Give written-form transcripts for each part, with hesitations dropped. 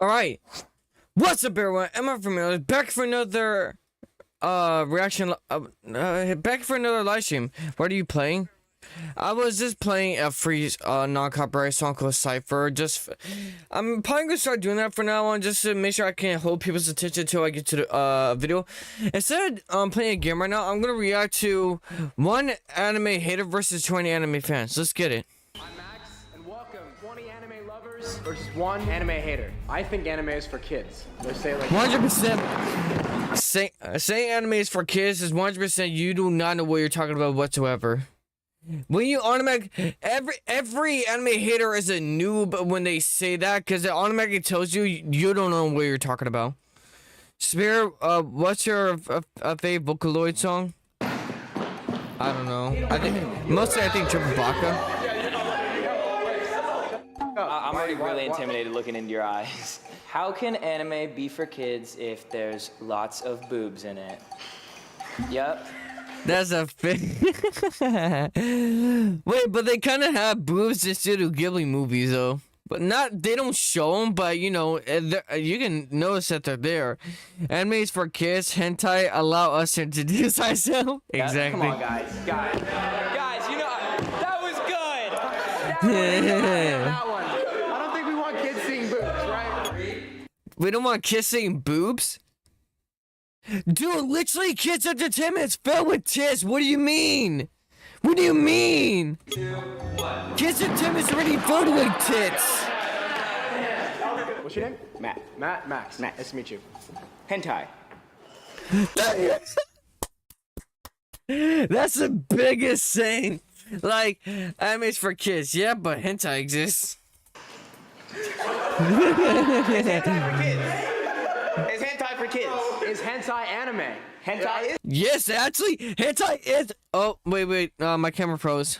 All right, what's up, everyone? Emma from Miller back for another reaction. Back for another live stream. What are you playing? I was just playing a free non-copyright song called Cypher. I'm probably gonna start doing that from now on, just to make sure I can hold people's attention until I get to the video. Instead of playing a game right now, I'm gonna react to one anime hater versus 20 anime fans. Let's get it. I'm Max, and welcome 20 anime lovers versus one anime hater. I think anime is for kids. They say like 100%. Saying anime is for kids is 100%. You do not know what you're talking about whatsoever. When you automatic every anime hater is a noob when they say that, because it automatically tells you you don't know what you're talking about. Spirit, what's your favorite Vocaloid song? I don't know. I think Triple Baka. I'm already really intimidated looking into your eyes. How can anime be for kids if there's lots of boobs in it? Yep. That's a Wait, but they kind of have boobs in Studio Ghibli movies, though. But they don't show them, but you know, you can notice that they're there. Animes for kids, hentai allow us to introduce ourselves. Exactly. Come on, guys, you know, that was good. that one. I don't think we want kids seeing boobs, right? We don't want kids seeing boobs? Dude, literally, kids' entertainment is filled with tits. What do you mean? What do you mean? 2, 1. Kids' entertainment is already filled with tits. What's your name? Matt. Max. Nice to meet you. Hentai. That's the biggest saying. Like, anime's for kids. Yeah, but hentai exists. Is hentai for kids? Is hentai for kids? Is hentai anime? Hentai is. Yes, actually, hentai is. Oh, wait. My camera froze.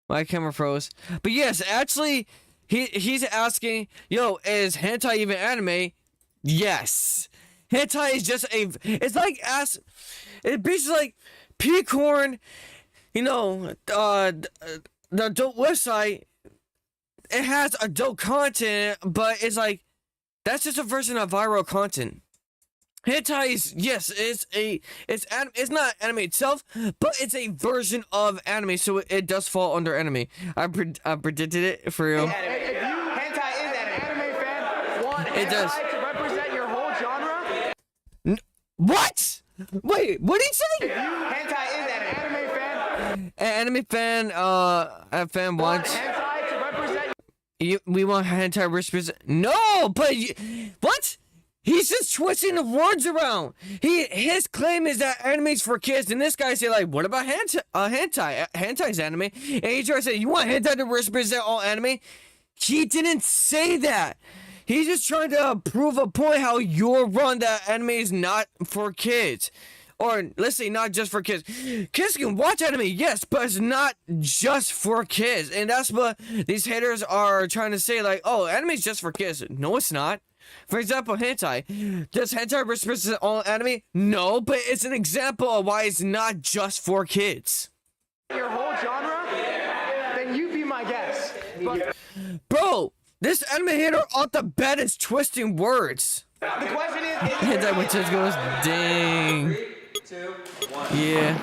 But yes, actually, he's asking, yo, is hentai even anime? Yes. Hentai is just it's basically like P-Corn, you know, the adult website. It has adult content, but it's like, that's just a version of viral content. Hentai is, yes, it's not anime itself, but it's a version of anime, so it does fall under anime. I predicted it for real. Hentai is anime. Anime fan want It does. hentai to represent your whole genre? What? Wait, what did he say? Hentai is anime. Anime fan Anime fan, fan want wants. hentai to represent. We want hentai whispers. No, but what? He's just twisting the words around. His claim is that anime's for kids, and this guy say like, "What about hentai? Hentai's anime." And he tries to say, "You want hentai to represent all anime?" He didn't say that. He's just trying to prove a point how you're wrong, that anime is not for kids. Or let's say not just for kids. Kids can watch anime, yes, but it's not just for kids. And that's what these haters are trying to say, like, oh, anime is just for kids. No, it's not. For example, hentai. Does hentai represent all anime? No, but it's an example of why it's not just for kids. Your whole genre? Then you be my guest. But Bro, this anime hater off the bat is twisting words. The question is Hentai which just goes, dang. 3, 2, 1. Yeah.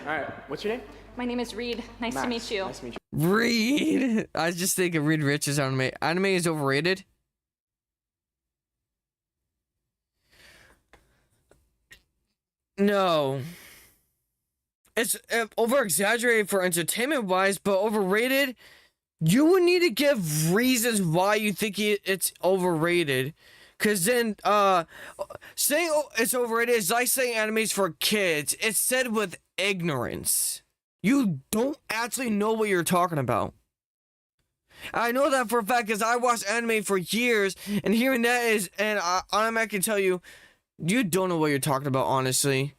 Alright, what's your name? My name is Reed. Nice to Max. meet you. Nice to meet you. Reed. I just think of Reed Richards anime. Anime is overrated. No. It's over exaggerated for entertainment wise, but overrated. You would need to give reasons why you think it's overrated. Cause then saying it's overrated is like saying anime is for kids. It's said with ignorance. You don't actually know what you're talking about. I know that for a fact because I watched anime for years, and hearing that is, and I can tell you, you don't know what you're talking about, honestly.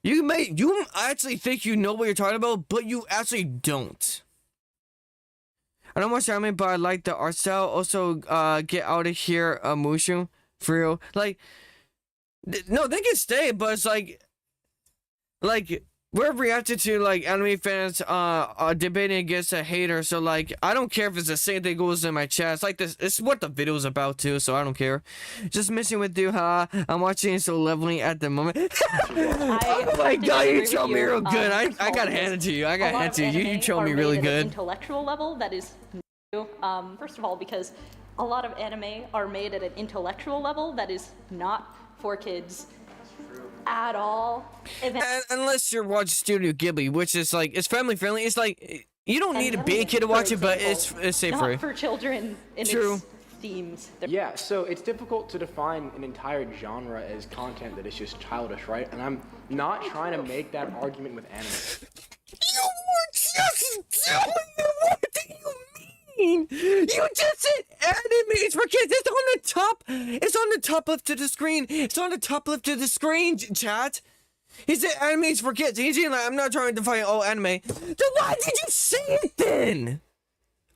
You actually think you know what you're talking about, but you actually don't. I don't watch anime, but I like the art style. Also, get out of here, Mushu. For real. Like, no, they can stay, but it's like, we're reacting to like anime fans debating against a hater, so like I don't care if it's the same thing goes in my chat. It's like this, it's what the video's about too, so I don't care. Just messing with you, huh? I'm watching so leveling at the moment. Oh my god, you troll me real good. I gotta hand it to you. I gotta hand it to you. You troll me really good. Intellectual level that is new. First of all, because a lot of anime are made at an intellectual level that is not for kids at all. Unless you're watching Studio Ghibli, which is like, it's family friendly. It's like, you don't need to be a kid to watch it, but it's safer. Not for children in True. its themes. Yeah, so it's difficult to define an entire genre as content that is just childish, right? And I'm not trying to make that argument with anime. You were just telling me, what do you mean? You just said anime is for kids. It's on the top. It's on the top left of the screen. It's on the top left of the screen, chat. He said anime is for kids. He's like, I'm not trying to define all anime. Then why did you say it then?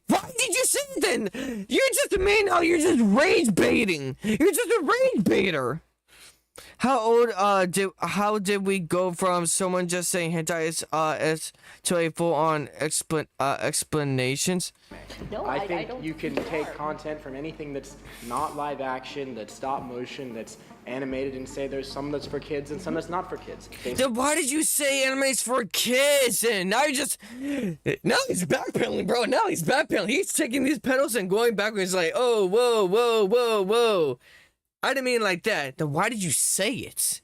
Why did you say it then? You're just a man now. You're just rage baiting. You're just a rage baiter. How did we go from someone just saying hentai is to a full-on explanations? No, I think don't you can take content from anything that's not live action, that's stop motion, that's animated, and say there's some that's for kids and some that's not for kids. Then why did you say anime's for kids? And now he's backpedaling, bro. Now he's backpedaling. He's taking these pedals and going backwards like, oh, whoa, whoa, whoa, whoa. I didn't mean it like that. Then why did you say it?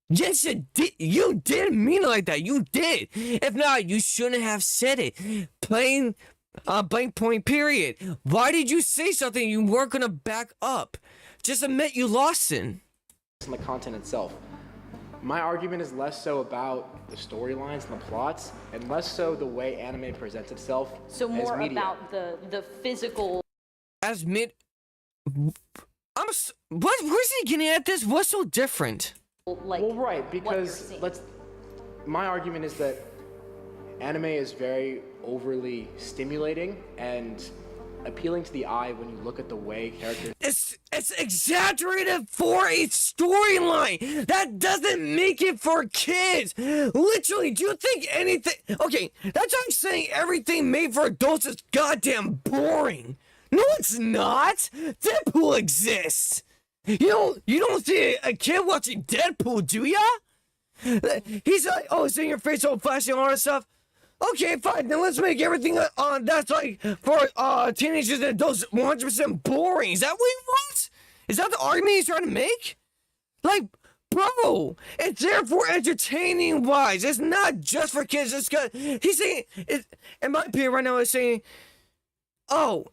Yes, you did mean it like that. You did. If not, you shouldn't have said it. Plain, blank point, period. Why did you say something you weren't gonna back up? Just admit you lost it. The content itself. My argument is less so about the storylines and the plots, and less so the way anime presents itself. So as more media. about the physical. As mid, what? Where's he getting at this? What's so different? Like, Well, right, what you're because seeing. my argument is that anime is very overly stimulating and appealing to the eye when you look at the way characters. It's exaggerated for a storyline. That doesn't make it for kids. Literally, do you think anything? Okay, that's why I'm saying everything made for adults is goddamn boring. No, it's not. Deadpool exists. You don't see a kid watching Deadpool, do ya? He's like, oh, it's in your face, all flashing, all that stuff. Okay, fine. Then let's make everything that's like for teenagers and adults 100% boring. Is that what he wants? Is that the argument he's trying to make? Like, bro, it's there for entertaining wise. It's not just for kids. It's good. He's saying it. In my opinion, right now, it's saying, oh,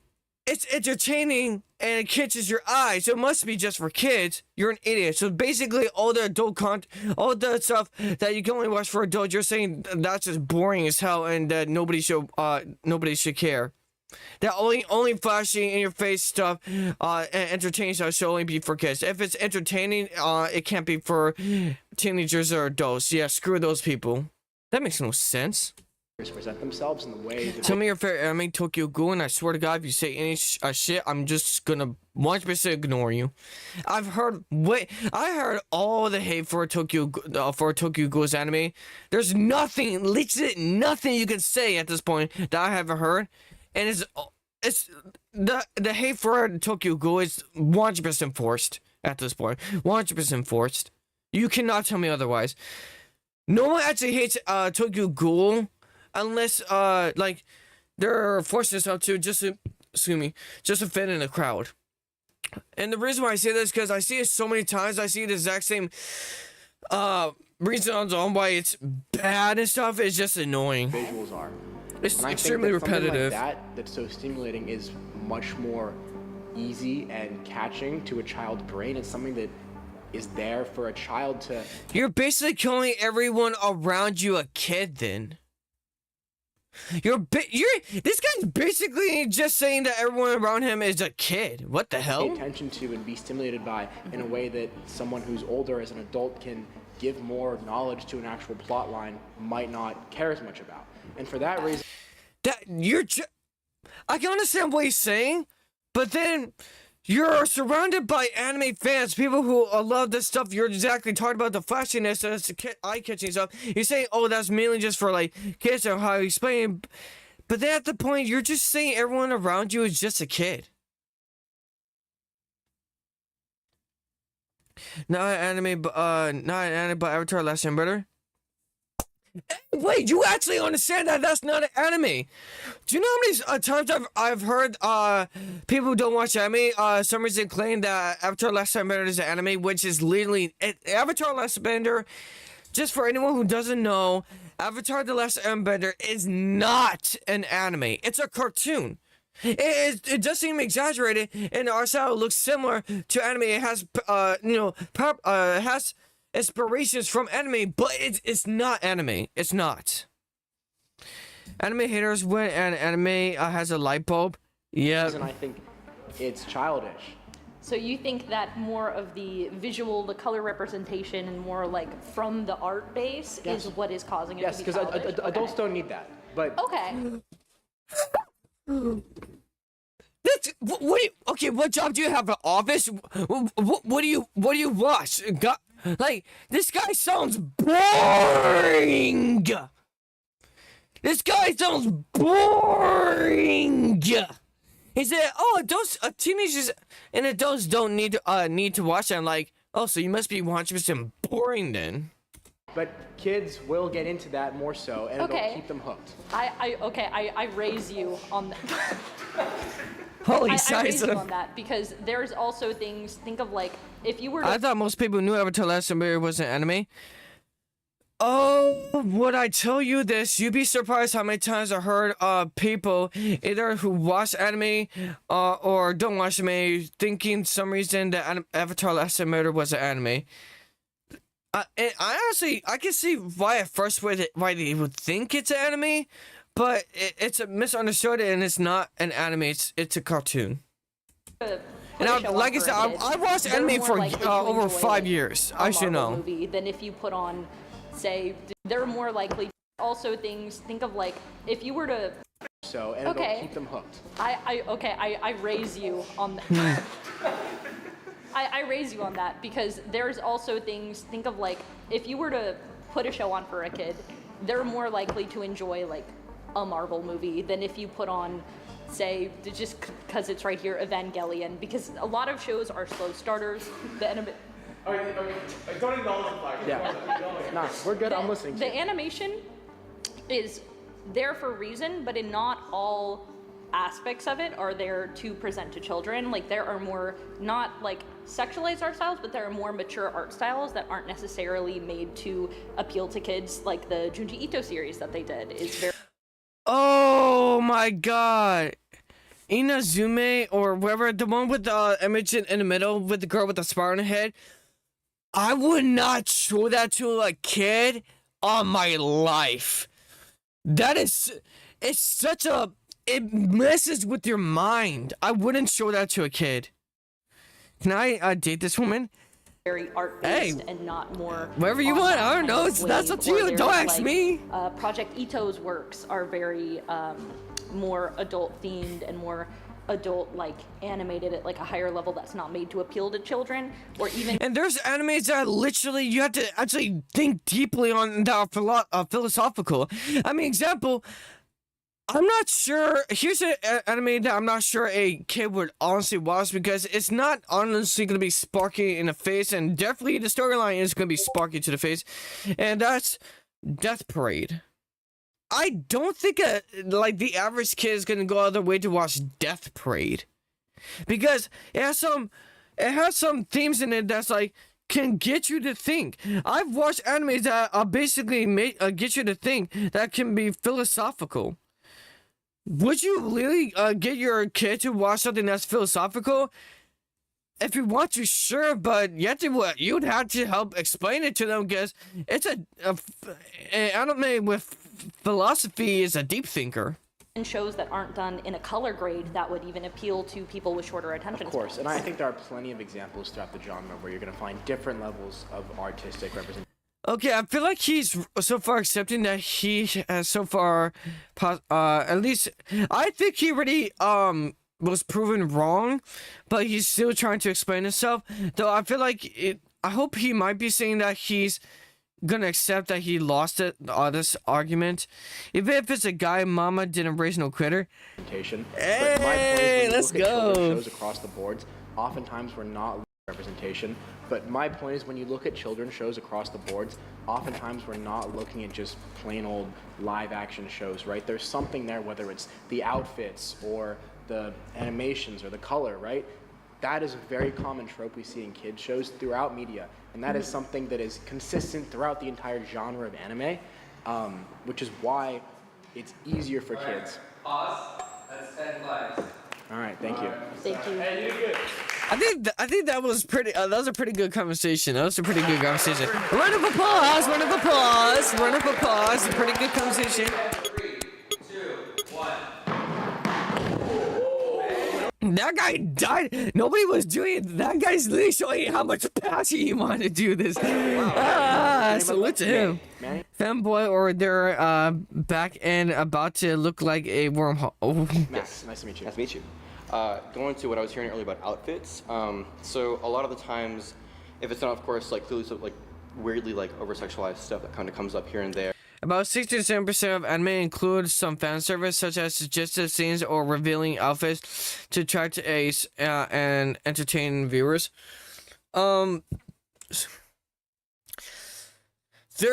it's entertaining and it catches your eye, so it must be just for kids. You're an idiot. So basically, all the adult content, all the stuff that you can only watch for adults, you're saying that's just boring as hell, and that nobody should care. That only flashing in your face stuff, and entertaining stuff should only be for kids. If it's entertaining, it can't be for teenagers or adults. Yeah, screw those people. That makes no sense. Present themselves in the way that Tell me your favorite anime, Tokyo Ghoul, and I swear to God, if you say any shit, I'm just gonna 100% ignore you. I heard all the hate for Tokyo Ghoul's anime. There's nothing, literally nothing you can say at this point that I haven't heard, and it's the hate for Tokyo Ghoul is 100% forced at this point. 100% forced. You cannot tell me otherwise. No one actually hates Tokyo Ghoul. Unless, like, they're forcing themselves to just to fit in the crowd. And the reason why I say this is because I see it so many times. I see the exact same, reasons on why it's bad and stuff. It's just annoying. visuals are. It's And I think extremely that something repetitive. Like that's so stimulating is much more easy and catching to a child's brain. It's something that is there for a child to. You're basically calling everyone around you a kid then. This guy's basically just saying that everyone around him is a kid. What the Pay hell? attention to and be stimulated by in a way that someone who's older as an adult can give more knowledge to an actual plot line might not care as much about. And for that reason, I can understand what he's saying, but then You're surrounded by anime fans, people who love this stuff. You're exactly talking about the flashiness, the eye-catching stuff. You're saying, oh, that's mainly just for, like, kids or how you explain. But then at the point, you're just saying everyone around you is just a kid. Not an anime, but Avatar: Last Airbender. Wait, you actually understand that that's not an anime? Do you know how many times I've heard people who don't watch anime some reason claim that Avatar: Last Airbender is an anime, which is literally Avatar: Last Airbender. Just for anyone who doesn't know, Avatar: The Last Airbender is not an anime. It's a cartoon. It does seem exaggerated, and our style looks similar to anime. It has has inspirations from anime, but it's not anime. It's not. Anime haters when an anime has a light bulb. Yeah. And I think it's childish. So you think that more of the visual, the color representation, and more like from the art base Yes. is what is causing it Yes, to be because childish? adults don't need that. But Okay. That's what do you, okay, what job do you have? An office? What do you watch? Like, this guy sounds boring. This guy sounds boring. He said, "Oh, adults, teenagers and adults don't need to watch that." I'm like, "Oh, so you must be watching some boring then." But kids will get into that more so, and Okay. it'll keep them hooked. I raise you on that. Holy I raise size! you on that because there's also things. Think of like if you were to I thought most people knew Avatar: Last Airbender was an anime. Oh, would I tell you this? You'd be surprised how many times I heard people either who watch anime or don't watch anime thinking some reason that Avatar: Last Airbender was an anime. And I honestly, I can see why at first why they would think it's an anime, but it's a misunderstood and it's not an anime. It's a cartoon. put And a show like I on said, for a kid, I watched they're anime more for likely to over enjoy, 5 like, years. a I should Marvel know. movie than if you put on, say, they're more likely. Also, things. Think of like if you were to. So, and Okay. it'll keep them hooked. I raise you on. I raise you on that because there's also things. Think of like if you were to put a show on for a kid, they're more likely to enjoy like a Marvel movie than if you put on, say, just because it's right here, Evangelion. Because a lot of shows are slow starters. The anime. Don't acknowledge the fact. Yeah. Nah, we're good. I'm listening to The you. animation is there for a reason, but in not all aspects of it are there to present to children. Like there are more not like sexualized art styles, but there are more mature art styles that aren't necessarily made to appeal to kids. Like the Junji Ito series that they did is very. Oh my god. Inazume or whatever, the one with the image in the middle with the girl with the spiral on her head. I would not show that to a kid on my life. That is, it's such a, it messes with your mind. I wouldn't show that to a kid. Can I date this woman? Very art-based Hey, and not more. whatever you on want, that I don't kind know, of it's- that's way, up to or you, there's, don't ask me. Project Ito's works are very more adult-themed and more adult-like animated at like a higher level that's not made to appeal to children or even. And there's animes that literally you have to actually think deeply on that are philosophical. I mean, example, I'm not sure. Here's an anime that I'm not sure a kid would honestly watch because it's not honestly going to be sparky in the face, and definitely the storyline is going to be sparky to the face, and that's Death Parade. I don't think like the average kid is going to go out of their way to watch Death Parade because it has some themes in it that's like can get you to think. I've watched animes that are basically get you to think that can be philosophical. Would you really get your kid to watch something that's philosophical? If you want to, sure, but you'd have to help explain it to them because it's an anime with philosophy is a deep thinker. And shows that aren't done in a color grade that would even appeal to people with shorter attention Of course, spans. and I think there are plenty of examples throughout the genre where you're going to find different levels of artistic representation. Okay, I feel like he's so far accepting that he has so far, at least, I think he already, was proven wrong, but he's still trying to explain himself. Though I feel like I hope he might be saying that he's gonna accept that he lost this argument, even if it's a guy mama didn't raise no critter. Representation. Hey, But my point is, when you let's look at children's go. shows across the boards, oftentimes we're not representation. But my point is, when you look at children's shows across the boards, oftentimes we're not looking at just plain old live action shows, right? There's something there, whether it's the outfits or the animations or the color, right? That is a very common trope we see in kids shows throughout media, and that is something that is consistent throughout the entire genre of anime, which is why it's easier for kids. Pause. That's 10 flags. All right, thank you. Thank you. I think that was pretty. That was a pretty good conversation. That was a pretty good conversation. Round of applause! Round of applause! Round of applause! Pretty good conversation. 3, 2, 1. That guy died. Nobody was doing it. That guy's literally showing how much passion he wanted to do this. Salute to him. Manny? Femboy, or they're back and about to look like a wormhole. Oh. Max, nice to meet you. Nice to meet you. Going to what I was hearing earlier about outfits. So a lot of the times, if it's not, of course, like clearly like weirdly like over-sexualized stuff that kind of comes up here and there. About 67% of anime include some fan service, such as suggested scenes or revealing outfits to attract and entertain viewers. They're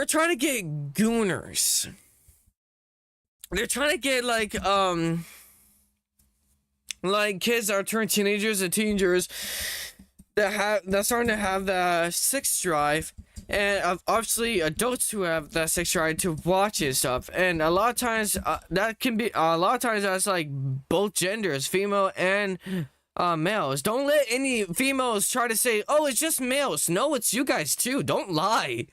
trying to get gooners. They're trying to get like kids that are turned teenagers and teenagers that's starting to have the sex drive. And obviously adults who have that sex drive to watch and stuff, and a lot of times that's like both genders, female and males. Don't let any females try to say, oh, it's just males. No, it's you guys too. Don't lie.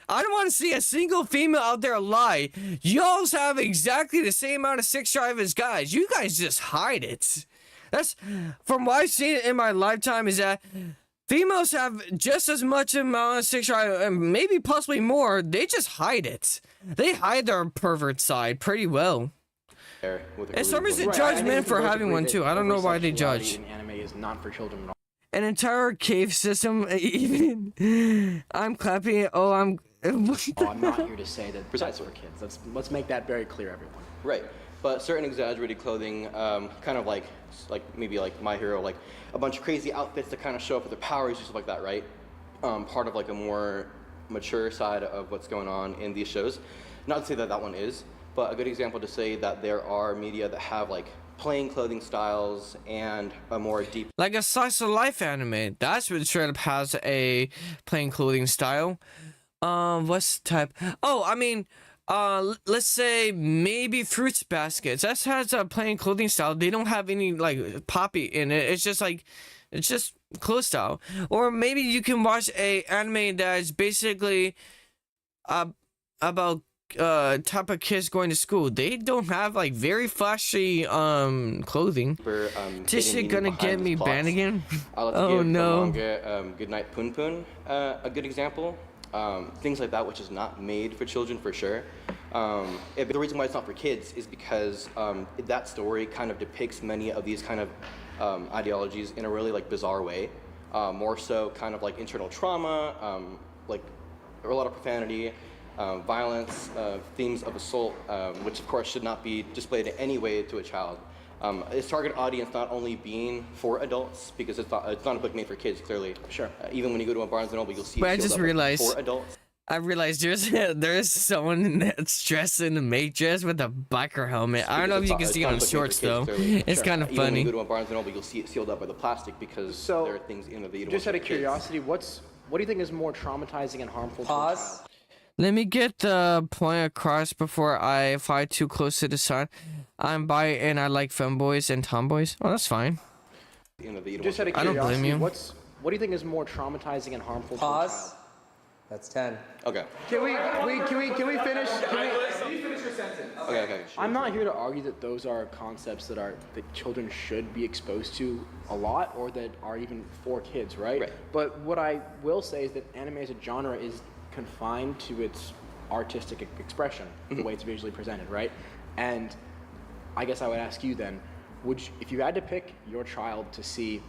I don't want to see a single female out there lie. Y'all have exactly the same amount of sex drive as guys. You guys just hide it. That's from what I've seen in my lifetime, is that females have just as much amount of sex drive, and maybe possibly more. They just hide it. They hide their pervert side pretty well. And some reason Right, I judge think men we can for both having agree one that too. I don't know why they over-sexuality judge. in anime is not for children at all. An entire cave system, even. I'm clapping. Oh, I'm. Oh, I'm not here to say that that's for kids. Let's make that very clear, everyone. Right. But certain exaggerated clothing, kind of like maybe like My Hero, like a bunch of crazy outfits to kind of show up with their powers and stuff like that, right? Part of like a more mature side of what's going on in these shows. Not to say that that one is, but a good example to say that there are media that have like plain clothing styles and a more deep. Like a slice of life anime. That's what straight up has a plain clothing style. What's the type? Oh, I mean, let's say maybe Fruits Baskets. That has a plain clothing style. They don't have any like poppy in it. It's just clothes style. Or maybe you can watch a anime that is basically about type of kids going to school. They don't have like very flashy clothing. This shit gonna get me banned again? Oh no. The manga, Goodnight Poon Poon, a good example. Things like that, which is not made for children for sure. The reason why it's not for kids is because that story kind of depicts many of these kind of ideologies in a really like bizarre way. More so kind of like internal trauma, like a lot of profanity, violence, themes of assault, which of course should not be displayed in any way to a child. Its target audience not only being for adults, because it's not a book made for kids, clearly. Sure. Even when you go to a Barnes & Noble, you'll see But I it just filled up realized- for adults. I realized there's someone that's dressed in a maid dress with a biker helmet. I don't know if you can see on shorts though. It's kind of Even when funny. you go to a Barnes & Noble, you'll see it sealed up by the plastic because So, there are things in it that you don't Just want out of for kids. curiosity, what do you think is more traumatizing and harmful to a Pause. child? Let me get the point across before I fly too close to the sun. I'm bi and I like femboys and tomboys. Oh, that's fine. In it that you don't Just out want of I don't blame curiosity, you. what do you think is more traumatizing and harmful to a Pause. child? That's 10. for- Okay. Can we finish? Okay. I'm not here to argue that those are concepts that children should be exposed to a lot, or that are even for kids, right? Right. But what I will say is that anime as a genre is confined to its artistic expression, the way it's visually presented, right? And I guess I would ask you then, if you had to pick your child to see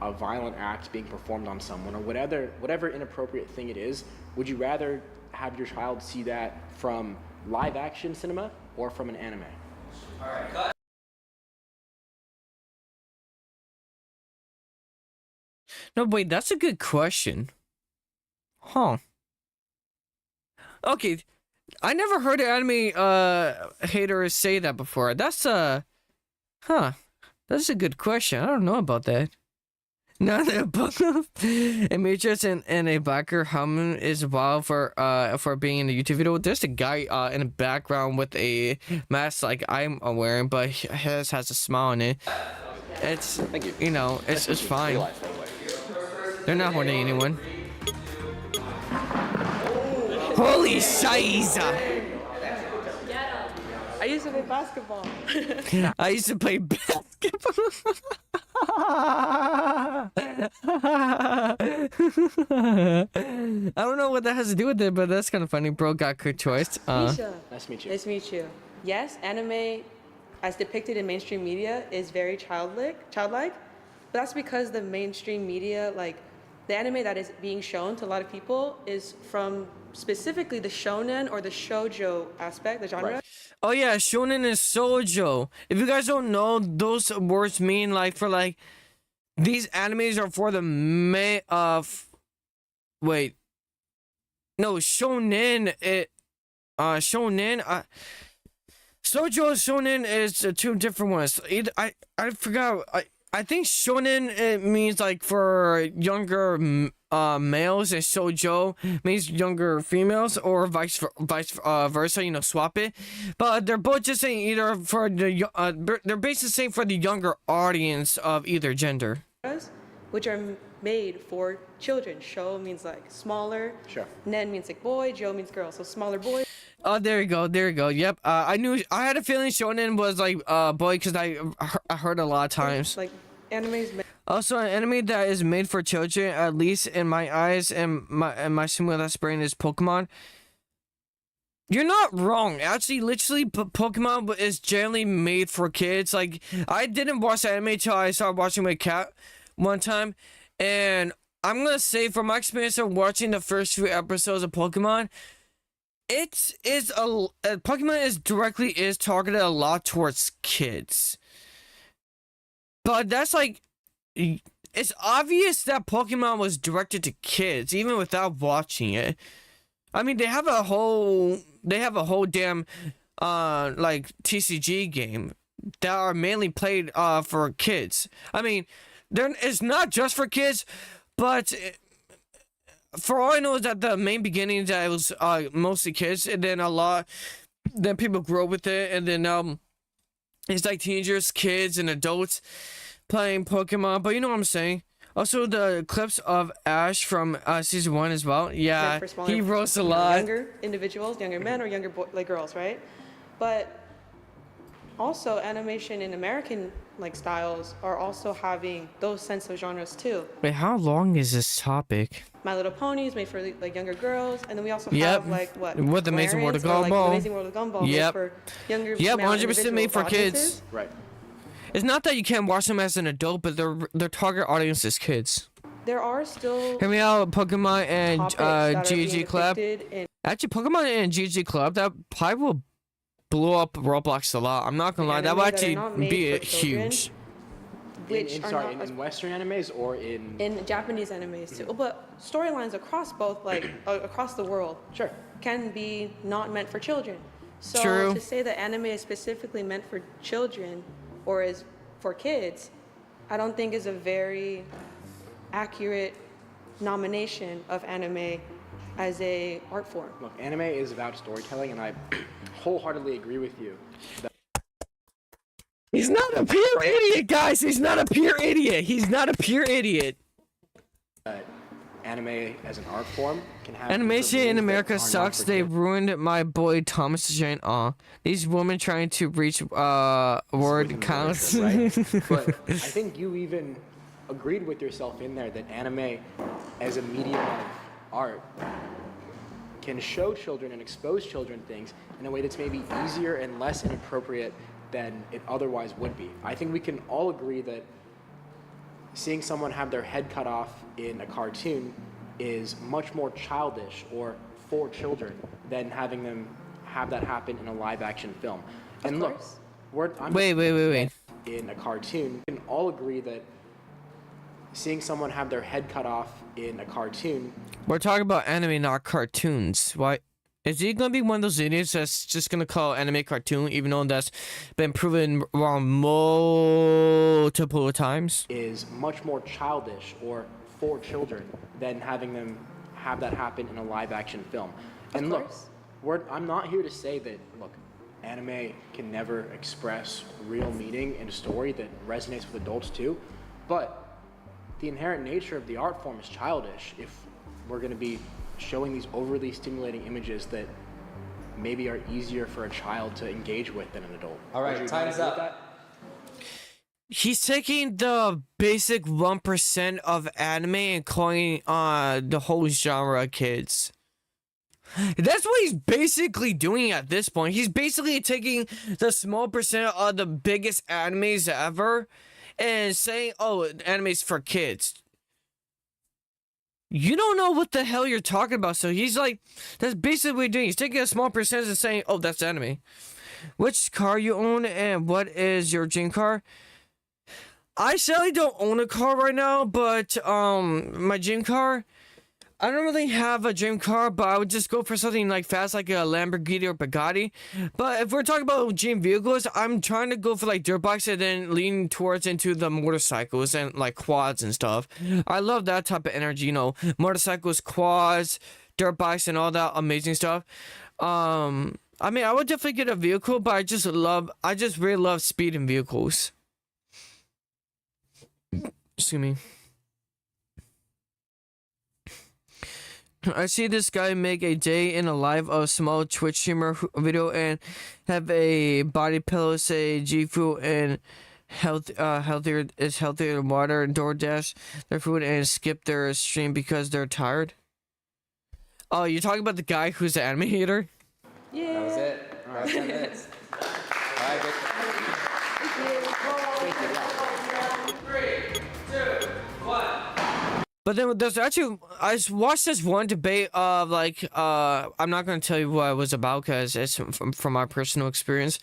a violent act being performed on someone or whatever inappropriate thing it is, would you rather have your child see that from live action cinema or from an anime? No, wait, that's a good question. Huh. Okay, I never heard an anime hater say that before. That's that's a good question. I don't know about that. Not a Demetrius and a biker Hammond is wild for being in the YouTube video. There's a guy in the background with a mask like I'm wearing, but his has a smile on it. It's Thank you. You know, it's fine. Real life, by the way. They're not holding anyone. Holy shiza! I used to play basketball. I used to play basketball. I don't know what that has to do with it, but that's kind of funny. Bro got good choice. Misha. Nice to meet you. Nice to meet you. Yes, anime, as depicted in mainstream media, is very childlike. But that's because the mainstream media, like the anime that is being shown to a lot of people, is from specifically the shonen or the shoujo aspect, the genre. Right. Oh yeah, shonen and shoujo. If you guys don't know, those words mean like for like these animes are for the wait. No, shonen shonen shoujo and shonen is two different ones. I forgot. I think shonen it means like for younger males, and shoujo means younger females, or vice versa. You know, swap it. But they're both just saying either for the they're basically saying for the younger audience of either gender. Which are made for children. Sho means like smaller. Sure. Nen means like boy. Jo means girl. So smaller boy. Oh, there you go. Yep. I had a feeling shonen was like boy because I heard a lot of times. Like animes. Also, an anime that is made for children, at least in my eyes and my simulated brain, is Pokemon. You're not wrong. Actually, literally, Pokemon is generally made for kids. Like, I didn't watch anime till I started watching with Cat one time, and I'm gonna say from my experience of watching the first few episodes of Pokemon, Pokemon is targeted a lot towards kids. But that's like, it's obvious that Pokemon was directed to kids, even without watching it. I mean, they have a whole damn, like TCG game that are mainly played, for kids. I mean, it's not just for kids, but for all I know is that the main beginnings that it was, mostly kids, and then then people grow with it, and then, it's like teenagers, kids, and adults playing Pokemon, but you know what I'm saying. Also, the clips of Ash from season 1 as well. Yeah, he roasts a lot. Younger individuals, younger men or younger like girls, right? But also, animation in American like styles are also having those sense of genres too. Wait, how long is this topic? My Little Pony is made for like younger girls, and then we also Yep. have like what? With the Amazing World of Clarence, or, like, Gumball. The Amazing World of Gumball. Yep. Made for younger. Yep, male 100% made for individual kids. audiences. Right. It's not that you can't watch them as an adult, but their target audience is kids. There are still Hear me out, Pokemon and topics that are being GG Club. depicted in Actually, Pokemon and GG Club, that probably will blow up Roblox a lot. I'm not gonna lie, that will anime that are actually not made be for children. huge. which are not as in Western animes or in Japanese animes too. But storylines across both, like across the world, Sure. can be not meant for children. So True. to say that anime is specifically meant for children or is for kids, I don't think is a very accurate nomination of anime as a art form. Look, anime is about storytelling, and I wholeheartedly agree with you. He's not a pure idiot, guys. He's not a pure idiot. He's not a pure idiot. Anime as an art form can have Animation in rules that America are not sucks. for They kids. ruined my boy Thomas Jane. These women trying to reach word Within counts. literature, right? But I think you even agreed with yourself in there that anime as a medium of art can show children and expose children things in a way that's maybe easier and less inappropriate than it otherwise would be. I think we can all agree that seeing someone have their head cut off in a cartoon is much more childish or for children than having them have that happen in a live action film. And look, Wait. in a cartoon, we can all agree that seeing someone have their head cut off in a cartoon. We're talking about anime, not cartoons. Why? Is he gonna be one of those idiots that's just gonna call anime cartoon, even though that's been proven wrong multiple times? Is much more childish or for children than having them have that happen in a live action film. And look, I'm not here to say that, look, anime can never express real meaning in a story that resonates with adults too, but the inherent nature of the art form is childish if we're going to be showing these overly stimulating images that maybe are easier for a child to engage with than an adult. All right, Would you time's agree with up. that? He's taking the basic 1% of anime and calling the whole genre kids. That's what he's basically doing at this point. He's basically taking the small percent of the biggest animes ever and saying, oh, anime's for kids. You don't know what the hell you're talking about. So he's like, that's basically what he's doing. He's taking a small percentage and saying, oh, that's anime. Which car you own and what is your dream car? I sadly don't own a car right now, but my dream car, I don't really have a dream car, but I would just go for something like fast, like a Lamborghini or Bugatti. But if we're talking about dream vehicles, I'm trying to go for like dirt bikes and then lean towards into the motorcycles and like quads and stuff. I love that type of energy, you know, motorcycles, quads, dirt bikes, and all that amazing stuff. I mean, I would definitely get a vehicle, but I just really love speed in vehicles. Excuse me. I see this guy make a day in a live of small Twitch streamer video and have a body pillow say G food and healthier than water and DoorDash their food and skip their stream because they're tired. Oh, you're talking about the guy who's the anime hater? Yeah. That was it. All right, 10 minutes. All right, good. But then there's actually, I watched this one debate of like, I'm not going to tell you what it was about because it's from my personal experience.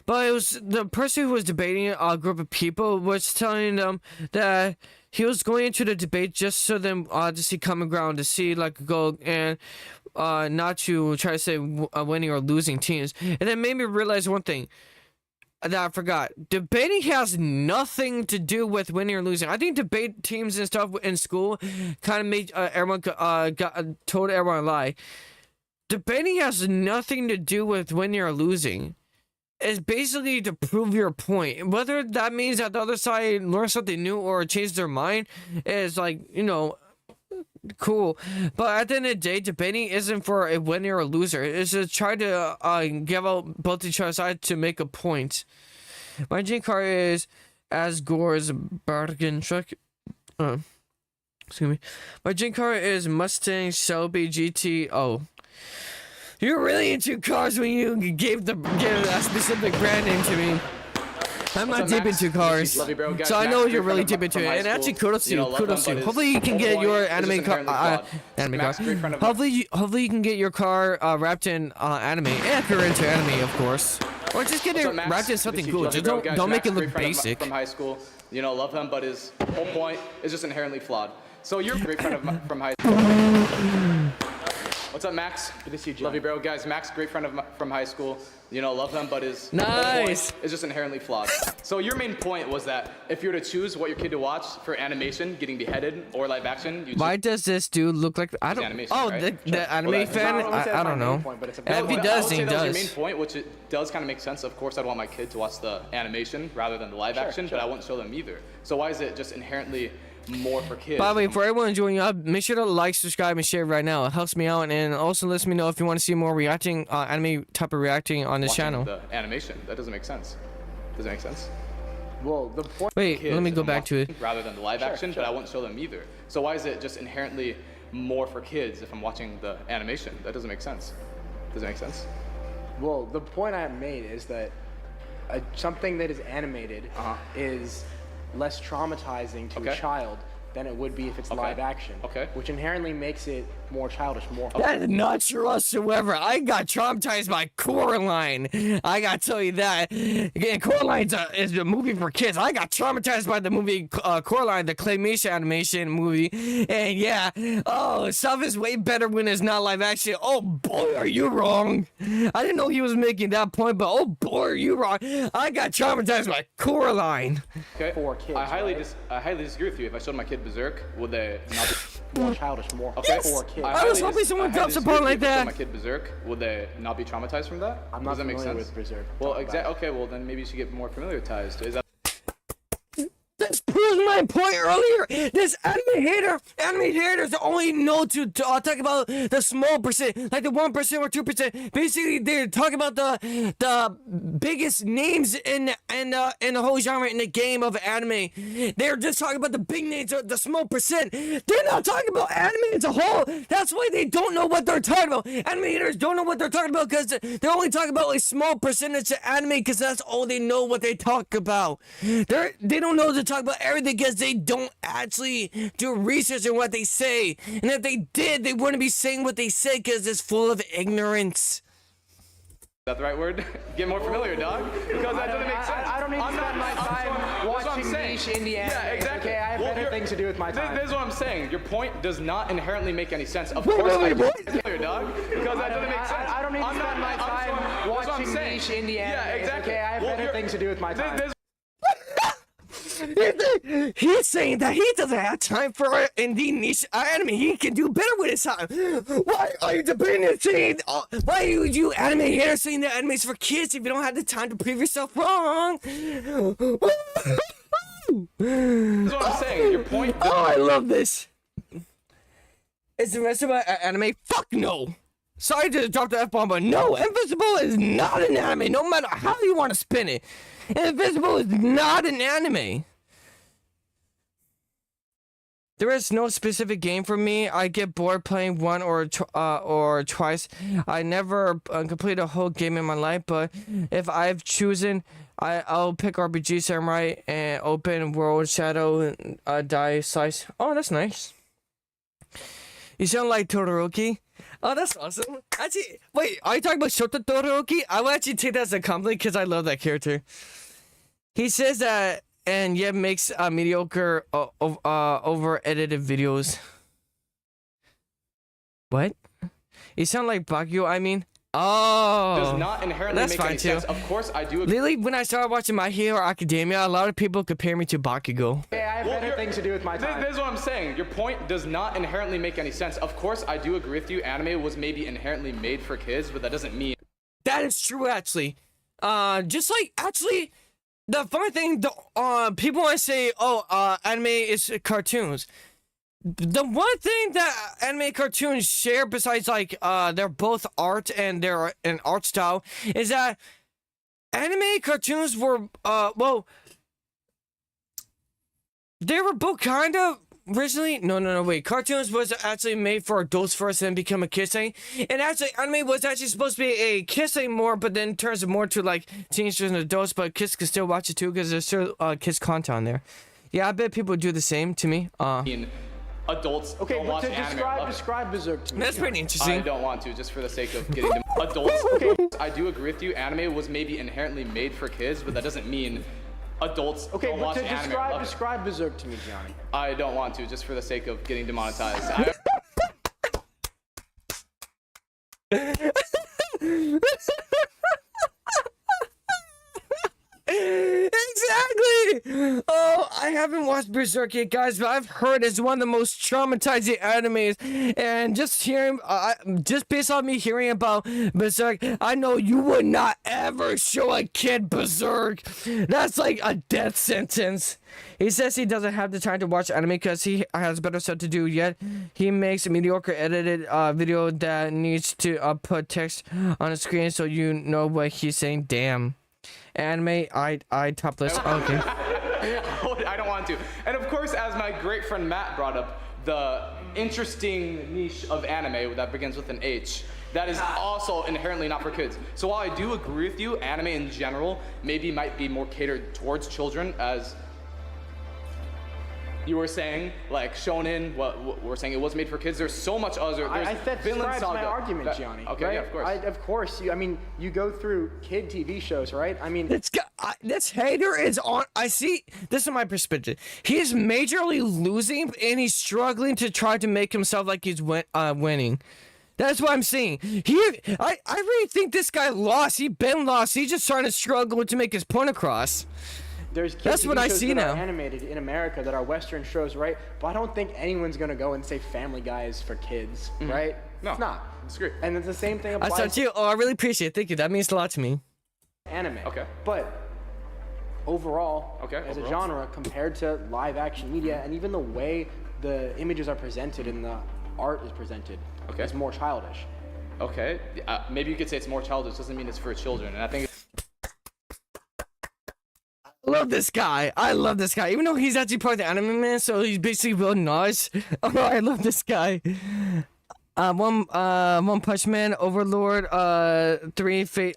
But it was the person who was debating a group of people was telling them that he was going into the debate just so them to see common ground, to see like go and not to try to say winning or losing teams. And then made me realize one thing that I forgot. Debating has nothing to do with winning or losing. I think debate teams and stuff in school kind of made everyone told everyone a lie. Debating has nothing to do with winning or losing. It's basically to prove your point. Whether that means that the other side learns something new or change their mind is like, you know, cool. But at the end of the day, debating isn't for a winner or loser. It's to try to give out both each other side to make a point. My dream car is as Gore's bargain truck. Excuse me. My dream car is Mustang Shelby GT. You're really into cars when you gave a specific brand name to me. I'm not deep into cars, Love you, bro. Guys, so I Max, know great you're friend really of deep mi- into from it. high And actually, school. kudos to You you. know, love Kudos to them, you. but Hopefully, you can his get whole your point is anime just car. inherently flawed. Max, great friend of mine. Hopefully you can get your car wrapped in anime. If you're into anime, of course. Or just get What's it up, Max? wrapped in Good something to see you. cool. Love you, Just bro. don't Guys, don't make Max, it look great friend of mi- basic. From high school, you know, love him, but his whole point is just inherently flawed. So you're a great friend of mi- from high school. What's up, Max? Good to see you, John. Love you, bro. Guys, Max, great friend of mi- from high school. You know, love him, but his whole Nice. point is just inherently flawed. So your main point was that if you were to choose what your kid to watch for animation, getting beheaded, or live action, you Why does this dude look like? I don't. animation, Oh, right? the anime Well, that's- fan. I don't wanna say I that's don't my main know. point, but it's a If he I does, would he say that was your does. main point, which it does kind of make sense. Of course, I'd want my kid to watch the animation rather than the live action, but I wouldn't show them either. So why is it just inherently more for kids? By the way, for everyone joining up, make sure to like, subscribe, and share right now. It helps me out, and also lets me know if you want to see more reacting, anime type of reacting on this Watching channel. the animation. That doesn't make sense. Does it make sense? Well, the point. Wait, Kids, let me if go I'm back to it. watching rather than the live action, but I wouldn't show them either. So why is it just inherently more for kids if I'm watching the animation? That doesn't make sense. Does it make sense? Well, the point I made is that something that is animated is less traumatizing to a child than it would be if it's live action. Okay. Which inherently makes it more childish, more. That is not true whatsoever. I got traumatized by Coraline. I gotta tell you that. Again, Coraline is a movie for kids. I got traumatized by the movie Coraline, the claymation animation movie. And yeah, stuff is way better when it's not live action. Oh boy, are you wrong? I didn't know he was making that point, but oh boy, are you wrong? I got traumatized by Coraline. Okay. For kids, I highly disagree with you. If I showed my kid Berserk, would they not be more childish, more okay? for kids. I was hoping someone drops a disagree ball with like you. If I that. showed my kid Berserk, would they not be traumatized from that? I'm not Does that make familiar sense? with Berserk. Well, Talk about it. okay. Well, then maybe you should get more familiarized. Is that This proves my point earlier. This anime haters only know to talk about the small percent, like the 1% or 2%. Basically, they're talking about the biggest names in the whole genre in the game of anime. They're just talking about the big names, or the small percent. They're not talking about anime as a whole. That's why they don't know what they're talking about. Anime haters don't know what they're talking about because they're only talking about a small percentage of anime because that's all they know what they talk about. They don't know to talk about everything because they don't actually do research on what they say. And if they did, they wouldn't be saying what they say because it's full of ignorance. the right word? Get more familiar, dog. Because that doesn't make sense. I don't need to spend my time watching niche indie anime. Yeah, exactly. Okay, I have better things to do with my time. This is what I'm saying. Your point does not inherently make any sense. Of course, wait, I do familiar, dog. Because that doesn't make sense. I don't need to spend my time watching niche indie anime. Yeah, exactly. Okay, I have better things to do with my time. He's saying that he doesn't have time for indie niche anime. He can do better with his time. Why are you debating and saying? Why are you anime haters saying that anime is for kids if you don't have the time to prove yourself wrong? This is what I'm saying. Your point. Oh, I love this. Is the rest of my anime? Fuck no. Sorry to drop the F-bomb, but no, Invisible is not an anime, no matter how you want to spin it. Invisible is not an anime. There is no specific game for me. I get bored playing one or twice. I never complete a whole game in my life, but if I've chosen, I'll pick RPG Samurai and Open World Shadow Die Slice. Oh, that's nice. You sound like Todoroki. Oh, that's awesome. Actually, wait, are you talking about Shota Todoroki? I will actually take that as a compliment because I love that character. He says that and yet makes mediocre over edited videos. What? You sound like Bakugo, I mean. Oh, does not inherently that's make fine any too. sense. Of course, I do agree. Literally, when I started watching My Hero Academia, a lot of people compare me to Bakugo. Okay, I have better things to do with my time. This is what I'm saying. Your point does not inherently make any sense. Of course, I do agree with you. Anime was maybe inherently made for kids, but that doesn't mean. That is true, actually. Just like, actually, the funny thing, people want to say, oh, anime is cartoons. The one thing that anime cartoons share, besides like they're both art and they're an art style, is that anime cartoons were well, they were both kind of originally. No, wait. Cartoons was actually made for adults first, and then become a kids thing. And actually, anime was actually supposed to be a kids thing more, but then turns more to like teenagers and adults. But kids can still watch it too because there's still kids content on there. Yeah, I bet people do the same to me. Adults Okay, don't but watch to anime. describe Berserk to me. That's pretty I interesting. don't want to, just for the sake of getting them. Adults, okay, I do agree with you. Anime was maybe inherently made for kids, but that doesn't mean adults Okay, don't but watch to anime. I love it. describe Berserk to me, Johnny. I don't want to, just for the sake of getting demonetized. Exactly! Oh, I haven't watched Berserk yet, guys, but I've heard it's one of the most traumatizing animes. And just hearing, just based on me hearing about Berserk, I know you would not ever show a kid Berserk. That's like a death sentence. He says he doesn't have the time to watch anime because he has better stuff to do, yet he makes a mediocre edited video that needs to put text on the screen so you know what he's saying. Damn. Anime, I topless. Okay. I don't want to. And of course, as my great friend Matt brought up, the interesting niche of anime that begins with an H that is also inherently not for kids. So while I do agree with you, anime in general maybe might be more catered towards children, as you were saying, like shonen, what we're saying it was made for kids. There's so much other. That describes my argument, Gianni. Okay, right? yeah, of course. Of course. You go through kid TV shows, right? I mean, This hater is on. I see. This is my perspective. He's majorly losing, and he's struggling to try to make himself like he's winning. That's what I'm seeing. I really think this guy lost. He been lost. He's just trying to struggle to make his point across. there's kid That's TV what I shows see that are now. animated in America that are Western shows, right? But I don't think anyone's gonna go and say Family Guy is for kids, right? No, it's not. It's great. And it's the same thing I applies saw to you. Oh, I really appreciate it. Thank you. That means a lot to me. anime. Okay. But overall, as a overall. genre, compared to live action media, and even the way the images are presented and the art is presented, Okay. it's more childish. Okay, maybe you could say it's more childish. Doesn't mean it's for children. And I think I love this guy. I love this guy. Even though he's actually part of the anime man, so he's basically Will Nash. Oh, I love this guy. One Punch Man, Overlord, 3 Fate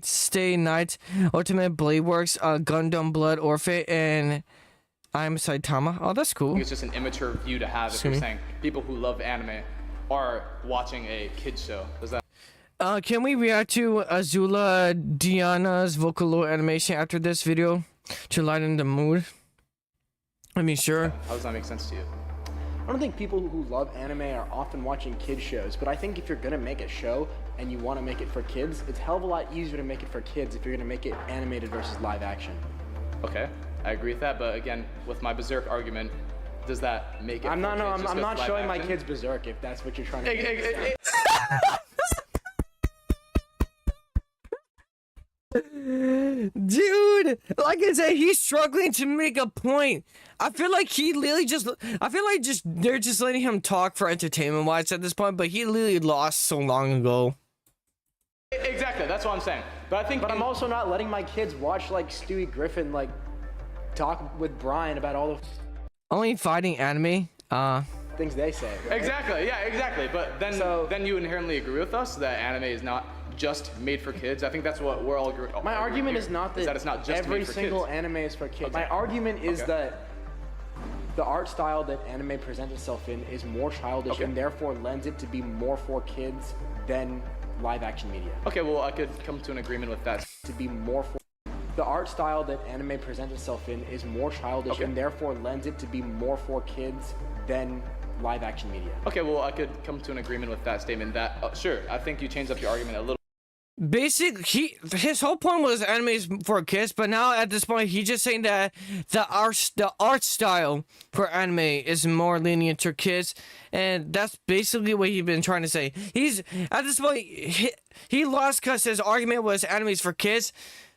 Stay Night, Ultimate Blade Works, Gundam Blood Orphan, and I'm Saitama. Oh, that's cool. it's just an immature view to have if you're saying people who love anime are watching a kids show. Does that? Can we react to Azula Diana's Vocaloid animation after this video to lighten the mood? I mean, sure. How does that make sense to you? I don't think people who love anime are often watching kids shows, but I think if you're gonna make a show and you want to make it for kids, it's a hell of a lot easier to make it for kids if you're gonna make it animated versus live action. Okay, I agree with that. But again, with my Berserk argument, does that make it? I'm for not. No, kids I'm, just I'm 'cause not live showing my action? kids Berserk if that's what you're trying to. do. Dude, like I said, he's struggling to make a point. I feel like he literally they're just letting him talk for entertainment wise at this point, but he literally lost so long ago. Exactly, that's what I'm saying. But I think. But I'm also not letting my kids watch like Stewie Griffin like talk with Brian about all the Only fighting anime. things they say. Right? Exactly, yeah, exactly. But then you inherently agree with us that anime is not just made for kids. I think that's what we're all agreeing. My argument is not that, it's not just every made for single kids. anime is for kids. Okay. My argument is Okay. that the art style that anime presents itself in is more childish Okay. and therefore lends it to be more for kids than live action media. Okay, well, I could come to an agreement with that. To be more for the art style that anime presents itself in is more childish Okay. and therefore lends it to be more for kids than live action media. Okay, well, I could come to an agreement with that statement. That sure, I think you changed up your argument a little. His whole point was anime is for kids, but now at this point he's just saying that the art style for anime is more lenient to kids, and that's basically what he's been trying to say. He's at this point he lost because his argument was anime is for kids,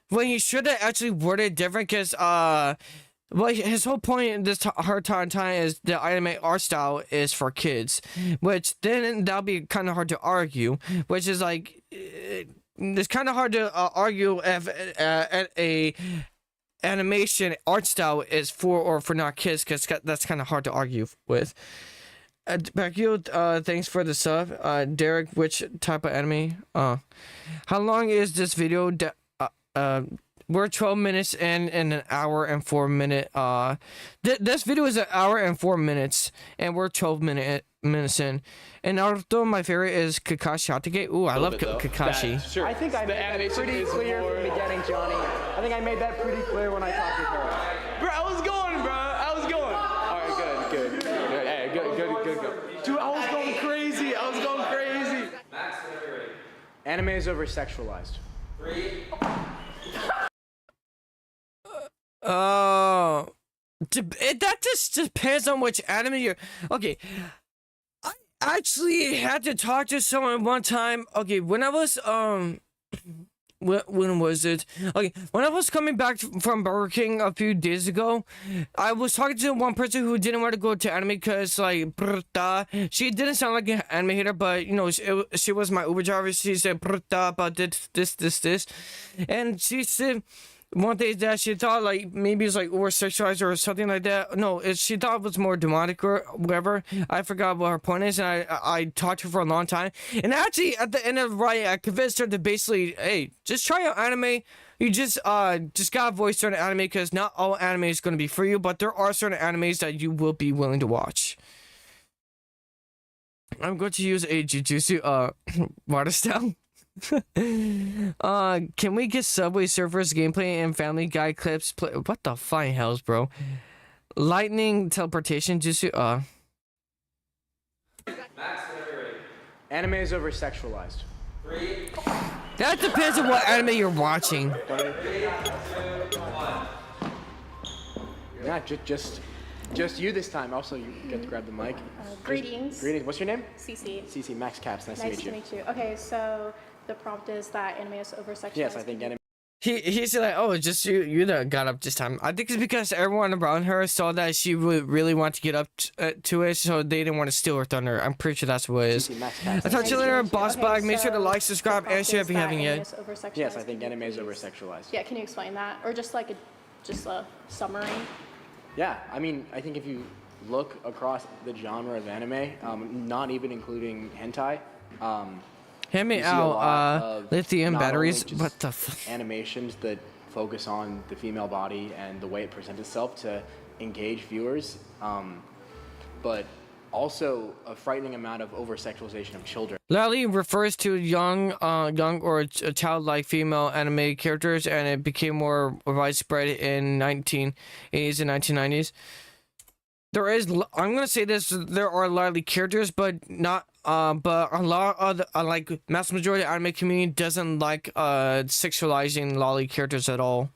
when he should have actually worded it different. Because well, his whole point in this hard time is the anime art style is for kids, which then that'll be kind of hard to argue. Which is like. It's kind of hard to argue if a animation art style is for or for not kids, because that's kind of hard to argue with. Bakio, thanks for the sub. Derek, which type of anime? How long is this video? We're 12 minutes in an hour and 4 minute. This video is an hour and 4 minutes, and we're 12 minutes in. And Naruto, my favorite is Kakashi Hatake. Ooh, I love Kakashi. Sure. I think I the made that animation pretty is clear more- from the beginning, Johnny. I think I made that pretty clear when I talked to her. Bro, I was going, bro. I was going. All right, good. Hey, good. Dude, I was going crazy. Anime is over sexualized. Oh, that just depends on which anime you're. Okay, I actually had to talk to someone one time. Okay, when I was when was it? Okay, when I was coming back from Burger King a few days ago, I was talking to one person who didn't want to go to anime because like she didn't sound like an anime hater, but you know she was my Uber driver. She said about this, and she said. one thing that she thought like maybe it's like over sexualized or something like that. No, she thought it was more demonic or whatever. I forgot what her point is, and I talked to her for a long time. And actually, at the end of the ride, I convinced her to basically, hey, just try out anime. You just gotta voice certain anime because not all anime is gonna be for you, but there are certain animes that you will be willing to watch. I'm going to use a Jujutsu water style. Can we get Subway Surfers gameplay and Family Guy clips? What the flying hells, bro? Lightning teleportation jutsu. Anime is over sexualized. That depends on what anime you're watching. Yeah, just you this time. Also, you get to grab the mic. Greetings. Greetings. What's your name? CC. CC Max Caps. Nice Nice to meet you. Okay, so the prompt is that anime is over-sexualized. Yes, I think anime. He's like, oh, it's just you that got up this time. I think it's because everyone around her saw that she would really want to get up to it, so they didn't want to steal her thunder. I'm pretty sure that's what it is. CC Max Caps. I'll talk to you later, Boss Okay, Bag. Make sure to so like, subscribe, the and prompt share is if you that haven't anime yet. is over-sexualized. Yes, I think Can you anime is please- over sexualized. Yeah, can you explain that? Or just like a summary? Yeah, I mean, I think if you look across the genre of anime, not even including hentai, Hand me you see a lot out of lithium not only batteries. just What the f- animations that focus on the female body and the way it presents itself to engage viewers, but also a frightening amount of over-sexualization of children. Lally refers to young or childlike female anime characters, and it became more widespread in 1980s and 1990s. There is, I'm gonna say this: there are lolly characters, but not, but a lot of the, like mass majority of anime community doesn't like sexualizing lolly characters at all.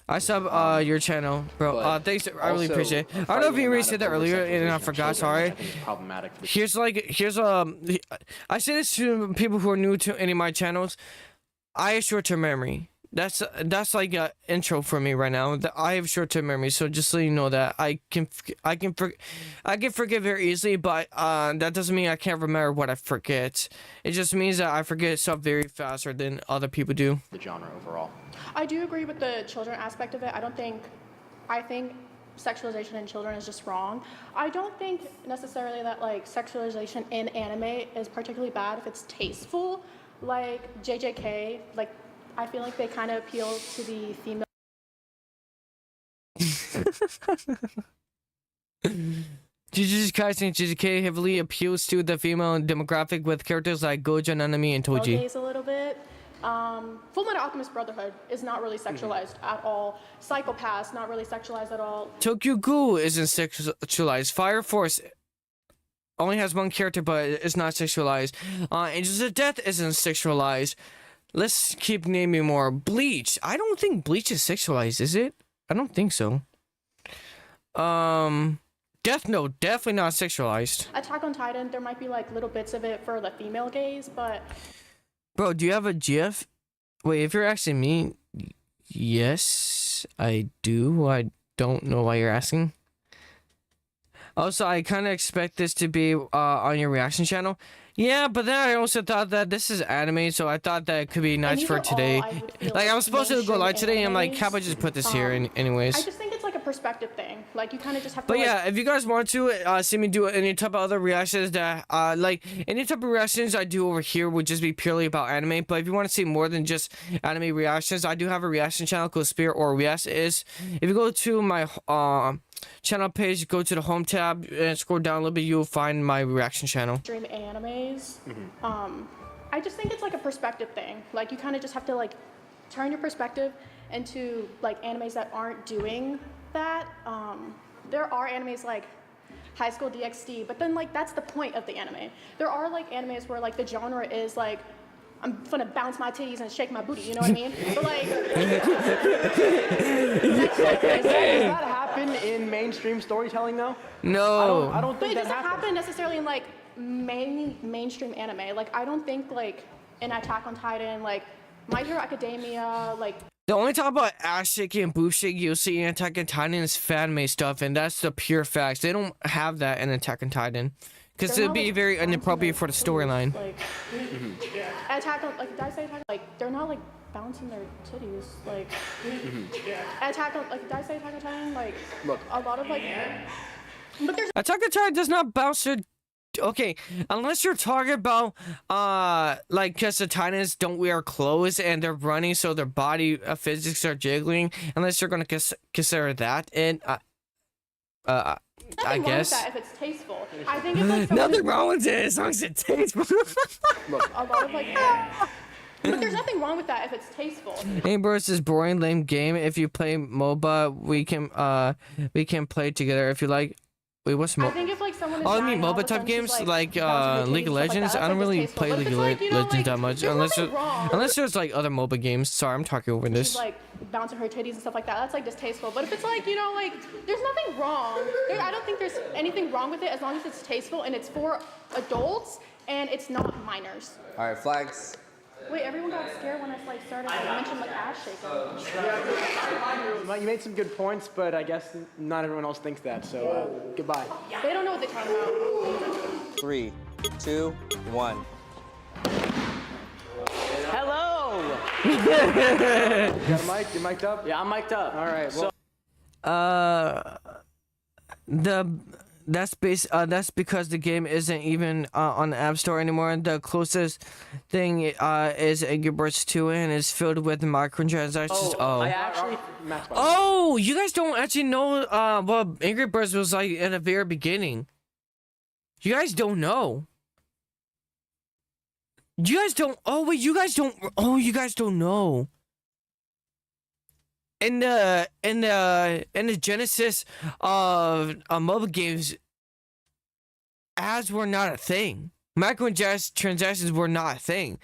I sub your channel, bro. But Thanks, I really also appreciate it. a I don't know if you frightening already amount said of that earlier and I over-sexualization of forgot. children, Sorry. which I think is problematic for the Here's I say this to people who are new to any of my channels. I have short-term memory. That's like an intro for me right now. I have short-term memory, so just so you know that I can forget very easily, but that doesn't mean I can't remember what I forget. It just means that I forget stuff very faster than other people do. the genre overall. I do agree with the children aspect of it. I think sexualization in children is just wrong. I don't think necessarily that like sexualization in anime is particularly bad if it's tasteful. Like JJK, like I feel like they kind of appeal to the female. Jujutsu Kaisen JJK heavily appeals to the female demographic with characters like Gojo, Nanami, and Toji. Gaze a little bit. Full Metal Alchemist Brotherhood is not really sexualized at all. Psychopaths, not really sexualized at all. Tokyo Ghoul isn't sexualized. Fire Force only has one character, but it's not sexualized. Angels of Death isn't sexualized. Let's keep naming more. Bleach. I don't think Bleach is sexualized, is it? I don't think so. Death Note, definitely not sexualized. Attack on Titan, there might be like little bits of it for the female gaze, but Bro, do you have a GIF? Wait, if you're asking me, yes, I do. I don't know why you're asking. Also, I kind of expect this to be on your reaction channel. Yeah, but then I also thought that this is anime, so I thought that it could be nice these for are all, today. I would feel Like, I like was supposed to go live today, and I'm like, animes. how about just put this here anyways? I just think it's like a perspective thing. Like you kind of just have to. But like, yeah, if you guys want to see me do any type of other reactions that like any type of reactions I do over here would just be purely about anime. But if you want to see more than just anime reactions, I do have a reaction channel called Spirit or Yes. If you go to my channel page, go to the home tab and scroll down a little bit, you'll find my reaction channel. Stream animes. I just think it's like a perspective thing. Like you kind of just have to like turn your perspective into like animes that aren't doing that. There are animes like High School DxD, but then like that's the point of the anime. There are like animes where like the genre is like I'm gonna bounce my titties and shake my booty, you know what I mean? But like Does that happen in mainstream storytelling though? No. I don't But think it that doesn't happens. happen necessarily in like mainstream anime. Like I don't think like in Attack on Titan, like My Hero Academia, like The only time about ass shaking and boob shaking you'll see in Attack on Titan is fan made stuff, and that's the pure facts. They don't have that in Attack on Titan. because they're it'd not, be like, very bouncing inappropriate their for the titties, storyline. Like, Attack on, like, did I say Attack? Like, they're not like bouncing their titties. Like, Attack on, like, did I say Attack on Titan? Like, Look. a lot of like, but there's Attack on Titan does not bounce their. Okay, unless you're talking about like because the Titans don't wear clothes and they're running, so their body physics are jiggling. Unless you're gonna consider that, and I nothing wrong with guess that if it's tasteful. I think if like someone nothing wrong with it as long as it tastes. a lot of like, but there's nothing wrong with that if it's tasteful. Amber's is boring, lame game. If you play MOBA, we can play together if you like. Wait, what's I MOBA? think if like someone is Oh, I dying mean and all of MOBA a type sudden she's, games like bouncing her League of titties and stuff like Legends. that, I don't that's, like, really distasteful. play But if League it's, of like, you know, Legends like, that much there's unless nothing wrong. unless there's like other MOBA games. Sorry, I'm talking over She's this. like bouncing her titties and stuff like that. That's like distasteful. But if it's like, you know, like there's nothing wrong. I don't think there's anything wrong with it as long as it's tasteful and it's for adults and it's not minors. All right, flags. Wait, everyone got scared when I like started to mention like ass shaking. You made some good points, but I guess not everyone else thinks that. So goodbye. They don't know what they're talking about. 3, 2, 1. Hello. You got a mic? You mic'd up? Yeah, I'm mic'd up. All right. Well, That's because the game isn't even on the App Store anymore. The closest thing is Angry Birds 2 and it's filled with microtransactions. I actually. Oh, you guys don't actually know what Angry Birds was like in the very beginning. You guys don't know. You guys don't. Oh wait, you guys don't. Oh, you guys don't know. In the genesis of mobile games, ads were not a thing. Microtransactions were not a thing.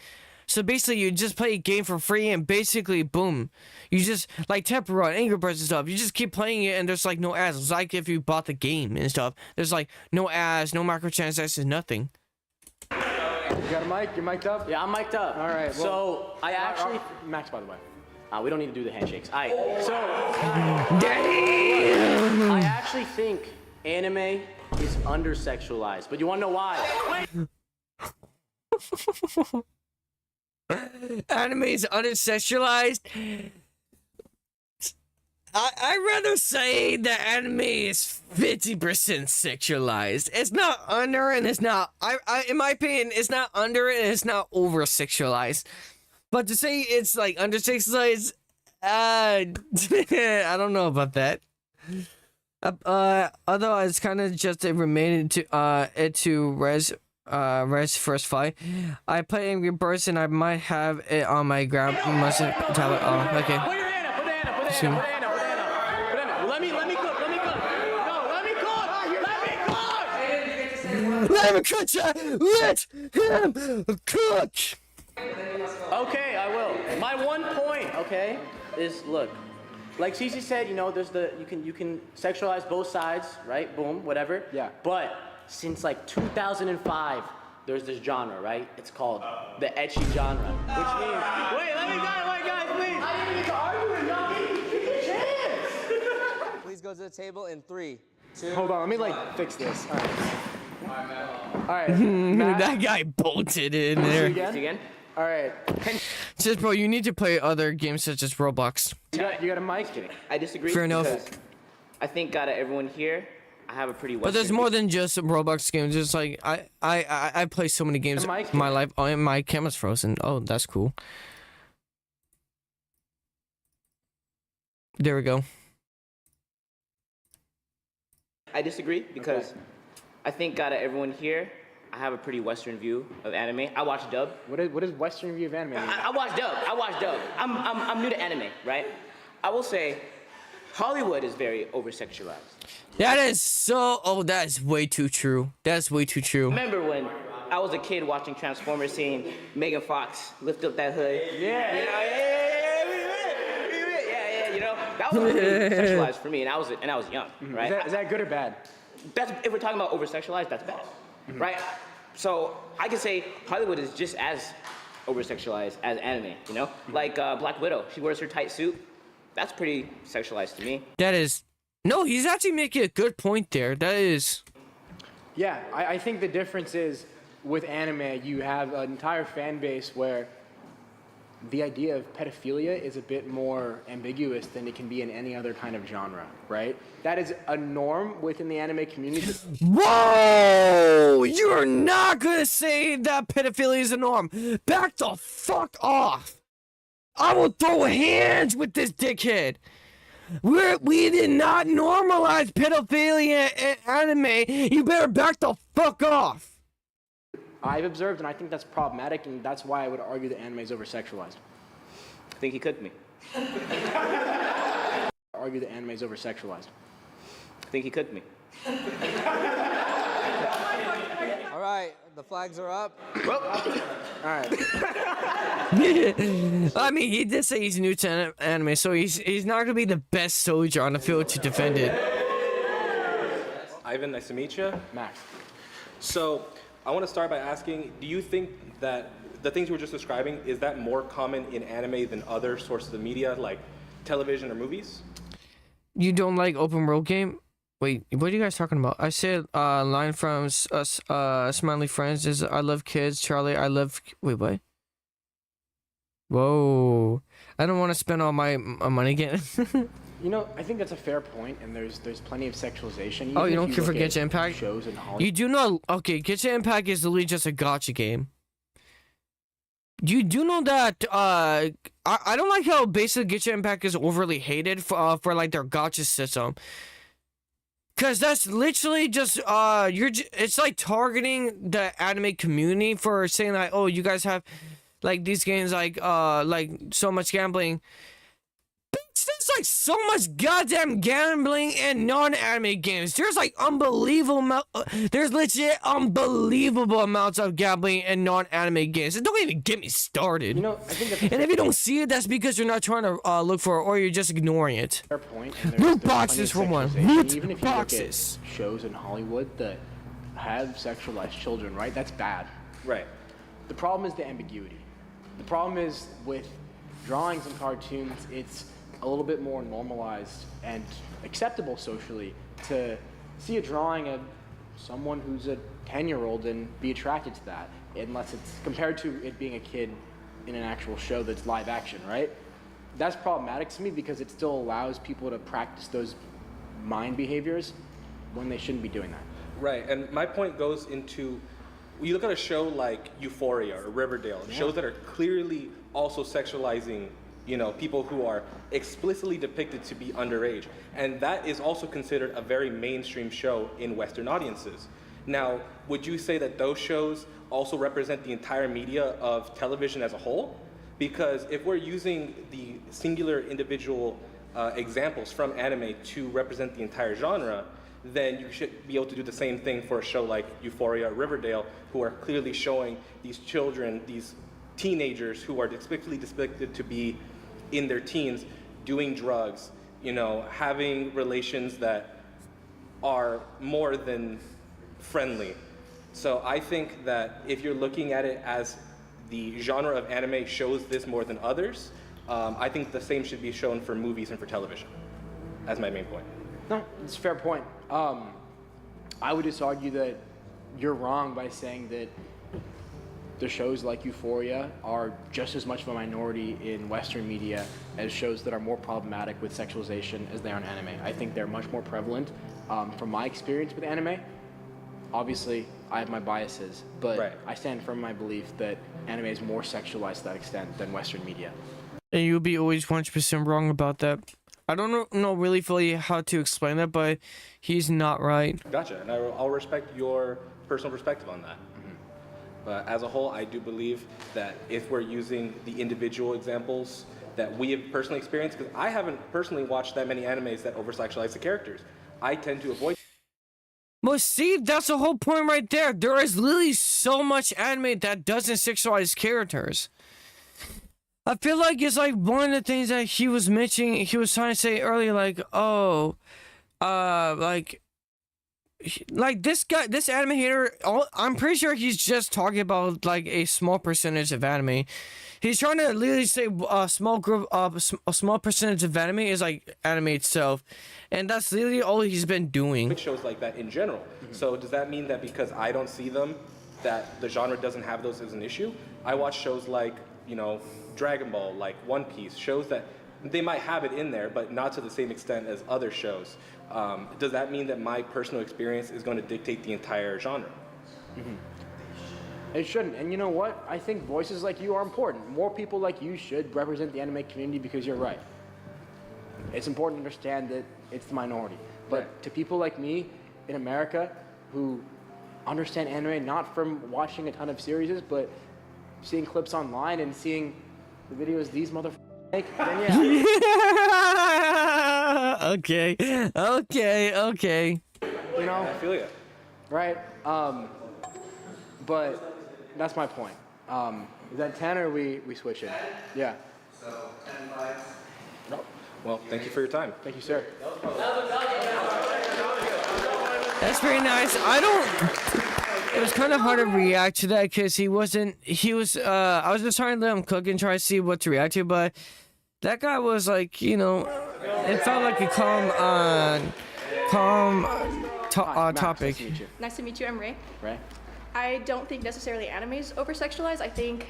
So basically, you just play a game for free, and basically, boom, you just like Temple Run, Angry Birds and stuff. You just keep playing it, and there's like no ads. It's like if you bought the game and stuff. There's like no ads, no microtransactions, nothing. you got a mic? You mic'd up? Yeah, I'm mic'd up. All right. Well, So I actually. Max, by the way. We don't need to do the handshakes. All right. So. I actually think anime is undersexualized, but you want to know why? Anime is unsexualized. I'd rather say that anime is 50% sexualized. It's not under and it's not. In my opinion, it's not under and it's not over sexualized. But to say it's like under sexualized, I don't know about that. Although it's kind of just related to Res first fight. I play Angry Birds and I might have it on my grab tablet. Oh, okay. Put your hand up. Put the hand up. Put the hand up. Put the hand up. Put the hand up. Put the hand up. Let me cook. Let me cook. No, let me cook. Let me cook. Let him cook. Okay, I will. My one point, okay, is look, like Cece said, you know, there's you can sexualize both sides, right? Boom, whatever. Yeah. But since like 2005, there's this genre, right? It's called the ecchi genre, which means. Wait, guys, please. I didn't even get to argue with y'all. Give me a chance. Please go to the table in 3, 2. Hold on. Let me like fix this. All right. That guy bolted in there. Again? All right. Just bro, you need to play other games such as Roblox. You got a mic? I disagree. Fair enough. because I think out of everyone here, I have a pretty. But there's more than just Roblox games. It's like I play so many games in my life. Oh, and my camera's frozen. Oh, that's cool. There we go. I disagree because I think out of everyone here, I have a pretty Western view of anime. I watch dub. What is Western view of anime mean? I watch dub. I'm new to anime, right? I will say, Hollywood is very over-sexualized. That is so. Oh, that is way too true. That's way too true. Remember when I was a kid watching Transformers, seeing Megan Fox lift up that hood? Yeah. You know, that was really sexualized for me, and I was young, right? Is that good or bad? That's if we're talking about over-sexualized, that's bad, right? So I can say Hollywood is just as over-sexualized as anime, you know? Like Black Widow, she wears her tight suit. That's pretty sexualized to me. That is. No, he's actually making a good point there. That is. Yeah, I think the difference is with anime, you have an entire fan base where the idea of pedophilia is a bit more ambiguous than it can be in any other kind of genre, right? That is a norm within the anime community. Whoa! You're not gonna say that pedophilia is a norm. Back the fuck off. I will throw hands with this dickhead. We did not normalize pedophilia in anime. You better back the fuck off. I've observed, and I think that's problematic, and that's why I would argue that anime is over-sexualized. I think he cooked me. Argue that anime is over-sexualized. I think he cooked me. All right, the flags are up. All right. I mean, he did say he's new to anime, so he's not gonna be the best soldier on the field to defend it. Ivan, nice to meet you. Max. So, I want to start by asking, do you think that the things you were just describing, is that more common in anime than other sources of media, like television or movies? You don't like open world game? Wait, what are you guys talking about? I said line from us Smiley Friends is I love kids, Charlie, I love... Wait, what? Whoa. I don't want to spend all my money again. You know, I think that's a fair point, and there's plenty of sexualization. Oh, you Even don't if care for look at Genshin Impact? shows in Hollywood. You do know... Okay, Genshin Impact is literally just a gacha game. You do know that, I don't like how basically Genshin Impact is overly hated for like their gacha system. Cause that's literally just, it's like targeting the anime community for saying like, oh, you guys have like these games like so much gambling. Bitch, there's like so much goddamn gambling in non-anime games. There's like there's legit unbelievable amounts of gambling in non-anime games. And don't even get me started. You know, I think that's And if you don't see it, that's because you're not trying to look for it, or you're just ignoring it. a fair point. And Loot there's boxes plenty for of one. sexualization. Loot Even if boxes. you look at shows in Hollywood that have sexualized children, right? That's bad. Right. The problem is the ambiguity. The problem is with drawings and cartoons, it's a little bit more normalized and acceptable socially to see a drawing of someone who's a 10-year-old and be attracted to that, unless it's compared to it being a kid in an actual show that's live action, right? That's problematic to me because it still allows people to practice those mind behaviors when they shouldn't be doing that. Right, and my point goes into, you look at a show like Euphoria or Riverdale, shows that are clearly also sexualizing, you know, people who are explicitly depicted to be underage. And that is also considered a very mainstream show in Western audiences. Now, would you say that those shows also represent the entire media of television as a whole? Because if we're using the singular individual examples from anime to represent the entire genre, then you should be able to do the same thing for a show like Euphoria or Riverdale, who are clearly showing these children, these teenagers who are explicitly depicted to be in their teens, doing drugs, you know, having relations that are more than friendly. So I think that if you're looking at it as the genre of anime shows this more than others, I think the same should be shown for movies and for television, as my main point. No, it's a fair point. I would just argue that you're wrong by saying that the shows like Euphoria are just as much of a minority in Western media as shows that are more problematic with sexualization as they are in anime. I think they're much more prevalent. From my experience with anime, obviously I have my biases, but Right. I stand firm in my belief that anime is more sexualized to that extent than Western media. And you'll be always 100% wrong about that. I don't know really fully how to explain that, but he's not right. Gotcha, and I'll respect your personal perspective on that. But as a whole, I do believe that if we're using the individual examples that we have personally experienced, because I haven't personally watched that many animes that over-sexualize the characters. I tend to avoid. Well, see, that's the whole point right there. There is literally so much anime that doesn't sexualize characters. I feel like it's like one of the things that he was mentioning, he was trying to say earlier, like, oh, like, like this guy, this anime hater, I'm pretty sure he's just talking about like a small percentage of anime. He's trying to literally say a small group of a small percentage of anime is like anime itself, and that's literally all he's been doing. Shows like that in general. So does that mean that because I don't see them, that the genre doesn't have those as an issue? I watch shows like, you know, Dragon Ball, like One Piece, shows that they might have it in there, but not to the same extent as other shows. Does that mean that my personal experience is going to dictate the entire genre? It shouldn't. And you know what? I think voices like you are important. More people like you should represent the anime community because you're right. It's important to understand that it's the minority. But to people like me in America who understand anime not from watching a ton of series, but seeing clips online and seeing the videos these motherfuckers make, then yeah. Okay. You know? I feel you. Right? But that's my point. Is that 10 or we switch it? Yeah. So 10-5. Well, thank you for your time. Thank you, sir. That's very nice. It was kind of hard to react to that because I was just trying to let him cook and try to see what to react to, but that guy was like, you know, it felt like a calm topic. Nice to meet you. I'm Ray. Ray? I don't think necessarily anime is over-sexualized. I think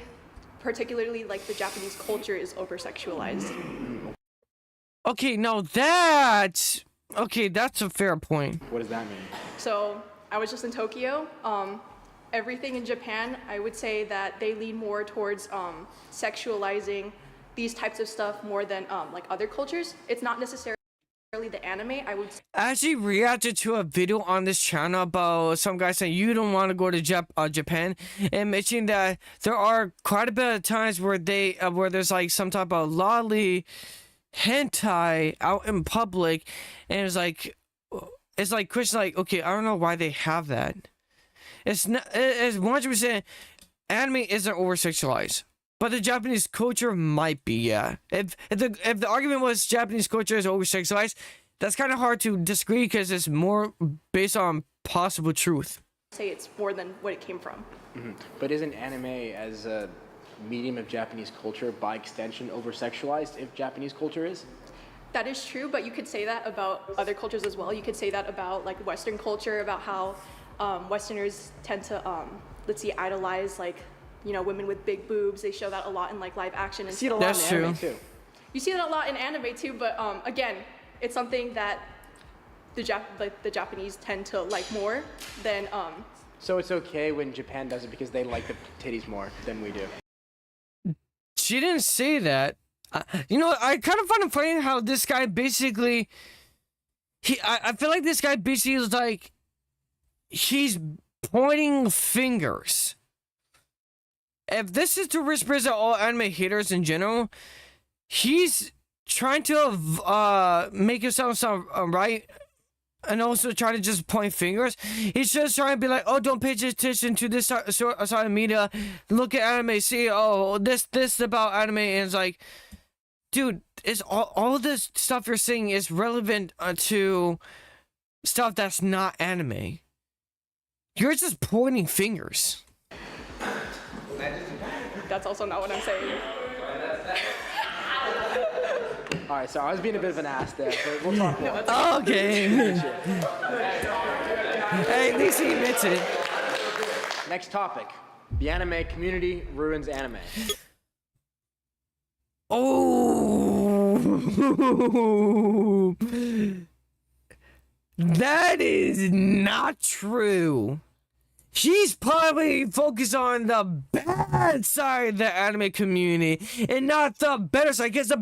particularly like the Japanese culture is over-sexualized. Okay, now that's a fair point. What does that mean? So I was just in Tokyo. Everything in Japan, I would say that they lean more towards sexualizing these types of stuff more than like other cultures. It's not necessarily the anime, I would say. I actually reacted to a video on this channel about some guy saying you don't want to go to Japan, and mentioning that there are quite a bit of times where there's like some type of lolly hentai out in public, and it's like Christian, like, okay, I don't know why they have that. It's 100% anime isn't over sexualized, but the Japanese culture might be. Yeah, if the argument was Japanese culture is over sexualized, that's kind of hard to disagree because it's more based on possible truth. Say it's more than what it came from. Mm-hmm. But isn't anime as a medium of Japanese culture by extension over sexualized if Japanese culture is? That is true, but you could say that about other cultures as well. You could say that about like Western culture, about how Westerners tend to, idolize like, you know, women with big boobs. They show that a lot in like live action and see it a lot in anime too. You see that a lot in anime too, but again, it's something that the Japanese tend to like more than. So it's okay when Japan does it because they like the titties more than we do. She didn't say that. You know, I kind of find it funny how this guy basically, I feel like this guy basically is like, he's pointing fingers. If this is to represent all anime haters in general, he's trying to make himself sound right, and also trying to just point fingers. He's just trying to be like, oh, don't pay attention to this side of media. Look at anime, see, oh, this about anime, and it's like, dude, is all of this stuff you're saying is relevant to stuff that's not anime. You're just pointing fingers. That's also not what I'm saying. All right, so I was being a bit of an ass there, but we'll talk more. Okay. Hey, at least he admits it. Next topic. The anime community ruins anime. Oh, that is not true. She's probably focused on the bad side of the anime community and not the better side. Because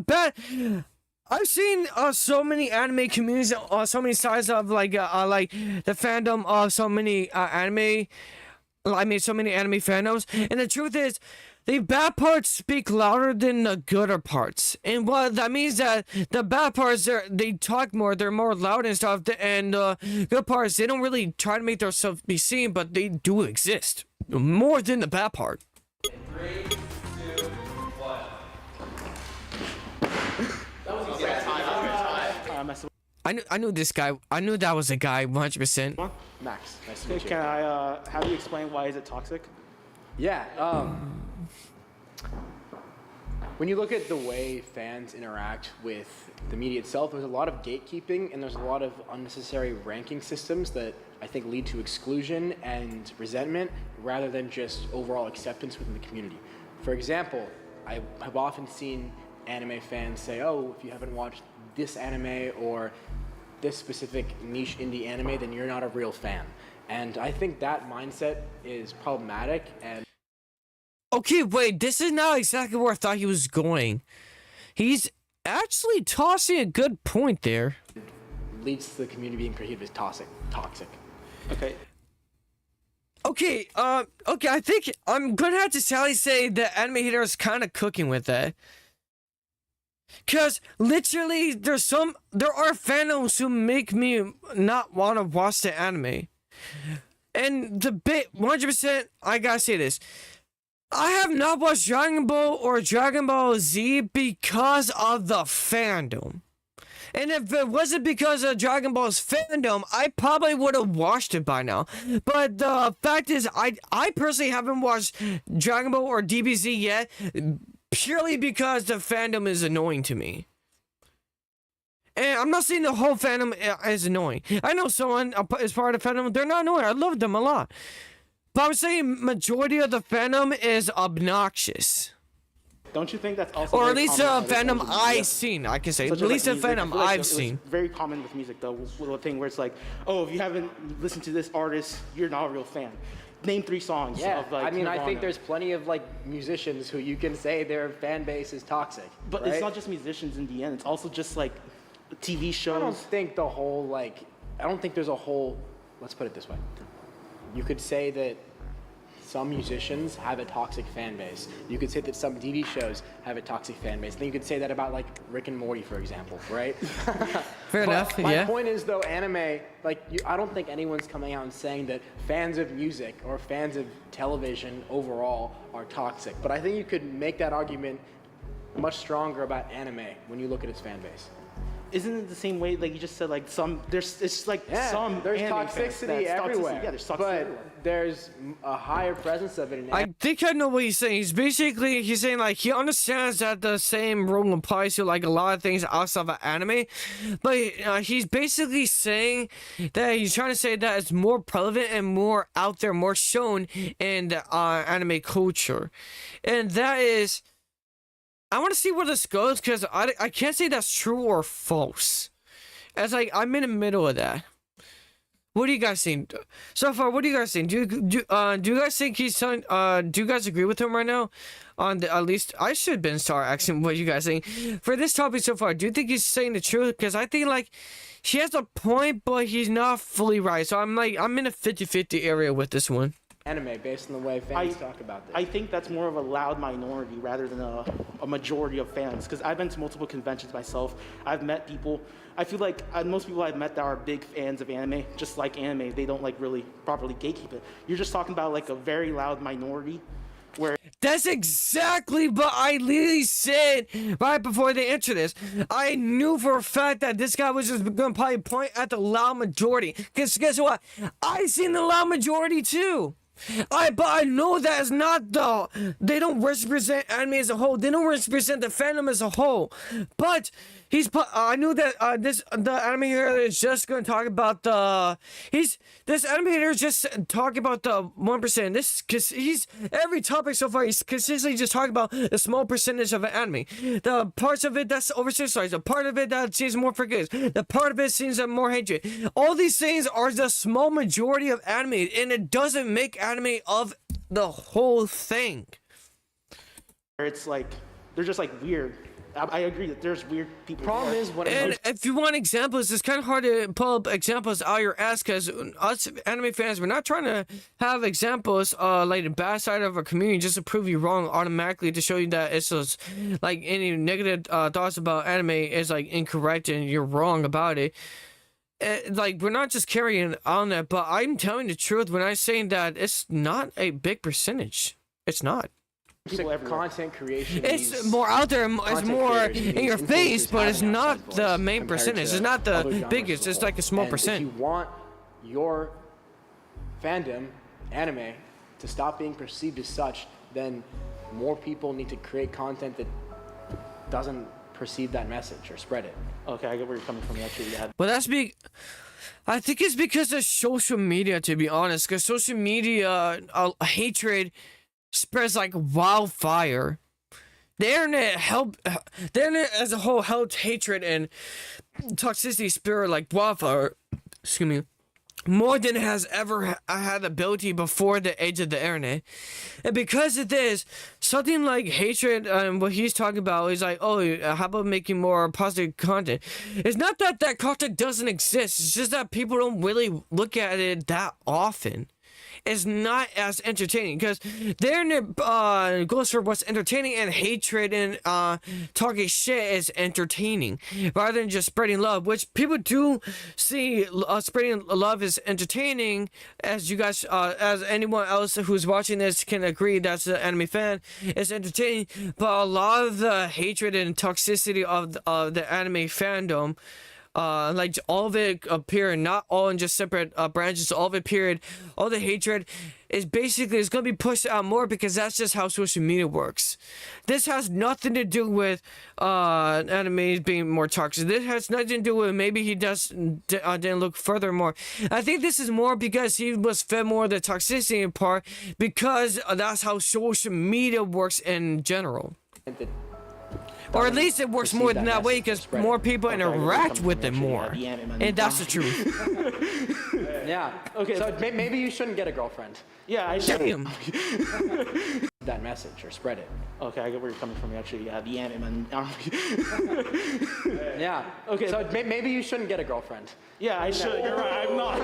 I've seen so many anime communities, so many sides of like the fandom of so many anime. I mean, so many anime fandoms, and the truth is, the bad parts speak louder than the gooder parts. And what that means that the bad parts, they talk more, they're more loud and stuff, and good parts, they don't really try to make themselves be seen, but they do exist. More than the bad part. 3, 2, 1. That was a great time. I knew this guy. I knew that was a guy 100%. Max, nice to meet you. Can I have you explain why is it toxic? Yeah. When you look at the way fans interact with the media itself, there's a lot of gatekeeping and there's a lot of unnecessary ranking systems that I think lead to exclusion and resentment rather than just overall acceptance within the community. For example, I have often seen anime fans say, oh, if you haven't watched this anime or this specific niche indie anime, then you're not a real fan. And I think that mindset is problematic and Okay, wait, this is not exactly where I thought he was going. He's actually tossing a good point there. leads to the community being perceived as toxic. Okay. Okay, I think I'm gonna have to sadly say the anime hater is kind of cooking with that. Cause literally, there are fandoms who make me not want to watch the anime. And the 100%, I gotta say this. I have not watched Dragon Ball or Dragon Ball Z because of the fandom. And if it wasn't because of Dragon Ball's fandom, I probably would have watched it by now. But the fact is, I personally haven't watched Dragon Ball or DBZ yet, purely because the fandom is annoying to me. And I'm not saying the whole fandom is annoying. I know someone is part of the fandom, they're not annoying. I love them a lot. But I'm saying majority of the fandom is obnoxious. Don't you think that's also or at very least the common in fandom music? I've seen, I can say. Such At as, least the like, music. I fandom feel like I've it's seen. very common with music though, with a thing where it's like, oh, if you haven't listened to this artist, you're not a real fan. Name 3 songs Yeah, of like I mean, I Nirvana. think there's plenty of like musicians who you can say their fan base is toxic. But right? it's not just musicians in the end. It's also just like TV shows. I don't think the whole I don't think there's a whole. Let's put it this way. You could say that some musicians have a toxic fan base. You could say that some TV shows have a toxic fan base. Then you could say that about like Rick and Morty, for example, right? Fair enough, My yeah. point is though, anime, I don't think anyone's coming out and saying that fans of music or fans of television overall are toxic. But I think you could make that argument much stronger about anime when you look at its fan base. Isn't it the same way, like you just said, like some, there's like some there's anime fans toxicity that's everywhere. Yeah, there's toxicity but everywhere. there's a higher presence of it in I think I know what he's saying. He's saying like he understands that the same rule applies to like a lot of things outside of anime, but he's basically saying that he's trying to say that it's more prevalent and more out there, more shown in the anime culture, and that is. I want to see where this goes because I can't say that's true or false. As like I'm in the middle of that. What do you guys think so far? What do you guys think? Do you guys think he's telling? Do you guys agree with him right now? On the, at least I should have been start asking what you guys think for this topic so far. Do you think he's saying the truth? Because I think like he has a point, but he's not fully right. So I'm in a 50-50 area with this one. Anime based on the way fans talk about this. I think that's more of a loud minority rather than a majority of fans. Because I've been to multiple conventions myself. I've met people. I feel like most people I've met that are big fans of anime, just like anime, they don't like really properly gatekeep it. You're just talking about like a very loud minority where. That's exactly what I literally said right before they entered this. I knew for a fact that this guy was just going to probably point at the loud majority. Because guess what? I seen the loud majority too. But I know that is not they don't represent anime as a whole. They don't represent the fandom as a whole. But I knew that the animator is just going to talk about this animator is just talking about the 1%. Because he's every topic so far he's consistently just talking about a small percentage of an anime. The parts of it that's oversexualized, the part of it that seems more for kids, the part of it seems more hatred. All these things are the small majority of anime, and it doesn't make anime of the whole thing. It's like they're just like weird. I agree that there's weird people. Problem is if you want examples, it's kind of hard to pull up examples out your ass because us anime fans, we're not trying to have examples like the bad side of our community just to prove you wrong automatically to show you that it's just like any negative thoughts about anime is like incorrect and you're wrong about it. Like we're not just carrying on that, but I'm telling the truth when I'm saying that it's not a big percentage. It's not. Content creation. It's more out there. It's more in your face, but it's not the main percentage. It's not the biggest. It's like a small percent. If you want your fandom, anime, to stop being perceived as such, then more people need to create content that doesn't perceive that message or spread it. Okay, I get where you're coming from. Actually, yeah. But I think it's because of social media, to be honest. Because social media hatred spreads like wildfire. The internet as a whole helped hatred and toxicity spread like wildfire. Excuse me. More than it has ever had ability before the age of the internet. And because of this, something like hatred, what he's talking about is like, oh, how about making more positive content? It's not that that content doesn't exist. It's just that people don't really look at it that often. It's not as entertaining because the internet goes for what's entertaining, and hatred and talking shit is entertaining rather than just spreading love, which people do see. Spreading love is entertaining, as you guys, as anyone else who's watching this can agree. That's an anime fan. It's entertaining, but a lot of the hatred and toxicity of the anime fandom. Like all of it appeared, not all in just separate branches, all of it appeared, all the hatred is basically, it's going to be pushed out more because that's just how social media works. This has nothing to do with animes being more toxic. This has nothing to do with maybe he didn't look furthermore. I think this is more because he was fed more of the toxicity part, because that's how social media works in general. Or at least it works more than that way because more people interact with it more. And that's the truth. Yeah. Okay. So maybe you shouldn't get a girlfriend. Yeah, I should. Damn. That message or spread it. Okay, I get where you're coming from. Actually, yeah, the anime. Yeah. Okay. So maybe you shouldn't get a girlfriend. Yeah, I should. You're right. I'm not.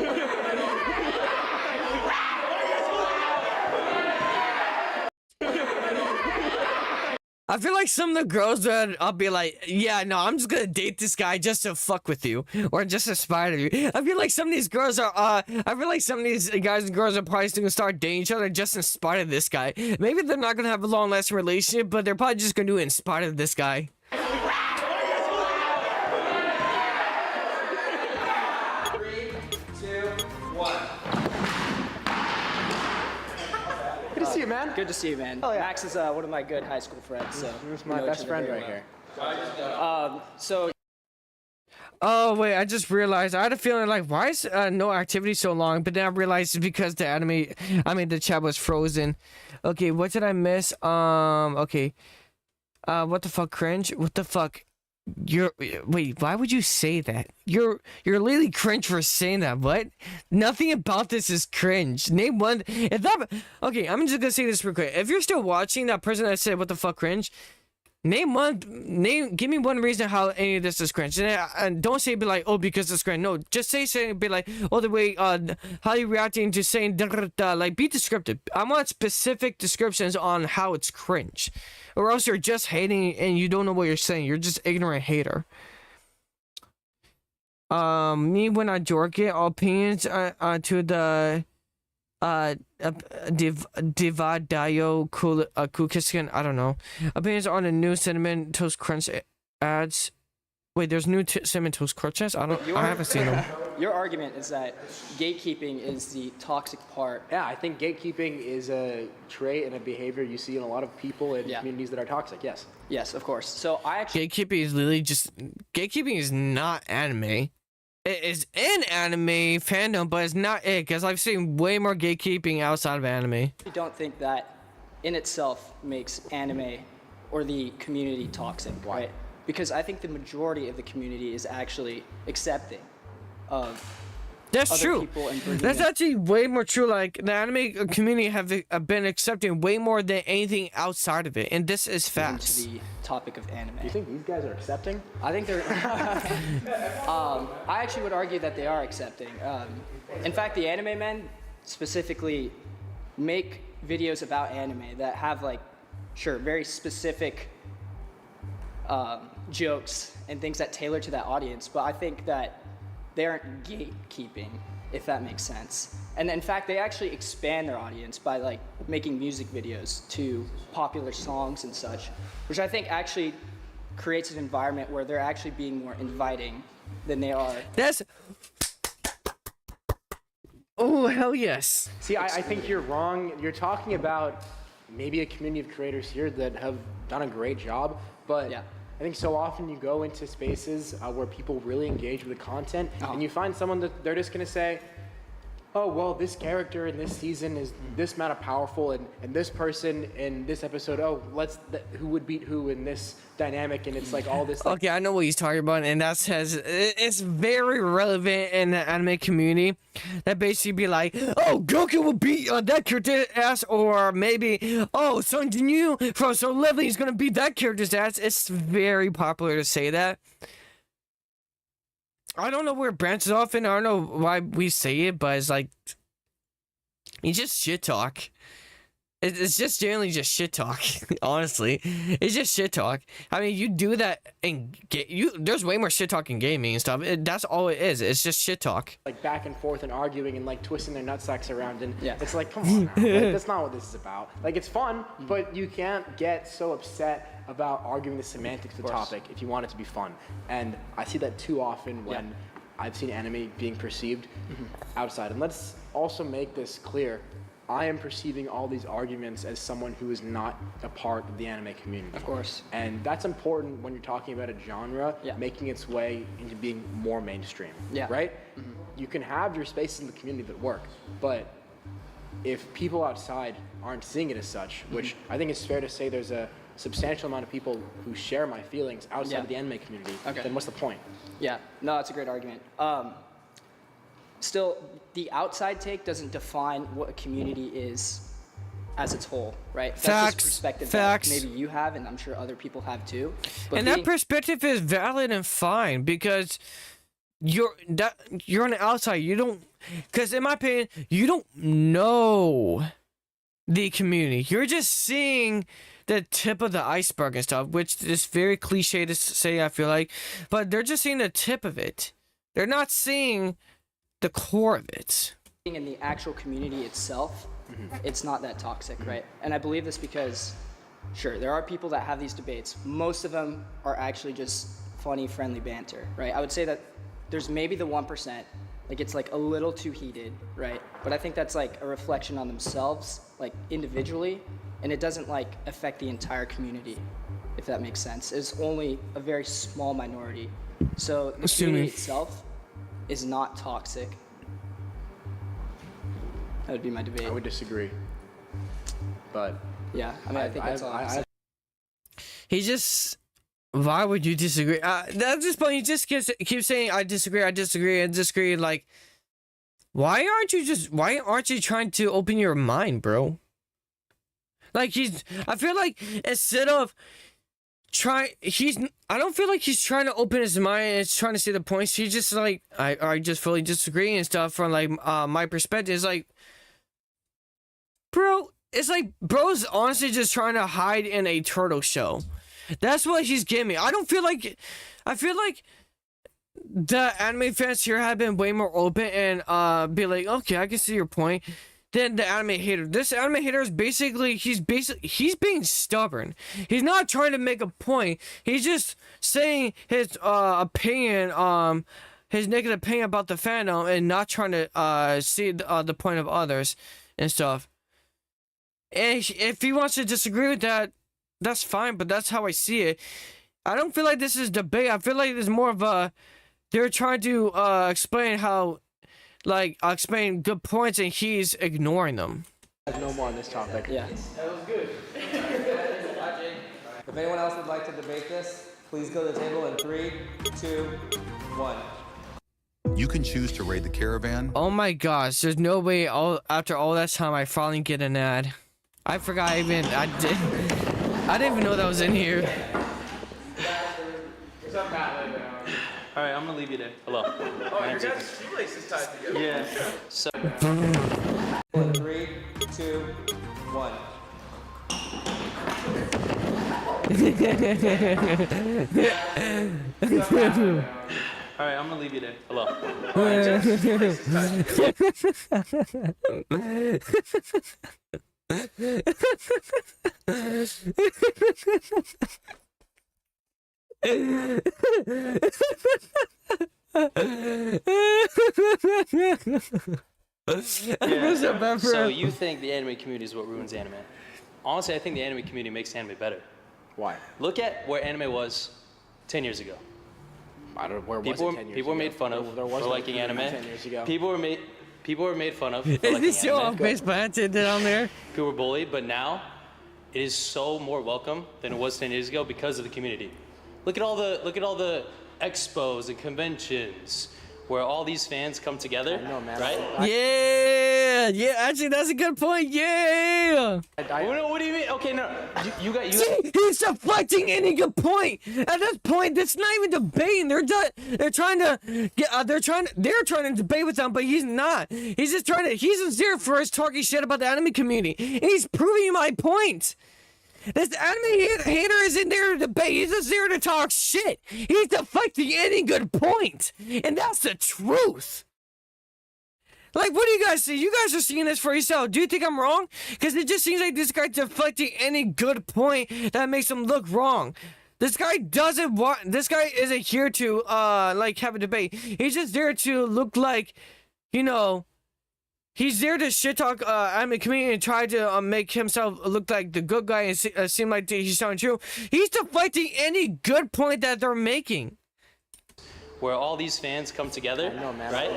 I feel like some of the girls that I'll be like, yeah, no, I'm just gonna date this guy just to fuck with you or just aspire to you. I feel like some of these girls are, I feel like some of these guys and girls are probably gonna start dating each other just in spite of this guy. Maybe they're not gonna have a long-lasting relationship, but they're probably just gonna do it in spite of this guy. 3, 2, 1. Good to see you, man. Good to see you, man. Oh, yeah. Max is one of my good high school friends. So This is my best friend right here. So Oh, wait, I just realized. I had a feeling like, why is no activity so long? But then I realized it's because the chat was frozen. Okay, what did I miss? Okay. What the fuck, cringe? What the fuck? Wait, why would you say that? You're literally cringe for saying that. What? Nothing about this is cringe. Name one. Okay, I'm just gonna say this real quick. If you're still watching, that person that said what the fuck cringe, give me one reason how any of this is cringe. And don't say be like, oh, because it's cringe. No, just say be like, oh, the way how you reacting to saying like, be descriptive. I want specific descriptions on how it's cringe. Or else you're just hating and you don't know what you're saying. You're just ignorant hater. Me when I jork it, opinions to the Divadayo Kukiskin, I don't know. Opinions on the new Cinnamon Toast Crunch ads. Wait, there's new Cinnamon Toast Crunch ads? I haven't seen them. your argument is that gatekeeping is the toxic part. Yeah, I think gatekeeping is a trait and a behavior you see in a lot of people in communities that are toxic. Yes. Yes, of course. So I actually gatekeeping is literally just gatekeeping is not anime. It is in anime fandom, but it's not it, because I've seen way more gatekeeping outside of anime. I don't think that in itself makes anime or the community toxic, right? Because I think the majority of the community is actually accepting of That's other true. people and bringing That's in- actually way more true. Like, the anime community have been accepting way more than anything outside of it, and this is facts. into the topic of anime. You think these guys are accepting? I think they're. I actually would argue that they are accepting. In fact, the anime men specifically make videos about anime that have very specific jokes and things that tailor to that audience. But I think that they aren't gatekeeping, if that makes sense. And in fact, they actually expand their audience by making music videos to popular songs and such, which I think actually creates an environment where they're actually being more inviting than they are. That's... Oh, hell yes. See, I think you're wrong. You're talking about maybe a community of creators here that have done a great job, but Yeah. I think so often you go into spaces where people really engage with the content, and you find someone that they're just gonna say, oh, well, this character in this season is this amount of powerful, and this person in this episode, oh, who would beat who in this dynamic, and it's like all this. Like, Okay, I know what he's talking about, and that says it's very relevant in the anime community. That basically be like, oh, Goku will beat that character's ass, or maybe, oh, Son Jinyu from So Lovely is gonna beat that character's ass. It's very popular to say that. I don't know where it branches off, and I don't know why we say it, but it's like, it's just shit talk. It's just generally just shit talk. Honestly, it's just shit talk. I mean, you do that and there's way more shit talk in gaming and stuff. That's all it is. It's just shit talk. like back and forth and arguing and like twisting their nutsacks around, and Yeah. it's like, come on now. Like, that's not what this is about. Like, it's fun, but you can't get so upset about arguing the semantics of the topic if you want it to be fun. And I see that too often when I've seen anime being perceived outside. And let's also make this clear. I am perceiving all these arguments as someone who is not a part of the anime community. Of course. And that's important when you're talking about a genre making its way into being more mainstream. Yeah. Right? You can have your spaces in the community that work, but if people outside aren't seeing it as such, which I think it's fair to say there's a substantial amount of people who share my feelings outside of the anime community, then what's the point? Yeah, no, that's a great argument. Still, the outside take doesn't define what a community is as its whole, right? That's Facts. just perspective Facts. that maybe you have, and I'm sure other people have too. But And that perspective is valid and fine because you're on the outside. You don't, because in my opinion, you don't know the community. You're just seeing the tip of the iceberg and stuff, which is very cliche to say, I feel like, but they're just seeing the tip of it. They're not seeing the core of it. in the actual community itself, it's not that toxic, right? And I believe this because, sure, there are people that have these debates. Most of them are actually just funny, friendly banter, right? I would say that there's maybe the 1%, like it's like a little too heated, right? But I think that's like a reflection on themselves, like individually, and it doesn't like affect the entire community, if that makes sense. It's only a very small minority. So the community itself is not toxic. That would be my debate. I would disagree. But yeah, I mean, I think that's all I'm saying. He just, why would you disagree? That's just point. He just keeps saying, I disagree. Like, why aren't you trying to open your mind, bro? Like, I feel like instead of I don't feel like he's trying to open his mind and trying to see the points. He's just like, I just fully disagree and stuff from like my perspective. It's like, bro, it's like bro's honestly just trying to hide in a turtle shell. That's what he's giving me. I feel like the anime fans here have been way more open and be like, okay, I can see your point. Than the anime hater. This anime hater is he's being stubborn. He's not trying to make a point. He's just saying his opinion, his negative opinion about the fandom, and not trying to see the point of others and stuff. And if he wants to disagree with that, that's fine. But that's how I see it. I don't feel like this is debate. I feel like it's more of they're trying to explain how. Like, I'll explain good points and he's ignoring them. No more on this topic. Yeah. That was good. If anyone else would like to debate this, please go to the table in 3, 2, 1. You can choose to raid the caravan. Oh my gosh, there's no way after all that time I finally get an ad. I forgot I didn't even know that was in here. What's up, Matt? All right, I'm gonna leave you there. Hello. Oh, your guys' shoelaces tied together. Yeah. So. In 3, 2, 1. All right, I'm gonna leave you there. Hello. Oh, your guys' shoelaces tied together. I feel so bad for So him. you think the anime community is what ruins anime? Honestly, I think the anime community makes anime better. Why? Look at where anime was 10 years ago. I don't know where People was were it 10 years people were ago? made fun of There was for no liking community anime. 10 years ago. People were made fun of for Is liking this show anime. off base planted down there? People were bullied, but now it is so more welcome than it was 10 years ago because of the community. Look at all the expos and conventions where all these fans come together, right? Yeah, actually, that's a good point. Yeah. What do you mean? Okay, no, you got. See, he's deflecting any good point. At this point, it's not even debating. They're trying to get. They're trying to debate with him, but he's not. He's just trying to. He's sincere for his talking shit about the anime community, and he's proving my point. This anime hater isn't there to debate. He's just there to talk shit. He's deflecting any good point, and that's the truth. Like, what do you guys see? You guys are seeing this for yourself. Do you think I'm wrong? Because it just seems like this guy deflecting any good point that makes him look wrong. This guy doesn't want. This guy isn't here to like have a debate. He's just there to look like, you know. He's there to shit talk anime community and try to make himself look like the good guy and seem like he's telling true. He's deflecting any good point that they're making. Where all these fans come together, man. right?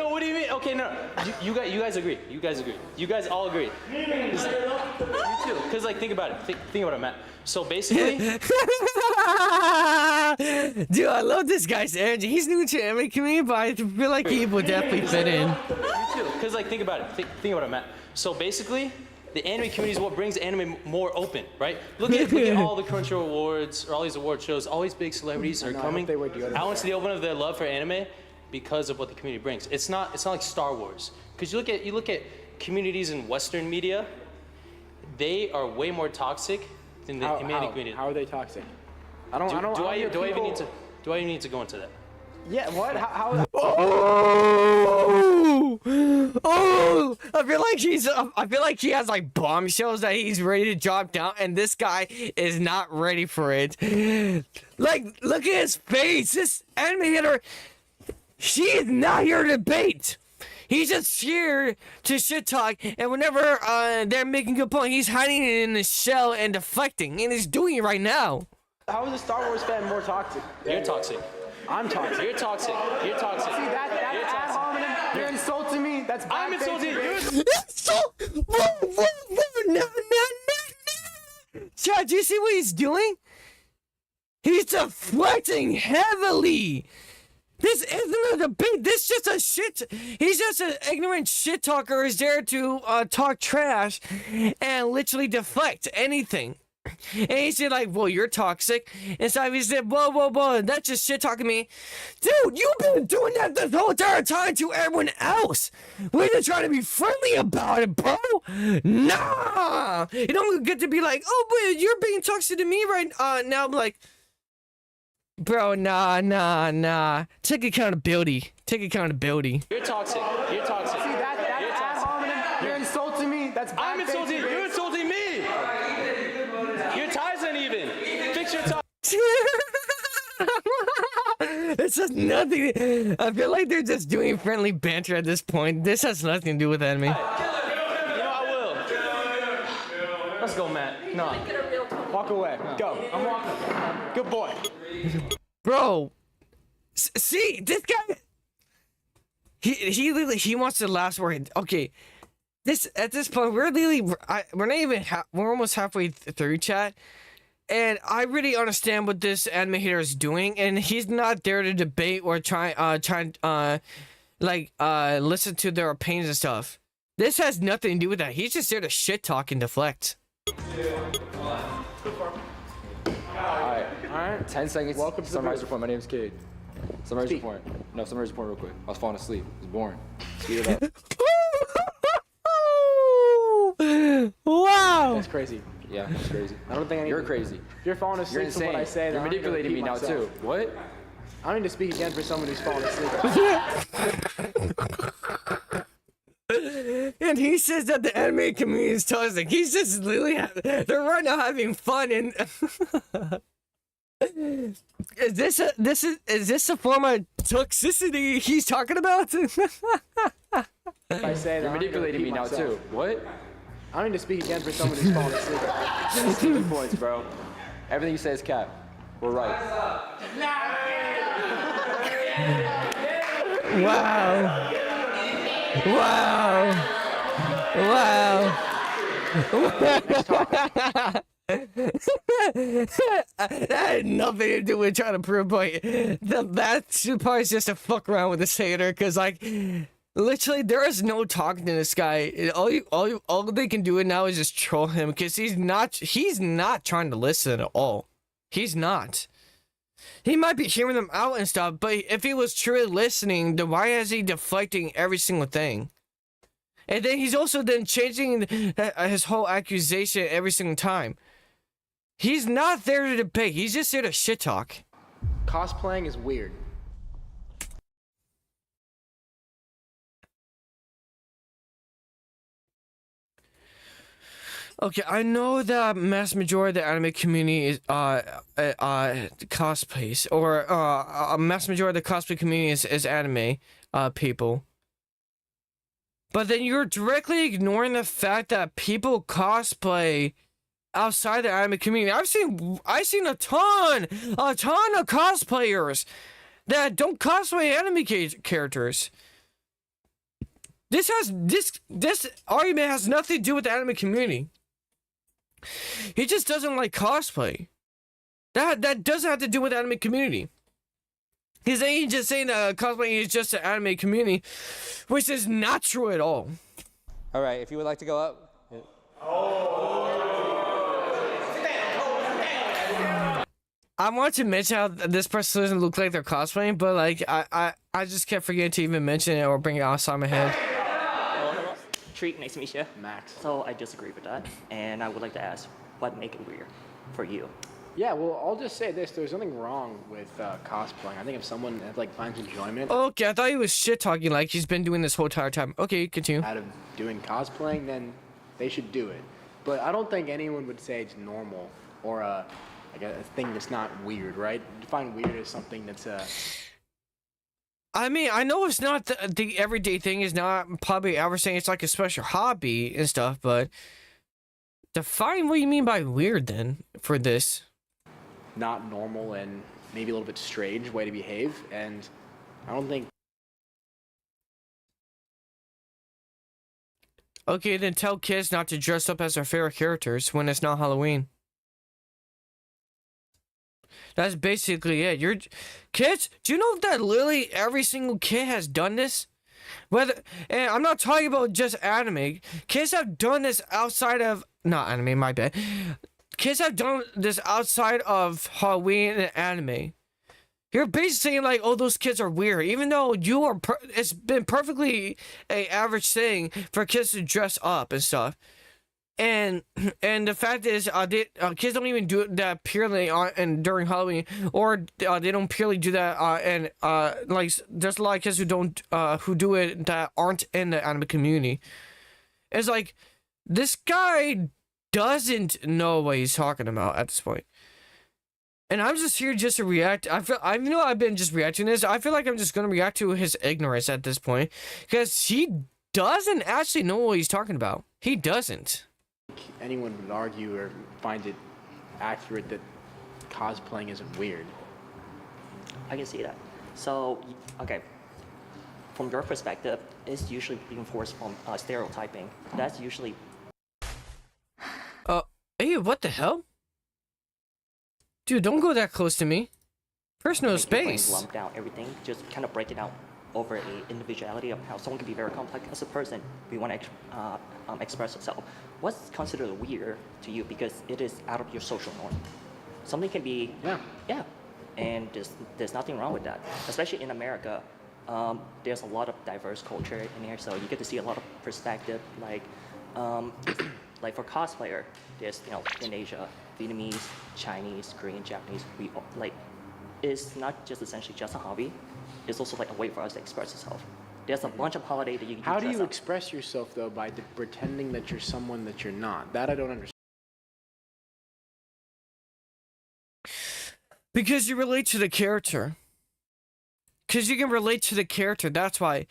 What do you mean? Okay, no, you guys agree. You guys agree. You guys all agree. You too. Because like, think about it. Think about it, Matt. So basically, Dude, I love this guy's energy. He's new to anime community, but I feel like he would definitely fit in. you too. Because like, think about it. Think about it, Matt. So basically, the anime community is what brings anime more open, right? Look at all the Crunchyroll awards or all these award shows. All these big celebrities are coming out into the open of their love for anime because of what the community brings. It's not like Star Wars. Because you look at communities in Western media, they are way more toxic than the anime community. How are they toxic? Do I even need to go into that? Yeah, what? Oh! I feel like he has like bombshells that he's ready to drop down, and this guy is not ready for it. Like, look at his face. This anime hitter, she is not here to debate. He's just here to shit talk, and whenever they're making a good point, he's hiding it in his shell and deflecting, and he's doing it right now. How is a Star Wars fan more toxic? You're toxic. I'm toxic. You're toxic. You're toxic. See, that's ad hominem. You're insulting me. That's I'm insulting you. Whoa, no. Chad, do you see what he's doing? He's deflecting heavily. This isn't a debate. This is just a shit. He's just an ignorant shit talker who's there to talk trash and literally deflect anything. And he said like, well, you're toxic. And so he said, whoa, that's just shit talking me. Dude, you've been doing that this whole entire time to everyone else. We're just trying to be friendly about it, bro. Nah. You don't get to be like, oh, but you're being toxic to me right now. I'm like, bro, nah. Take accountability. You're toxic. You're toxic. See, that's ad hominem. You're insulting me. That's I'm insulting you. You're insulting me. Your ties uneven. Fix your ties. This has nothing. I feel like they're just doing friendly banter at this point. This has nothing to do with anime. You know I will. Let's go, Matt. No. Walk away. Go. I'm walking. Good boy. Bro, see this guy. He wants the last word. Okay, at this point we're not even we're almost halfway through chat, and I really understand what this anime hater is doing, and he's not there to debate or try listen to their opinions and stuff. This has nothing to do with that. He's just there to shit talk and deflect. Alright, 10 seconds. Welcome to Summarize the report. My name's Cade. Summarize report. No, summarize report real quick. I was falling asleep. It's boring. Speed it up. Wow. That's crazy. Yeah, it's crazy. I don't think I need You're to- crazy. You're falling asleep You're to insane. what I say. You're then I don't need to manipulating me repeat now myself. too. What? I don't need to speak again for someone who's falling asleep. And he says that the anime community is toxic. He's just literally they're right now having fun and is this a form of toxicity he's talking about? If I say that, You're I'm gonna manipulating me repeat now myself. too. What? I don't need to speak again for someone who's falling asleep. Sleeping points, bro. Everything you say is cap. We're right. Wow. Wow. Wow. That had nothing to do with trying to prove a point. That part is just to fuck around with the Seder, because like literally there is no talking to this guy. All they can do now is just troll him, because he's not trying to listen at all. He's not. He might be hearing them out and stuff, but if he was truly listening, then why is he deflecting every single thing? And then he's also then changing his whole accusation every single time. He's not there to debate. He's just there to shit talk. Cosplaying is weird. Okay, I know that mass majority of the anime community is cosplays, or a mass majority of the cosplay community is anime people. But then you're directly ignoring the fact that people cosplay outside the anime community. I've seen a ton of cosplayers that don't cosplay anime characters. This argument has nothing to do with the anime community. He just doesn't like cosplay. That doesn't have to do with the anime community. He's just saying that cosplay is just an anime community, which is not true at all. All right, if you would like to go up. I want to mention how this person doesn't look like they're cosplaying, but like I just kept forgetting to even mention it or bring it outside my head. Hello. Treat, nice to meet you. Max. So I disagree with that, and I would like to ask, what make it weird for you? Yeah, well, I'll just say this: there's nothing wrong with cosplaying. I think if someone like finds enjoyment Okay, I thought he was shit talking like he's been doing this whole entire time. Okay, continue. out of doing cosplaying, then they should do it. But I don't think anyone would say it's normal or like a thing that's not weird, right? Define weird as something that's I mean, I know it's not the everyday thing. Is not probably ever saying it's like a special hobby and stuff, but define what you mean by weird then for this. not normal and maybe a little bit strange way to behave. And I don't think. Okay, then tell kids not to dress up as their favorite characters when it's not Halloween. That's basically it. Kids, do you know that literally every single kid has done this? And I'm not talking about just anime. Kids have done this outside of, not anime, my bad. Kids have done this outside of Halloween and anime. You're basically saying like, oh, those kids are weird, even though it's been perfectly a average thing for kids to dress up and stuff. And the fact is, kids don't even do that purely and during Halloween, or they don't purely do that. And like there's a lot of kids who do it that aren't in the anime community. It's like this guy doesn't know what he's talking about at this point. And I'm just here just to react. I've been just reacting to this. I feel like I'm just gonna react to his ignorance at this point, because he doesn't actually know what he's talking about. He doesn't. Anyone would argue or find it accurate that cosplaying isn't weird. I can see that. So, okay, from your perspective, it's usually reinforced from stereotyping. That's usually. Hey, what the hell? Dude, don't go that close to me. Personal space. Lump down everything, just kind of break it out over a individuality of how someone can be very complex as a person. We want to express yourself. What's considered weird to you because it is out of your social norm? Something can be yeah, and there's nothing wrong with that. Especially in America, there's a lot of diverse culture in here, so you get to see a lot of perspective. Like like for cosplayer, there's in Asia, Vietnamese, Chinese, Korean, Japanese. We like it's not just essentially just a hobby. It's also like a way for us to express ourselves. There's a bunch of holidays that you can How do dress you up. express yourself though by pretending that you're someone that you're not? That I don't understand. Because you relate to the character. Because you can relate to the character, that's why.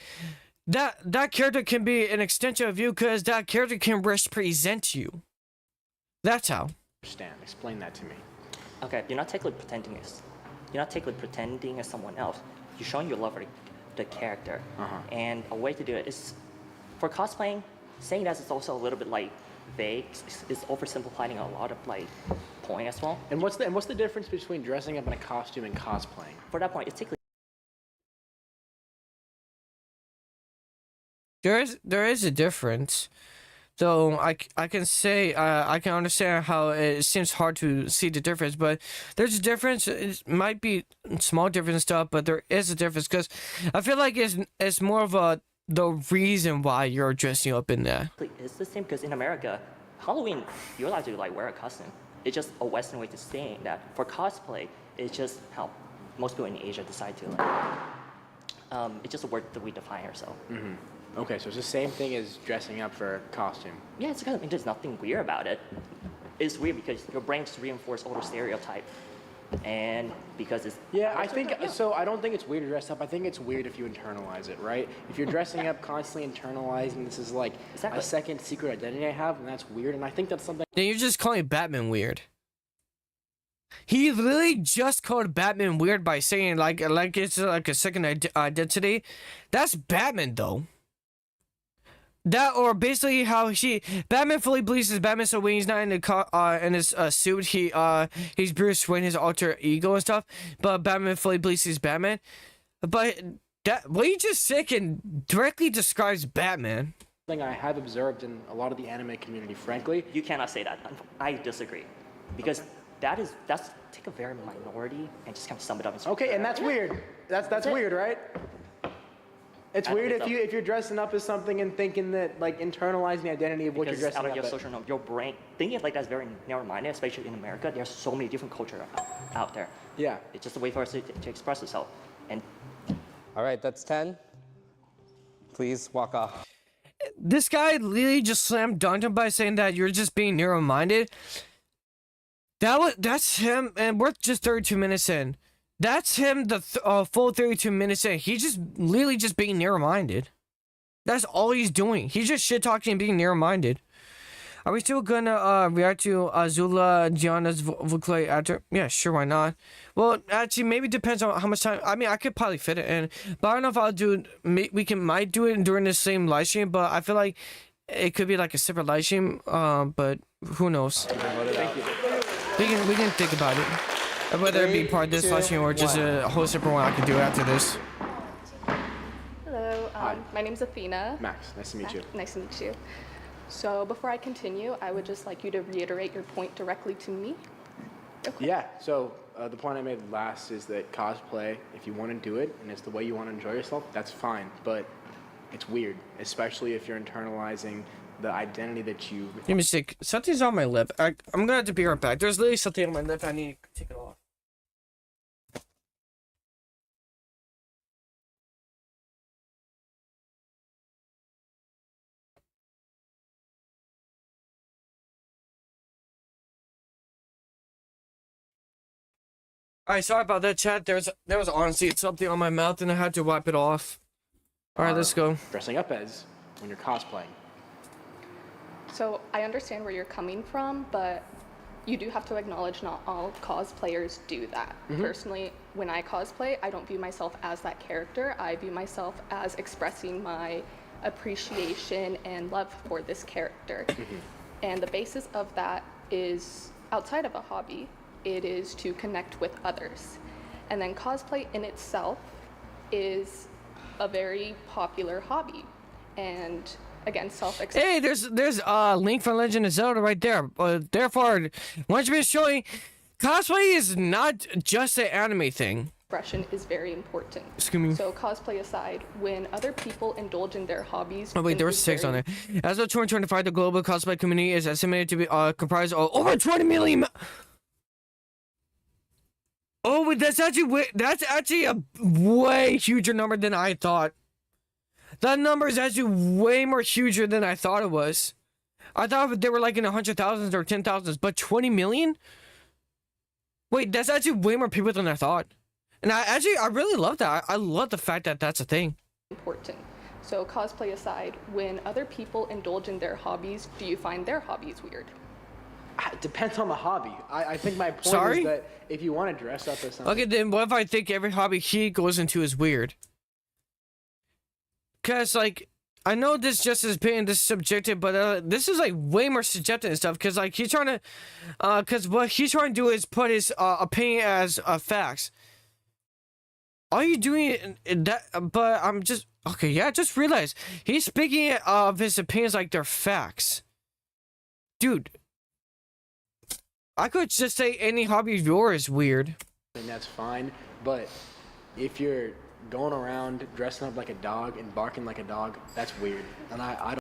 that character can be an extension of you because that character can represent you. That's how. Understand. Explain that to me. Okay, you're not technically pretending as, someone else. You're showing your love for the character. And a way to do it is, for cosplaying, saying that is also a little bit like vague. It's oversimplifying a lot of like point as well. And what's the difference between dressing up in a costume and cosplaying? For that point, it's technically There is a difference, though. I can say I can understand how it seems hard to see the difference, but there's a difference. It might be small difference stuff, but there is a difference because I feel like it's more of the reason why you're dressing up in that. it's the same because in America, Halloween you're allowed to like wear a costume. It's just a Western way to saying that. For cosplay, it's just how most people in Asia decide to like. It's just a word that we define ourselves. Okay, so it's the same thing as dressing up for a costume. Yeah, it's kind of, there's nothing weird about it. It's weird because your brain just reinforce older stereotype, and because it's I think so. I don't think it's weird to dress up. I think it's weird if you internalize it, right? If you're dressing up, constantly internalizing, this is like a second secret identity I have, and that's weird. And I think that's something. Then you're just calling Batman weird. He literally just called Batman weird by saying like it's like a second identity. That's Batman though. That, or basically how Batman fully believes he's Batman, so when he's not in in his suit, he's Bruce Wayne, his alter ego and stuff. But Batman fully believes he's Batman. But what you just said can directly describes Batman. Thing I have observed in a lot of the anime community, frankly. You cannot say that. I disagree, because that's take a very minority and just kind of sum it up. Okay, and that's weird. That's weird, right? It's weird if you're dressing up as something and thinking that, like, internalizing the identity of what you're dressing out of up your as. social norm, your brain thinking like that's very narrow-minded, especially in America. There's so many different cultures out there. Yeah. It's just a way for us to express ourselves. And all right, that's 10. Please walk off. This guy literally just slammed dunked him by saying that you're just being narrow-minded. That's him, and we're just 32 minutes in. That's him, the full 32 minutes in. He's just literally just being narrow-minded. That's all he's doing. He's just shit-talking and being narrow-minded. Are we still gonna react to Azula Gianna's vocally after? Yeah, sure, why not? Well, actually, maybe depends on how much time. I mean, I could probably fit it in, but I don't know if I'll do it. Might do it during the same live stream, but I feel like it could be like a separate live stream. But who knows? Thank you. We can think about it. Whether it be part of this live stream or just a whole separate one I can do after this. Hello, my name's Athena. Max, nice to meet you. Nice to meet you. So before I continue, I would just like you to reiterate your point directly to me. Okay. Yeah, so the point I made last is that cosplay, if you want to do it and it's the way you want to enjoy yourself, that's fine. But it's weird, especially if you're internalizing the identity that you... Give me a sec. Something's on my lip. I'm gonna have to be right back. There's literally something on my lip. I need to take it off. Alright, sorry about that, chat. There was honestly something on my mouth and I had to wipe it off. Alright, let's go. Dressing up as when you're cosplaying. So I understand where you're coming from, but you do have to acknowledge not all cosplayers do that. Personally, when I cosplay, I don't view myself as that character. I view myself as expressing my appreciation and love for this character. And the basis of that is outside of a hobby. It is to connect with others. And then cosplay in itself is a very popular hobby. And again, Hey, there's Link from Legend of Zelda right there. Therefore, once you've been showing, cosplay is not just an anime thing. Expression is very important. Excuse me. So cosplay aside, when other people indulge in their hobbies. Oh wait, there was 6 on there. As of 2025, the global cosplay community is estimated to be comprised of over 20 million. Oh, but that's actually a way huger number than I thought. That number is actually way more huger than I thought it was. I thought they were like in the 100,000s or 10,000s, but 20 million? Wait, that's actually way more people than I thought. And I really love that. I love the fact that that's a thing. Important. So cosplay aside, when other people indulge in their hobbies, do you find their hobbies weird? It depends on the hobby. I think my point Sorry? is that if you want to dress up as something, Okay, then what if I think every hobby he goes into is weird? Cause like I know this just is being this subjective, but this is like way more subjective and stuff. Cause like he's trying to, cause what he's trying to do is put his opinion as facts. All you doing that? But I'm just okay. Yeah, just realize he's speaking of his opinions like they're facts, dude. I could just say any hobby of yours is weird. and that's fine. But if you're going around dressing up like a dog and barking like a dog, that's weird. And I don't.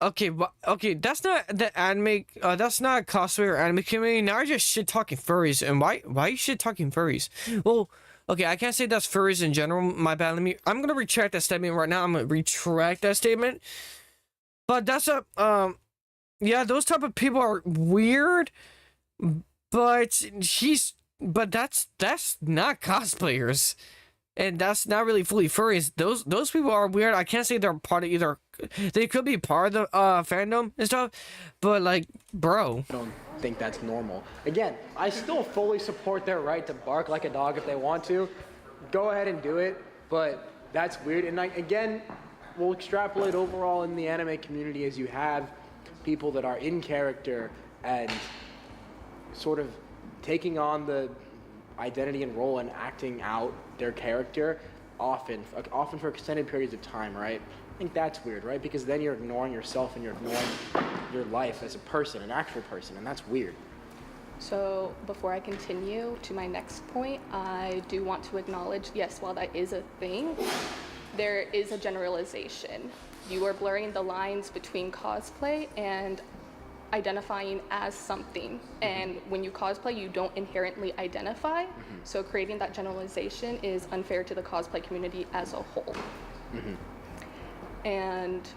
Okay, but okay, that's not the anime. That's not a cosplay or anime community. Now you're just shit talking furries, and why are you shit talking furries? Well, okay, I can't say that's furries in general. My bad. I'm gonna retract that statement right now. I'm gonna retract that statement. But that's a yeah, those type of people are weird. But that's not cosplayers. And that's not really fully furries. Those people are weird. I can't say they're part of either. They could be part of the fandom and stuff, but like, bro. I don't think that's normal. Again, I still fully support their right to bark like a dog if they want to. Go ahead and do it, but that's weird. And like, again, we'll extrapolate overall in the anime community as you have people that are in character and sort of taking on the identity and role and acting out their character often for extended periods of time, right? I think that's weird, right? Because then you're ignoring yourself and you're ignoring your life as a person, an actual person, and that's weird. So before I continue to my next point, I do want to acknowledge, yes, while that is a thing, there is a generalization. You are blurring the lines between cosplay and identifying as something. And when you cosplay, you don't inherently identify. So creating that generalization is unfair to the cosplay community as a whole. And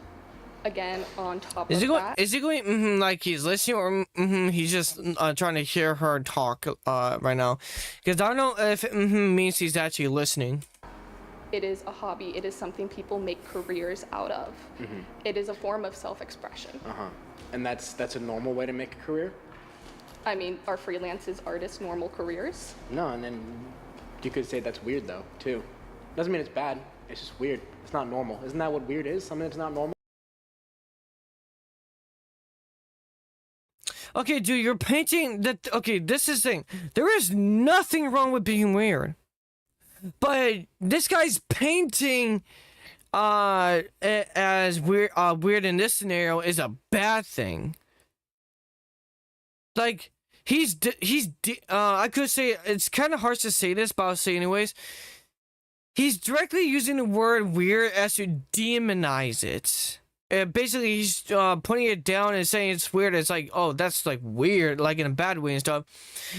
again, on top of that, is he going like he's listening, or he's just trying to hear her talk right now? Because I don't know if means he's actually listening. it is a hobby. It is something people make careers out of. It is a form of self-expression. And that's a normal way to make a career? I mean, are freelances, artists normal careers? No, and then you could say that's weird though, too. Doesn't mean it's bad, it's just weird. It's not normal. Isn't that what weird is? Something that's not normal? Okay, dude, you're painting that. Okay, this is the thing. There is nothing wrong with being weird, but this guy's painting as weird in this scenario is a bad thing. Like I could say it's kind of harsh to say this, but I'll say anyways. He's directly using the word weird as to demonize it. Basically, he's putting it down and saying it's weird. It's like, oh, that's like weird, like in a bad way and stuff.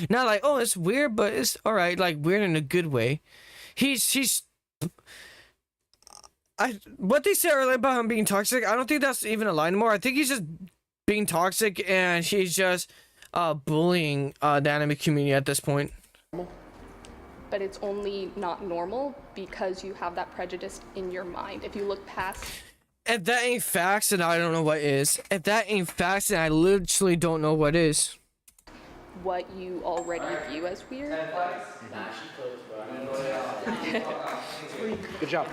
Not like, oh, it's weird, but it's all right, like weird in a good way. What they said earlier about him being toxic, I don't think that's even a lie anymore. I think he's just being toxic and he's just bullying the anime community at this point. But it's only not normal because you have that prejudice in your mind. If you look past... If that ain't facts, then I don't know what is. If that ain't facts, then I literally don't know what is. What you already view as weird. Good job.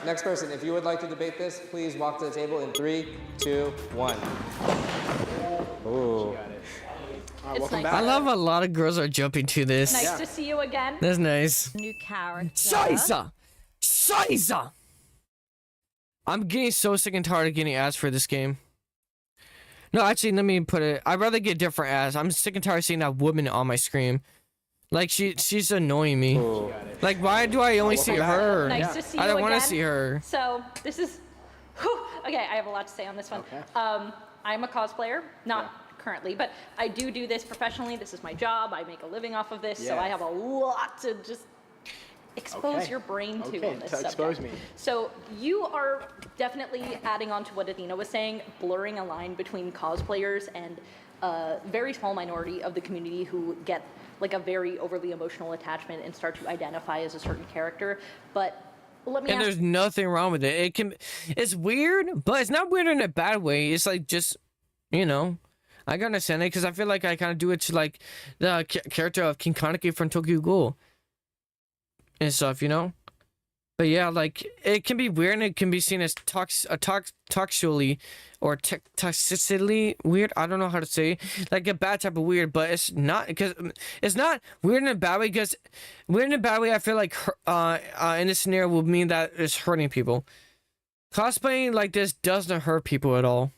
Next person, if you would like to debate this, please walk to the table in 3, 2, 1. Ooh. Welcome I love a lot of girls are jumping to this. Nice to see you again. That's nice. New character. Scheiße! I'm getting so sick and tired of getting ads for this game. No, actually, let me put it. I'd rather get different ads. I'm sick and tired of seeing that woman on my screen. Like, she's annoying me. Like, why do I only see her? Nice to see you I don't want to again. see her. So this is, okay, I have a lot to say on this one. I'm a cosplayer, not currently, but I do this professionally. This is my job. I make a living off of this, so I have a lot to just expose your brain to on this subject. Expose me. So you are definitely adding on to what Athena was saying, blurring a line between cosplayers and a very small minority of the community who get like a very overly emotional attachment and start to identify as a certain character. But Let me And ask. there's nothing wrong with it. It's weird, but it's not weird in a bad way. It's like just, you know, I can understand it because I feel like I kind of do it to like the character of King Kaneki from Tokyo Ghoul and stuff, you know. But yeah, like it can be weird and it can be seen as toxically or toxicity weird. I don't know how to say, like a bad type of weird, but it's not, because it's not weird in a bad way, because weird in a bad way I feel like in this scenario would mean that it's hurting people. Cosplaying like this doesn't hurt people at all.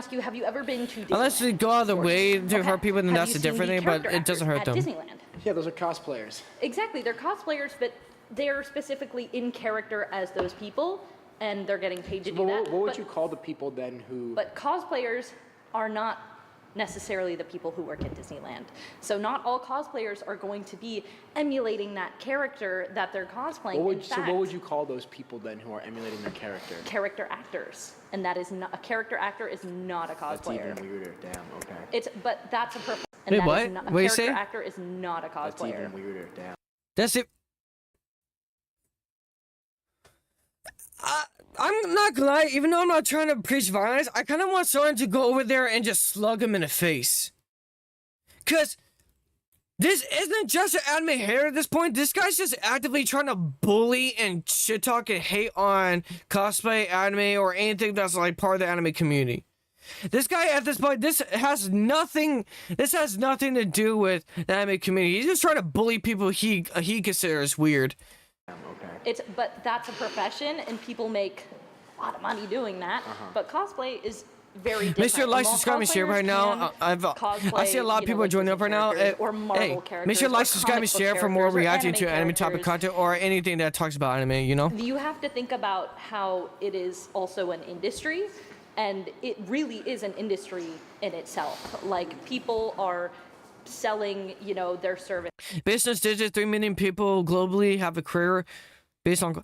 Ask you, have you ever been to Disneyland? Unless they go out of the way to hurt people, then Have that's you a seen different the thing, but character it doesn't hurt actors them. at Disneyland? Yeah, those are cosplayers. Exactly, they're cosplayers, but they're specifically in character as those people, and they're getting paid to do that. What would but, you call the people then who? But cosplayers are not necessarily the people who work at Disneyland. So not all cosplayers are going to be emulating that character that they're cosplaying. What would you call those people then who are emulating their character? Character actors, and that is not a character actor is not a cosplayer. That's even weirder. Damn. Okay. But that's a perfect. Wait, that is what? not, What you a say? character actor is not a cosplayer. That's even weirder. Damn. That's it. I'm not gonna lie, even though I'm not trying to preach violence, I kind of want someone to go over there and just slug him in the face. Cause this isn't just an anime hater at this point. This guy's just actively trying to bully and shit talk and hate on cosplay, anime, or anything that's like part of the anime community. This guy at this point, this has nothing to do with the anime community. He's just trying to bully people he considers weird. But that's a profession, and people make a lot of money doing that. But cosplay is very different. Make sure like, subscribe, and share right now. I see a lot of people are joining up right now. Hey, make sure like, subscribe, and share for more reacting to anime topic content or anything that talks about anime, you know? You have to think about how it is also an industry, and it really is an industry in itself. Like, people are selling, you know, their service. Business digit 3 million people globally have a career based on.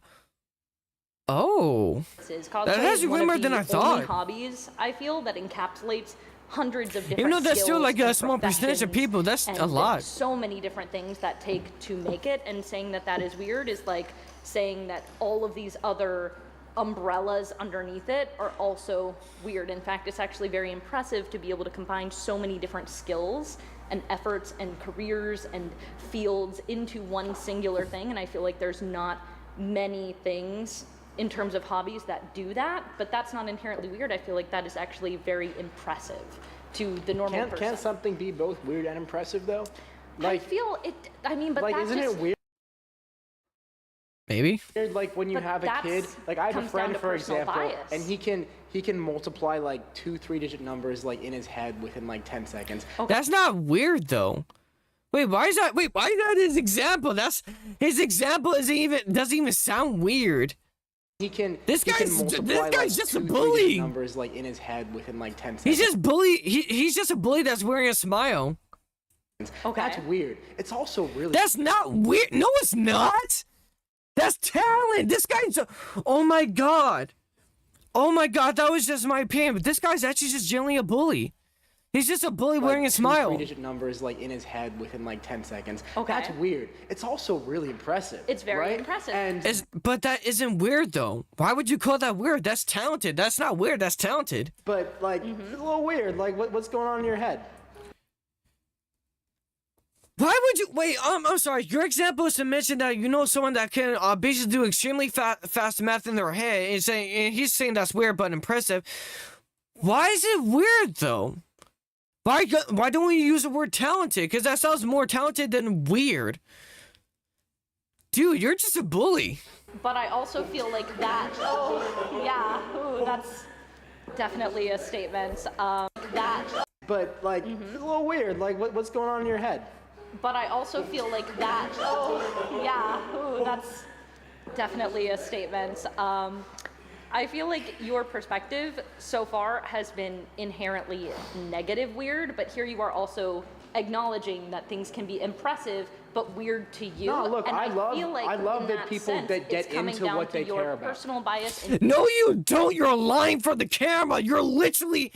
Oh, that has way more than I thought. Hobbies, I feel, that encapsulates hundreds of different. Even though that's still skills like a and small percentage of professions, people, that's and a lot. So many different things that take to make it, and saying that that is weird is like saying that all of these other umbrellas underneath it are also weird. In fact, it's actually very impressive to be able to combine so many different skills and efforts and careers and fields into one singular thing, and I feel like there's not many things in terms of hobbies that do that, but that's not inherently weird. I feel like that is actually very impressive to the normal person. Can't something be both weird and impressive though? Like, I feel it. I mean, but like, that's isn't just, it weird? Maybe. Like when you But have a that's kid, like I have a comes friend down to for personal example, bias. and he can multiply like 2-3 digit numbers like in his head within like 10 seconds. That's not weird though. Wait, why is that? Wait, why is that his example? That's his example. Doesn't even sound weird. He can. This he can guy's multiply, just a 2-3 digit bully. Numbers like in his head within like 10 seconds. He's just bully. He's just a bully that's wearing a smile. Okay. That's weird. It's also really. That's not weird. No, it's not. That's talent. This guy's. Oh my god. Oh my god. That was just my opinion. But this guy's actually just generally a bully. He's just a bully wearing a smile. 2-3 digit numbers like in his head within like 10 seconds. Okay. That's weird. It's also really impressive. It's very right? impressive. And But that isn't weird though. Why would you call that weird? That's talented. That's not weird. That's talented. but like it's a little weird. Like what's going on in your head? Why would you wait? I'm sorry. Your example is to mention that you know someone that can basically do extremely fast math in their head, and he's saying that's weird but impressive. Why is it weird though? Why don't we use the word talented? Because that sounds more talented than weird. Dude, you're just a bully. But I also feel like that. Oh, yeah. Ooh, that's definitely a statement. That. But like it's a little weird. Like what's going on in your head? But I also feel like that. Oh, yeah. Ooh, that's definitely a statement. I feel like your perspective so far has been inherently negative weird, but here you are also acknowledging that things can be impressive but weird to you. No, look, and I love- feel like I love in that people sense, that get it's coming into down what to they your care about. personal bias and No, you don't. You're lying for the camera. You're literally,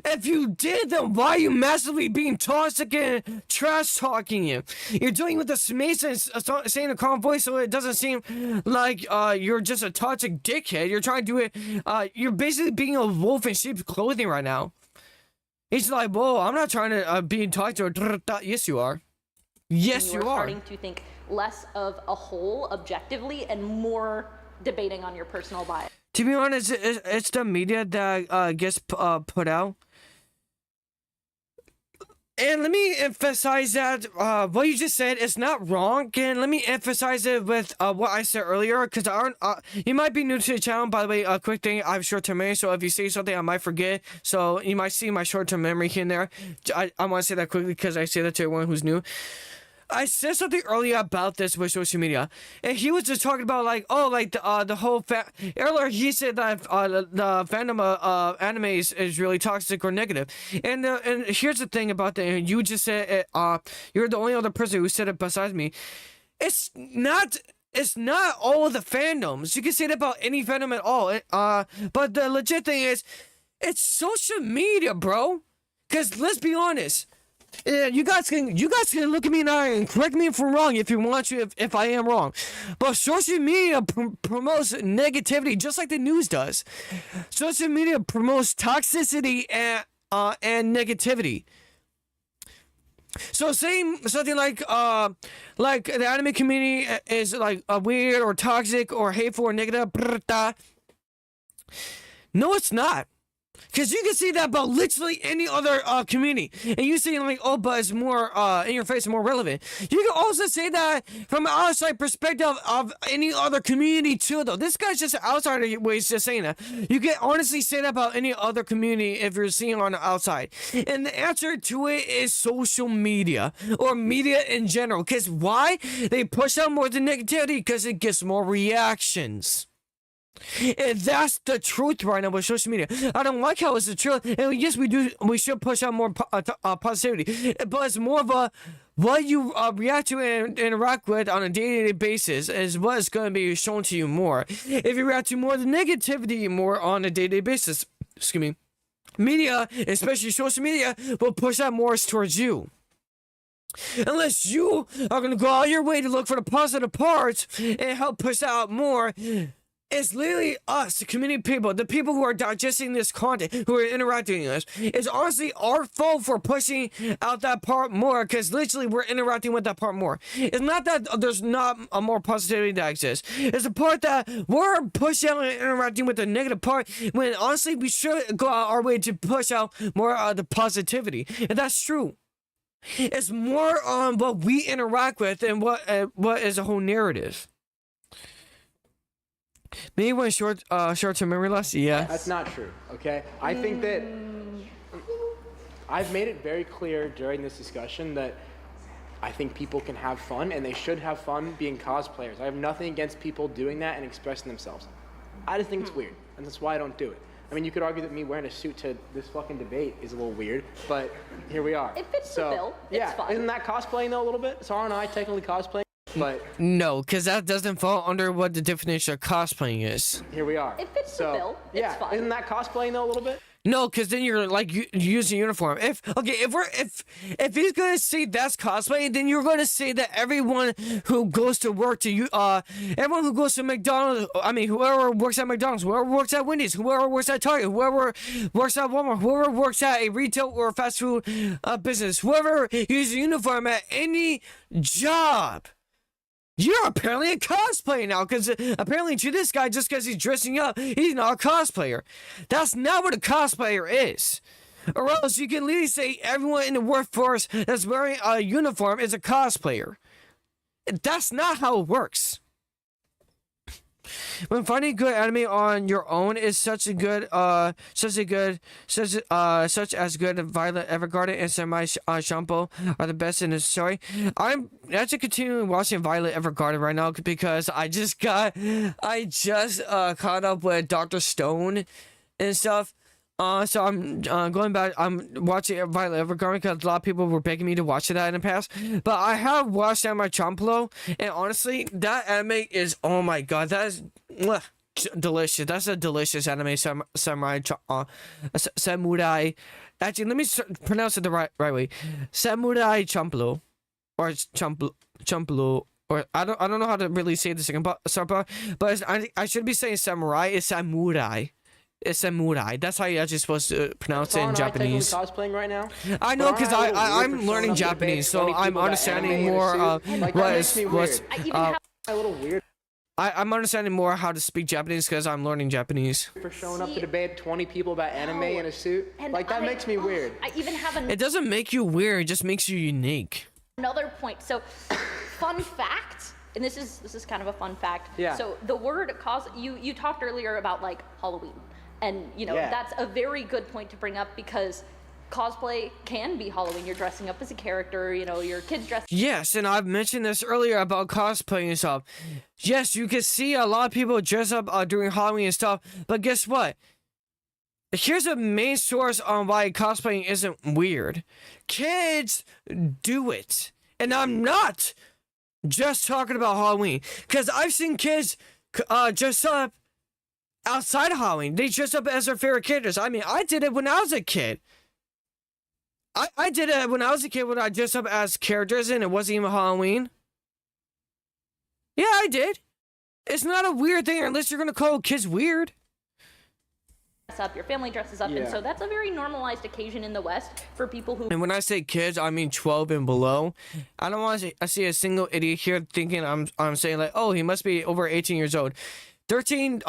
if you did, then why are you massively being toxic and trash talking you? You're doing with the Mason saying a calm voice so it doesn't seem like you're just a toxic dickhead. You're trying to do it. You're basically being a wolf in sheep's clothing right now. It's like, whoa, I'm not trying to be toxic. Yes, you are. Yes, you're you are. starting to think less of a whole objectively and more debating on your personal bias. To be honest, it's the media that gets put out. And let me emphasize that what you just said is not wrong. And let me emphasize it with what I said earlier, because you might be new to the channel. By the way, a quick thing, I have short-term memory, so if you say something, I might forget. So you might see my short-term memory here and there. I want to say that quickly because I say that to everyone who's new. I said something earlier about this with social media, and he was just talking about like, oh, like the whole earlier he said that the fandom of anime is really toxic or negative, and here's the thing about that. You just said you're the only other person who said it besides me. It's not all of the fandoms. You can say that about any fandom at all. But the legit thing is, it's social media, bro. Cause let's be honest. Yeah, you guys can look at me now and correct me if I'm wrong if you want to, if I am wrong. But social media promotes negativity just like the news does. Social media promotes toxicity and negativity. So saying something like the anime community is like weird or toxic or hateful or negative. No, it's not. Because you can see that about literally any other community. And you say like, oh, but it's more in your face, more relevant. You can also say that from an outside perspective of any other community too, though. This guy's just an outsider ways just saying that. You can honestly say that about any other community if you're seeing on the outside. And the answer to it is social media or media in general. Because why? They push out more the negativity because it gets more reactions. And that's the truth right now with social media. I don't like how it's the truth. And yes, we should push out more positivity. But it's more of a what you react to and interact with on a day-to-day basis is what's going to be shown to you more. If you react to more of the negativity more on a day-to-day basis, excuse me, media, especially social media, will push out more towards you. Unless you are going to go out your way to look for the positive parts and help push out more. It's literally us, the community people, the people who are digesting this content, who are interacting with us. It's honestly our fault for pushing out that part more, because literally we're interacting with that part more. It's not that there's not a more positivity that exists. It's the part that we're pushing out and interacting with the negative part, when honestly we should go out our way to push out more of the positivity. And that's true. It's more on what we interact with and what is a whole narrative. Maybe when short-term memory loss, yeah. That's not true, okay? I think that I've made it very clear during this discussion that I think people can have fun and they should have fun being cosplayers. I have nothing against people doing that and expressing themselves. I just think it's weird, and that's why I don't do it. I mean, you could argue that me wearing a suit to this fucking debate is a little weird, but here we are. It fits the bill. It's fun. Isn't that cosplaying though a little bit? So aren't I technically cosplaying? But no, because that doesn't fall under what the definition of cosplaying is. Here we are. It fits the bill. It's fun. Isn't that cosplaying though a little bit? No, because then you're like using uniform. If he's gonna say that's cosplay, then you're gonna say that everyone who goes to work everyone who goes to McDonald's, I mean, whoever works at McDonald's, whoever works at Wendy's, whoever works at Target, whoever works at Walmart, whoever works at a retail or fast food business, whoever uses a uniform at any job. You're apparently a cosplayer now, because apparently to this guy, just because he's dressing up, he's not a cosplayer. That's not what a cosplayer is. Or else you can literally say everyone in the workforce that's wearing a uniform is a cosplayer. That's not how it works. When finding good anime on your own is such as good Violet Evergarden and Samurai Champloo are the best in the story. I'm actually continuing watching Violet Evergarden right now because I just caught up with Dr. Stone and stuff. So I'm going back. I'm watching Violet Evergarden because a lot of people were begging me to watch that in the past. But I have watched Samurai Champloo, and honestly, that anime is, oh my god, that is delicious. That's a delicious anime. Samurai. Actually, let me pronounce it the right way. Samurai Champloo, or Champloo. Or I don't know how to really say the second part, but I should be saying samurai. It's samurai. It's samurai. That's how you're actually supposed to pronounce it in Japanese. Cosplaying right now. I know, because I'm learning Japanese, so I'm understanding more what's a little weird I'm understanding more how to speak Japanese because I'm learning Japanese. for showing up to debate 20 people about anime in a suit. Like that makes me weird. I even have It doesn't make you weird. It just makes you unique. another point. So, fun fact, and this is kind of a fun fact. Yeah. So the word you talked earlier about like Halloween, and that's a very good point to bring up because cosplay can be Halloween. You're dressing up as a character. Your kids dress. Yes, and I've mentioned this earlier about cosplay and stuff. Yes, you can see a lot of people dress up during Halloween and stuff, but guess what? Here's a main source on why cosplaying isn't weird. Kids do it. And I'm not just talking about Halloween. Because I've seen kids dress up outside of Halloween. They dress up as their favorite characters. I mean, I did it when I was a kid. I did it when I was a kid when I dressed up as characters and it wasn't even Halloween. Yeah, I did. It's not a weird thing unless you're going to call kids weird. Up, your family dresses up, and so that's a very normalized occasion in the West for people who. And when I say kids, I mean 12 and below. I don't want to see a single idiot here thinking I'm saying like, oh, he must be over 18 years old. 13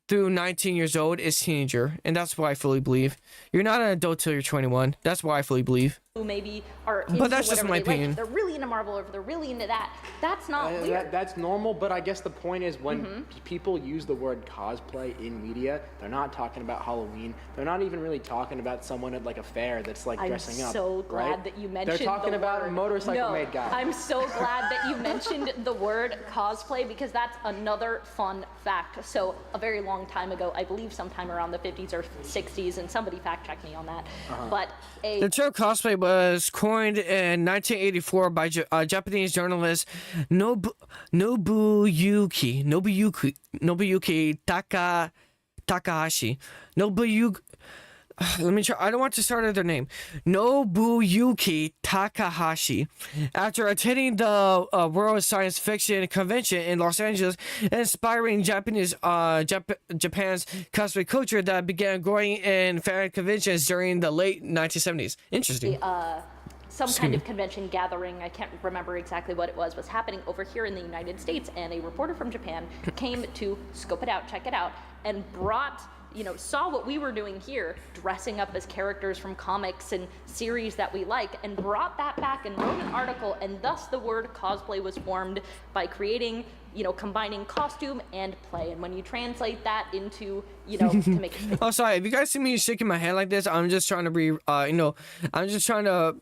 through 19 years old is teenager, and that's what I fully believe. You're not an adult till you're 21. That's what I fully believe. Who maybe are into But that's just my opinion. Like. They're really into Marvel, or if they're really into that. That's not weird. That's normal, but I guess the point is when people use the word cosplay in media, they're not talking about Halloween. They're not even really talking about someone at like a fair that's like dressing up. I'm so glad right? that you mentioned. They're talking about word. motorcycle made guy. I'm so glad that you mentioned the word cosplay because that's another fun fact. So a very long time ago, I believe sometime around the 50s or 60s, and somebody fact check me on that. But the term cosplay was coined in 1984 by Japanese journalist Nobuyuki Takahashi. Let me try. I don't want to start with their name. Nobuyuki Takahashi. After attending the World Science Fiction Convention in Los Angeles, inspiring Japan's cosplay culture that began growing in fan conventions during the late 1970s. Interesting. Some kind of convention gathering, I can't remember exactly what it was happening over here in the United States, and a reporter from Japan came to scope it out, check it out, and brought, saw what we were doing here, dressing up as characters from comics and series that we like, and brought that back and wrote an article, and thus the word cosplay was formed by creating, combining costume and play. And when you translate that into, to make it. Oh, sorry. If you guys see me shaking my head like this, I'm just trying to be, I'm just trying to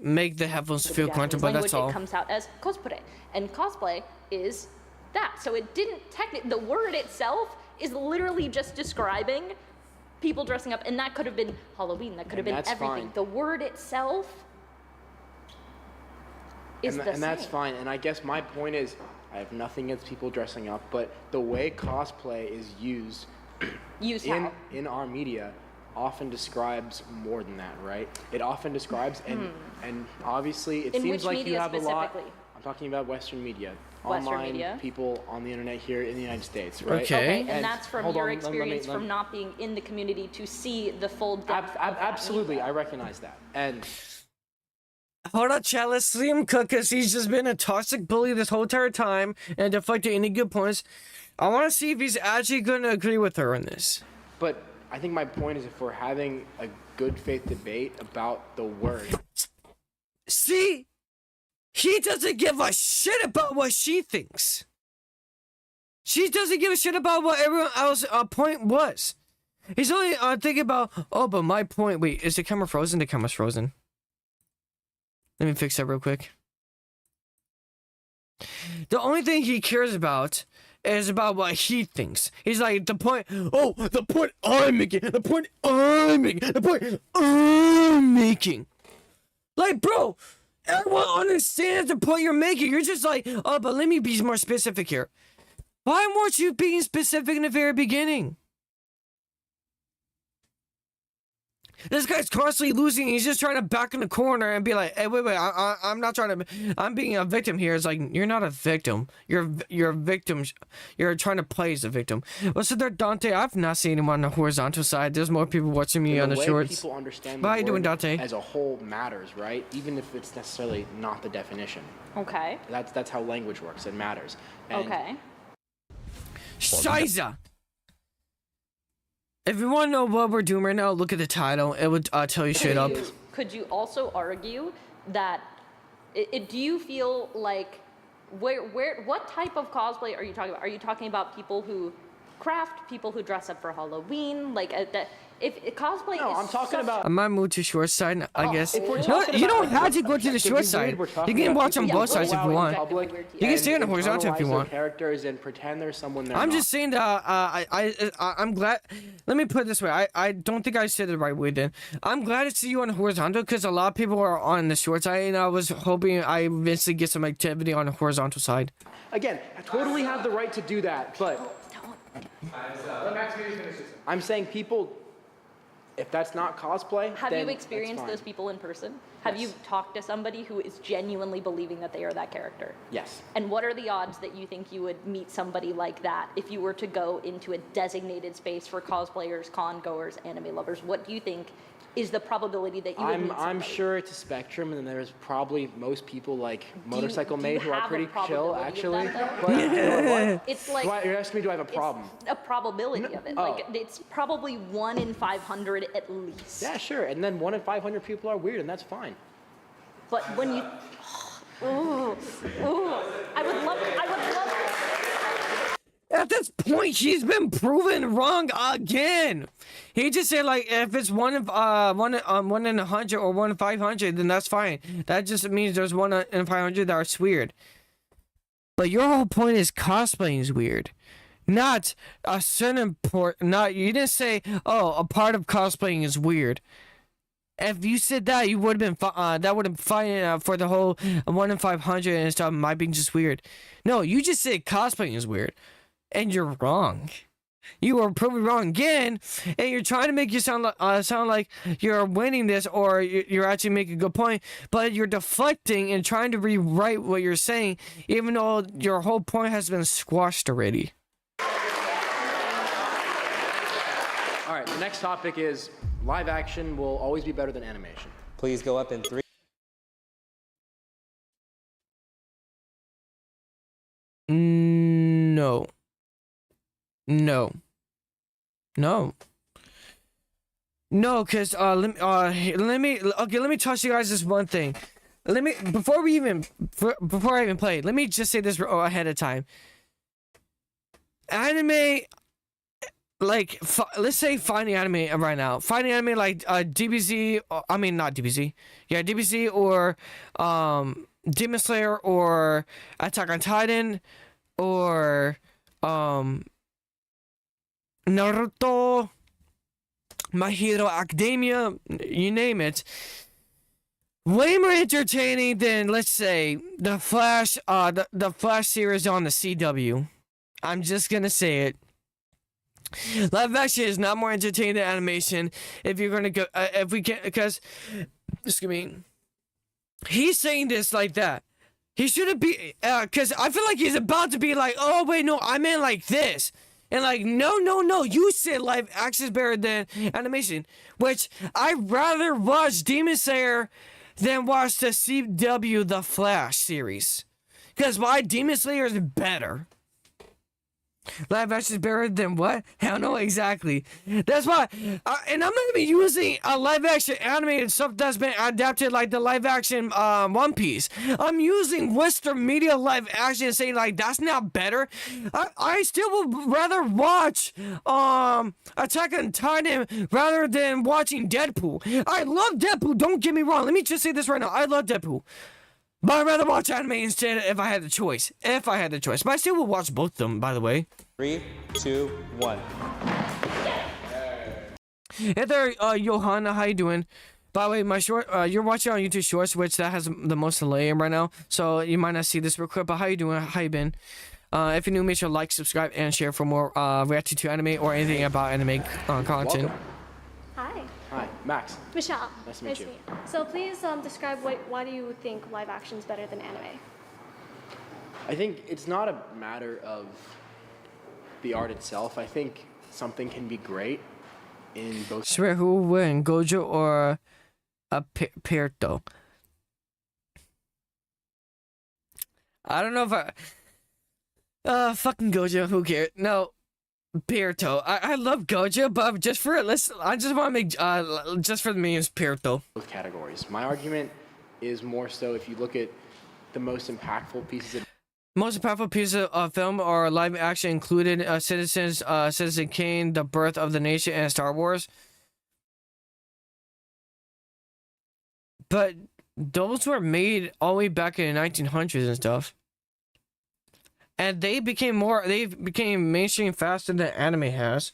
make the headphones feel comfortable, that's all. It comes out as cosplay, and cosplay is that. So it didn't the word itself is literally just describing people dressing up, and that could have been Halloween, that could have been everything. Fine. The word itself is the same. And that's fine. And I guess my point is, I have nothing against people dressing up, but the way cosplay is used in our media often describes more than that, right? It often describes, and obviously it seems like you have a lot. I'm talking about Western media, online people on the internet here in the United States, right? Okay, and that's from your experience from not being in the community to see the full depth. Absolutely, I recognize that. And hold on, chat. Let's see him cook, because he's just been a toxic bully this whole entire time and deflected any good points. I want to see if he's actually going to agree with her on this. But I think my point is, if we're having a good faith debate about the word. See? He doesn't give a shit about what she thinks. She doesn't give a shit about what everyone else's point was. He's only thinking about, oh, but my point. Wait, is the camera frozen? The camera's frozen. Let me fix that real quick. The only thing he cares about is about what he thinks. He's like, the point I'm making. Like, bro, everyone understands the point you're making. You're just like, oh, but let me be more specific here. Why weren't you being specific in the very beginning? This guy's constantly losing. He's just trying to back in the corner and be like, hey, wait, I'm not trying to, I'm being a victim here. It's like, you're not a victim. You're a victim. You're trying to play as a victim. What's there, Dante? I've not seen him on the horizontal side. There's more people watching me on the shorts. People understand How the you doing, word Dante? as a whole matters, right? Even if it's necessarily not the definition. Okay. That's how language works. It matters. And Okay. Shiza! If you want to know what we're doing right now, look at the title. It would tell you straight up. Could you also argue that, do you feel like, what type of cosplay are you talking about? Are you talking about people who craft, people who dress up for Halloween? Like, if cosplay No, is I'm talking about. I might move to short side, I guess. if we're No, talking you about, don't have to go to the objective short view, side. we're You talking can about watch on people both who sides go if out you in want. public You can stay on the and horizontal if you internalize want. their characters and pretend they're someone they're I'm not. just saying that I'm glad. Let me put it this way. I don't think I said it the right way then. I'm glad to see you on the horizontal because a lot of people are on the short side, and I was hoping I eventually get some activity on the horizontal side. Again, I totally have the right to do that, but I'm saying people, if that's not cosplay, Have then you that's experienced fine. those people in person? Have you talked to somebody who is genuinely believing that they are that character? Yes. And what are the odds that you think you would meet somebody like that if you were to go into a designated space for cosplayers, con goers, anime lovers? What do you think is the probability that you would meet somebody? I'm sure it's a spectrum, and then there's probably most people like Do you- Motorcycle do you Maid who are have a pretty chill, probability of actually. that, though? But you know what? It's like You're asking me, do I have a problem? a probability of it. oh. Like it's probably 1 in 500 at least. Yeah, sure. And then 1 in 500 people are weird, and that's fine. But when you, ooh, I would love. At this point, he's been proven wrong again. He just said like if it's one in 100 or 1 in 500, then that's fine. That just means there's 1 in 500 that are weird. But your whole point is cosplaying is weird, not a certain part. Not you didn't say a part of cosplaying is weird. If you said that, you would have been that would have been fine for the whole 1 in 500 and stuff. Might be just weird. No, you just said cosplaying is weird. And you're wrong. You are proven wrong again, and you're trying to make you sound like you're winning this, or you're actually making a good point, but you're deflecting and trying to rewrite what you're saying, even though your whole point has been squashed already. All right, the next topic is live action will always be better than animation. Please go up in 3. No. No, cause let me touch you guys this one thing. Before I even play, let me just say this ahead of time. Anime, like let's say finding anime right now, finding anime like DBZ. I mean not DBZ. Yeah, DBZ or Demon Slayer or Attack on Titan or Naruto, My Hero Academia, you name it. Way more entertaining than, let's say, the Flash, the Flash series on the CW. I'm just gonna say it. Live action is not more entertaining than animation. If you're gonna go, if we can, because, excuse me, he's saying this like that. He shouldn't be, because I feel like he's about to be like, oh wait, no, I meant like this. And like, no, you said live action is better than animation. Which, I'd rather watch Demon Slayer than watch the CW The Flash series. Because why? Demon Slayer is better. Live action is better than what? Hell no, exactly. That's why, and I'm not even using a live action animated stuff that's been adapted like the live action One Piece. I'm using Western media live action and saying like that's not better. I still would rather watch Attack on Titan rather than watching Deadpool. I love Deadpool. Don't get me wrong. Let me just say this right now. I love Deadpool. But I'd rather watch anime instead if I had the choice. If I had the choice. But I still would watch both of them, by the way. 3, 2, 1. Hey there, Johanna, how you doing? By the way, my short, you're watching on YouTube Shorts, which that has the most delay right now, so you might not see this real quick, but how you doing? How you been? If you're new, make sure to like, subscribe, and share for more reaction to anime or anything about anime content. Welcome. Hi. Hi, Max. Michelle. Nice to meet you. So please describe why do you think live action is better than anime? I think it's not a matter of the art itself. I think something can be great in both. Swear who will win, Gojo or Pierto? I don't know if fucking Gojo, who cares? No, Pierto. I love Gojo, but just for it, I just want to make just for me is Pierto. Both categories. My argument is more so if you look at the most impactful pieces of Most impactful pieces of film or live action included Citizen Kane, The Birth of the Nation, and Star Wars. But those were made all the way back in the 1900s and stuff. And they became mainstream faster than anime has.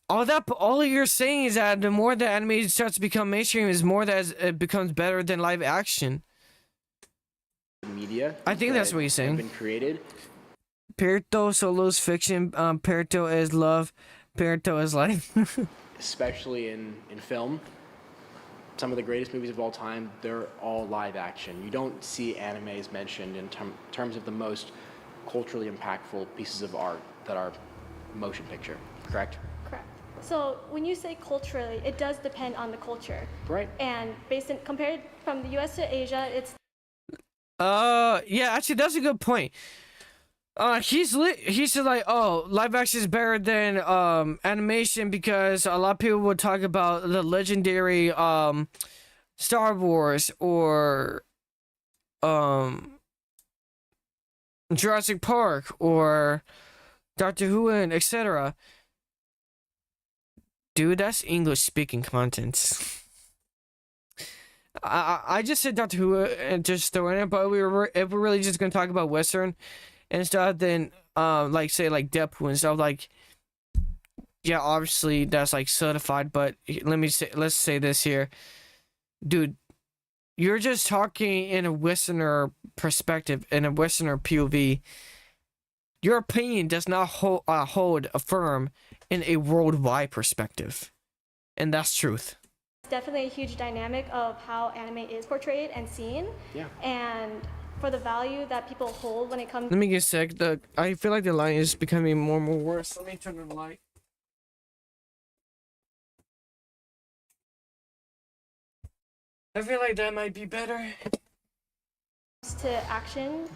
All you're saying is that the more the anime starts to become mainstream is more that it becomes better than live action. Media. I think that's what he's saying. Been created. Pierto Solo's fiction. Pierto is love. Pierto is life. Especially in film. Some of the greatest movies of all time, they're all live action. You don't see animes mentioned in terms of the most culturally impactful pieces of art that are motion picture, correct? Correct. So when you say culturally, it does depend on the culture. Right. And compared from the US to Asia, it's yeah, actually that's a good point. He said like, oh, live action is better than animation because a lot of people would talk about the legendary Star Wars or Jurassic Park or Doctor Who and etc. Dude, that's English speaking content. I just said Doctor Who and just throwing it, but if we're really just gonna talk about Western and stuff, then like say like Deadpool and stuff, like yeah, obviously that's like certified, but let's say this here, dude, you're just talking in a Westerner perspective, in a Westerner POV. Your opinion does not hold firm in a worldwide perspective, and that's truth. definitely a huge dynamic of how anime is portrayed and seen. Yeah. And for the value that people hold when it comes. Let me get a sec. I feel like the light is becoming more and more worse. Let me turn on the light. I feel like that might be better. To action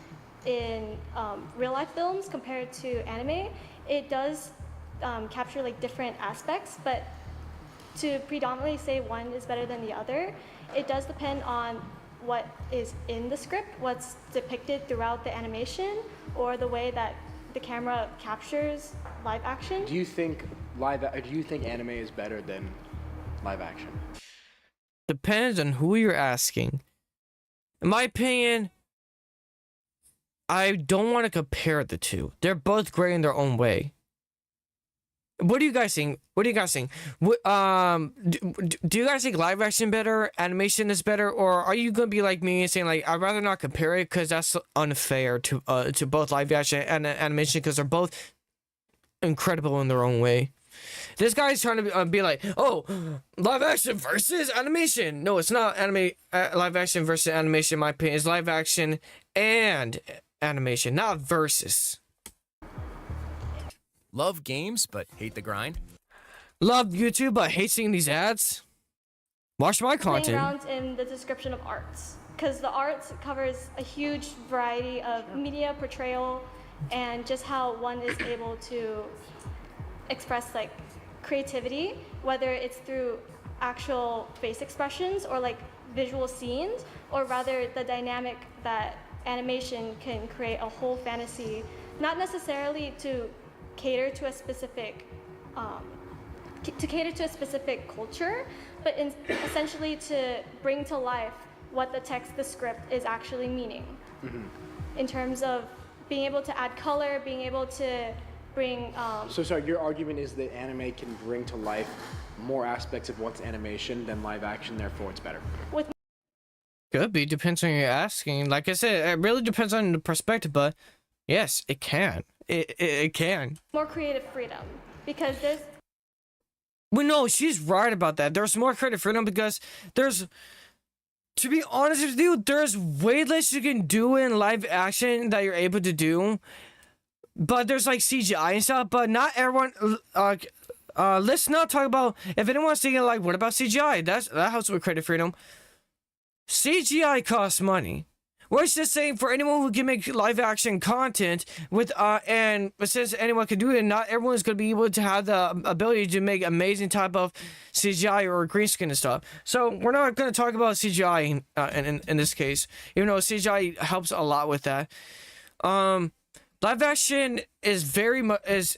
in real life films compared to anime, it does capture like different aspects, but to predominantly say one is better than the other, it does depend on what is in the script, what's depicted throughout the animation, or the way that the camera captures live action. Do you think anime is better than live action? Depends on who you're asking. In my opinion, I don't want to compare the two. They're both great in their own way. What do you guys think? Do you guys think live action better, animation is better, or are you gonna be like me and saying like I'd rather not compare it because that's unfair to both live action and animation because they're both incredible in their own way. This guy's trying to be like, oh, live action versus animation. No, it's not live action versus animation. In my opinion, it's live action and animation, not versus. Love games, but hate the grind? Love YouTube, but hate seeing these ads? Watch my content. Playing around in the description of arts, because the arts covers a huge variety of media portrayal and just how one is able to express like creativity, whether it's through actual face expressions or like visual scenes, or rather the dynamic that animation can create a whole fantasy, not necessarily to cater to a specific culture, but essentially to bring to life what the script is actually meaning. In terms of being able to add color, being able to bring. So sorry, your argument is that anime can bring to life more aspects of what's animation than live action, therefore it's better. With Could be, depends on who you're asking. Like I said, it really depends on the perspective, but yes, it can. It can. more creative freedom, because there's Well, no, she's right about that. There's more creative freedom because there's, to be honest with you, there's way less you can do in live action that you're able to do. But there's like CGI and stuff, but not everyone. Let's not talk about, if anyone's thinking like, what about CGI? That helps with creative freedom. CGI costs money. We're just saying for anyone who can make live action content with and since anyone can do it, not everyone's gonna be able to have the ability to make amazing type of CGI or green screen and stuff. So we're not gonna talk about CGI in this case, even though CGI helps a lot with that. Live action is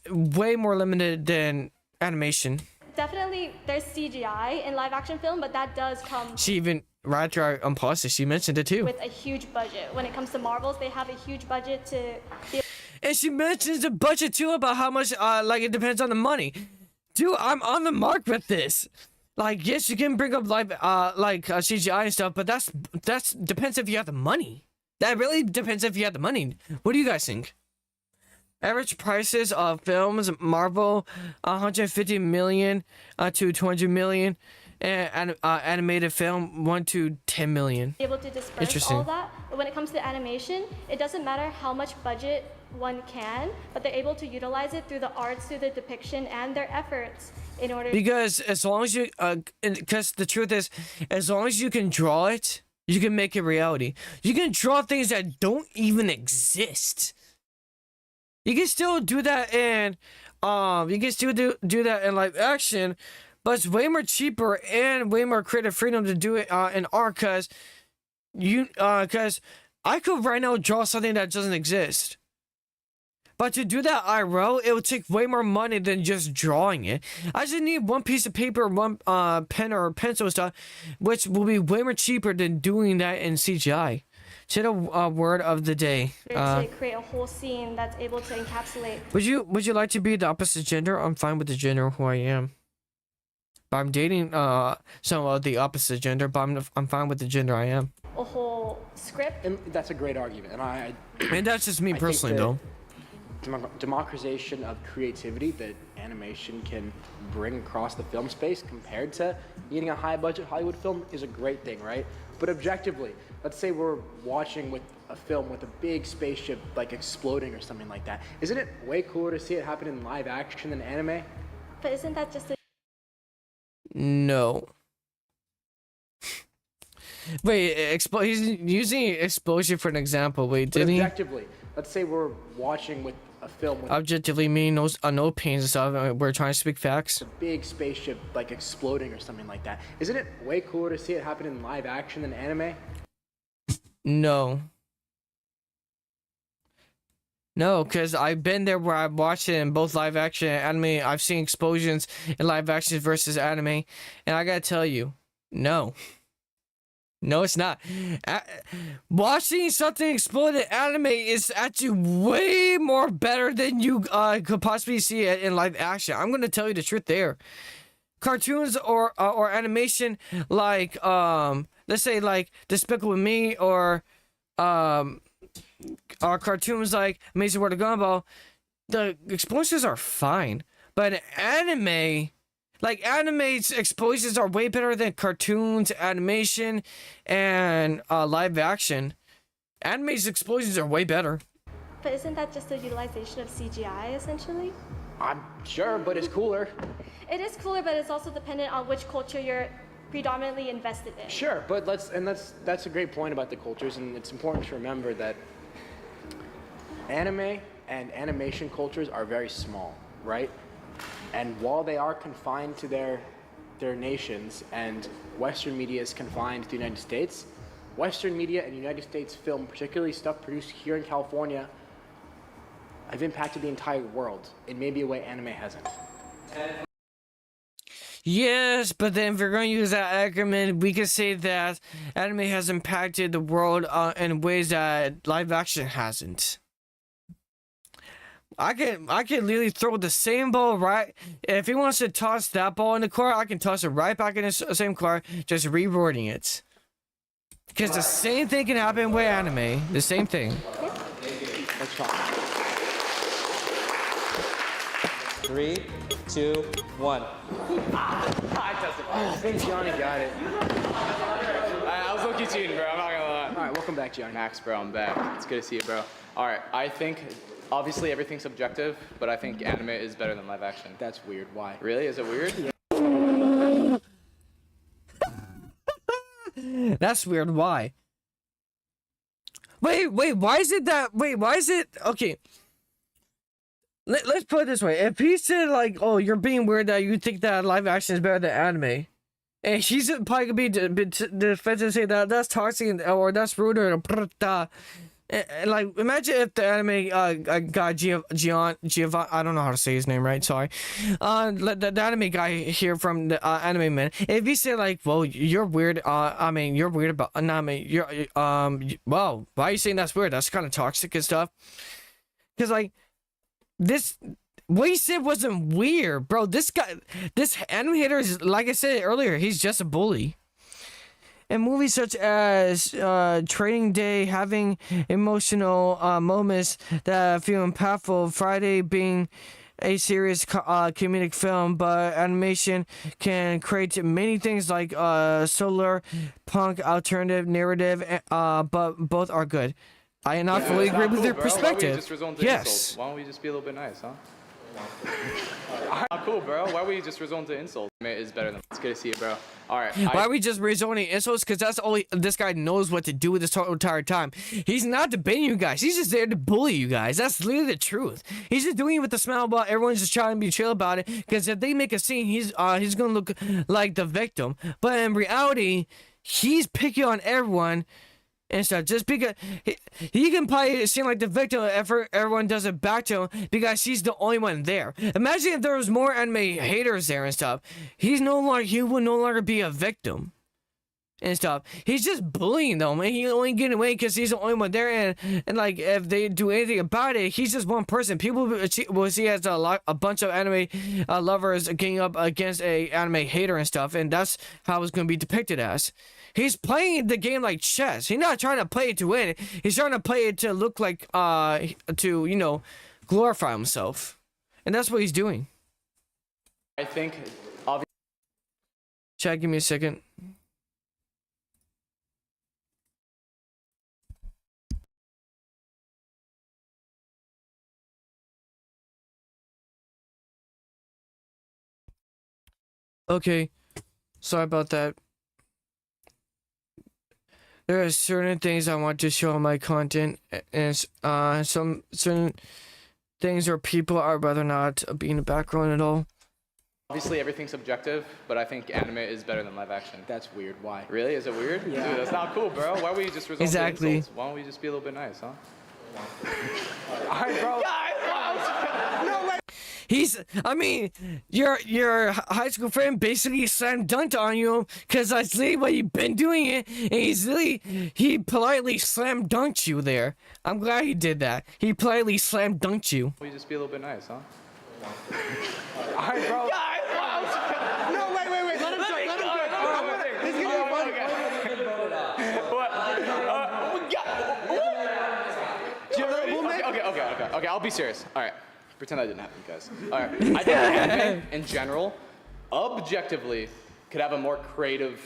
way more limited than animation. definitely there's CGI in live action film, but that does come She even right after I unpaused it, she mentioned it too. with a huge budget. When it comes to Marvels, they have a huge budget to be And she mentions the budget too about how much like it depends on the money. Dude, I'm on the mark with this. Like, yes, you can bring up live CGI and stuff, but that's depends if you have the money. That really depends if you have the money. What do you guys think? Average prices of films, Marvel, 150 million to 200 million, and animated film 1 to 10 million. able to disperse Interesting. all that. But when it comes to animation, it doesn't matter how much budget one can, but they're able to utilize it through the arts, through the depiction, and their efforts in order. Because as long as you, because the truth is, as long as you can draw it, you can make it reality. You can draw things that don't even exist. You can still do that in, you can still do that in live action, but it's way more cheaper and way more creative freedom to do it in art. Cause I could right now draw something that doesn't exist. But to do that IRL, it would take way more money than just drawing it. I just need one piece of paper, one pen or pencil and stuff, which will be way more cheaper than doing that in CGI. Say the word of the day. to create a whole scene that's able to encapsulate. Would you like to be the opposite gender? I'm fine with the gender who I am. But I'm dating some of the opposite gender, but I'm fine with the gender I am. A whole script. And that's a great argument, and And that's just me I think personally, that though. Democratization of creativity that animation can bring across the film space compared to getting a high-budget Hollywood film is a great thing, right? But objectively, let's say we're watching with a film with a big spaceship like exploding or something like that. Isn't it way cooler to see it happen in live action than anime? But isn't that just a No. Wait, he's using explosion for an example. Wait, But didn't he? objectively, let's say we're watching with a film with Objectively mean no pains and stuff. We're trying to speak facts. a big spaceship like exploding or something like that. Isn't it way cooler to see it happen in live action than anime? No. No, because I've been there where I've watched it in both live action and anime. I've seen explosions in live action versus anime. And I gotta tell you, no. No, it's not. Watching something explode in anime is actually way more better than you could possibly see it in live action. I'm gonna tell you the truth there. Cartoons or animation like let's say like Despicable Me or cartoons like Amazing World of Gumball, the explosions are fine. But anime, like anime's explosions are way better than cartoons, animation, and live action. Anime's explosions are way better. But isn't that just a utilization of CGI essentially? I'm sure, but it's cooler. It is cooler, but it's also dependent on which culture you're predominantly invested in. Sure, but that's a great point about the cultures, and it's important to remember that anime and animation cultures are very small, right? And while they are confined to their nations and Western media is confined to the United States, Western media and United States film, particularly stuff produced here in California, have impacted the entire world in maybe a way anime hasn't. Yes, but then if we're going to use that argument, we could say that anime has impacted the world in ways that live action hasn't. I can literally throw the same ball right. If he wants to toss that ball in the court, I can toss it right back in the same court, just rewording it. Because the same thing can happen with anime. The same thing. Let's try. 3, 2, 1. I think Johnny got it. I was low-key cheating, bro. I'm not gonna lie. All right, welcome back, Johnny. Max, bro, I'm back. It's good to see you, bro. All right, I think obviously everything's subjective, but I think anime is better than live action. That's weird. Why? Really? Is it weird? That's weird. Why? Wait, why is it that? Wait, why is it? Okay. Let's put it this way. If he said, like, oh, you're being weird that you think that live action is better than anime, and he's probably gonna be defensive and say that that's toxic or that's rude or like, imagine if the anime guy Giovanni, I don't know how to say his name right, sorry. The anime guy here from the Anime Man, if he said like, well, you're weird, I mean, you're weird about, I mean, you're, well, why are you saying that's weird? That's kind of toxic and stuff. Because like, what he said wasn't weird, bro. This anime hater is, like I said earlier, he's just a bully. In movies such as Training Day, having emotional moments that feel impactful, Friday being a serious comedic film, but animation can create many things like solar, punk, alternative, narrative, but both are good. I not fully agree with your perspective. Yes. Why don't we just be a little bit nice, huh? Cool, bro. Why would you just resort to insult? Is better than. It's good to see you, bro. All right. Why are we just resorting to insults? Because that's all this guy knows what to do with this whole entire time. He's not debating you guys. He's just there to bully you guys. That's literally the truth. He's just doing it with the smile about everyone's just trying to be chill about it. Because if they make a scene, he's gonna look like the victim. But in reality, he's picking on everyone and stuff, just because he can probably seem like the victim if everyone does it back to him because he's the only one there. Imagine if there was more anime haters there and stuff. He would no longer be a victim and stuff. He's just bullying them, and he only getting away because he's the only one there. And like, if they do anything about it, he's just one person. People will see as a bunch of anime lovers getting up against a anime hater and stuff, and that's how it's going to be depicted as. He's playing the game like chess. He's not trying to play it to win. He's trying to play it to look like, to, you know, glorify himself. And that's what he's doing. I think, Chad, give me a second. Okay. Sorry about that. There are certain things I want to show in my content, and some certain things where people are rather not be in the background at all. obviously everything's subjective, but I think anime is better than live action. That's weird. Why? Really? Is it weird? Yeah. Dude, that's not cool, bro. Why would you just resort Exactly. to insults? Why don't we just be a little bit nice, huh? All right, bro. No way. I mean, your high school friend basically slam dunked on you because that's literally what you've been doing it, and he politely slam dunked you there. I'm glad he did that. He politely slam dunked you. We just be a little bit nice, huh? All right, bro. No, wait. Let him go. He's gonna be Okay, I'll be serious. All right, pretend that didn't happen, guys. All right, I think anime in general, objectively, could have a more creative,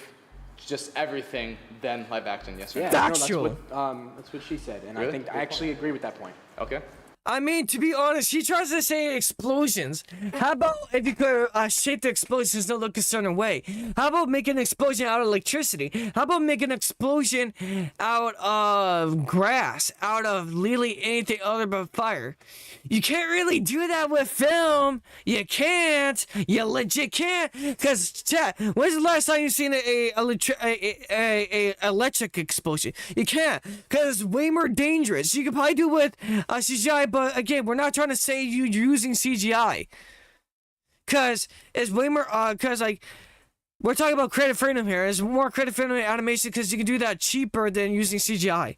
just everything than live action. Yes, Yeah, Factual. No, that's what she said, and Really? I think I actually agree with that point. Okay. I mean, to be honest, he tries to say explosions. How about if you could shape the explosions to look a certain way? How about make an explosion out of electricity? How about make an explosion out of grass? Out of literally anything other but fire? You can't really do that with film. You can't. You legit can't. Because, chat, when's the last time you've seen a electric explosion? You can't. Because it's way more dangerous. You could probably do it with CGI, but again, we're not trying to say you're using CGI. Cause it's way more. Cause like we're talking about creative freedom here. It's more creative freedom in animation because you can do that cheaper than using CGI.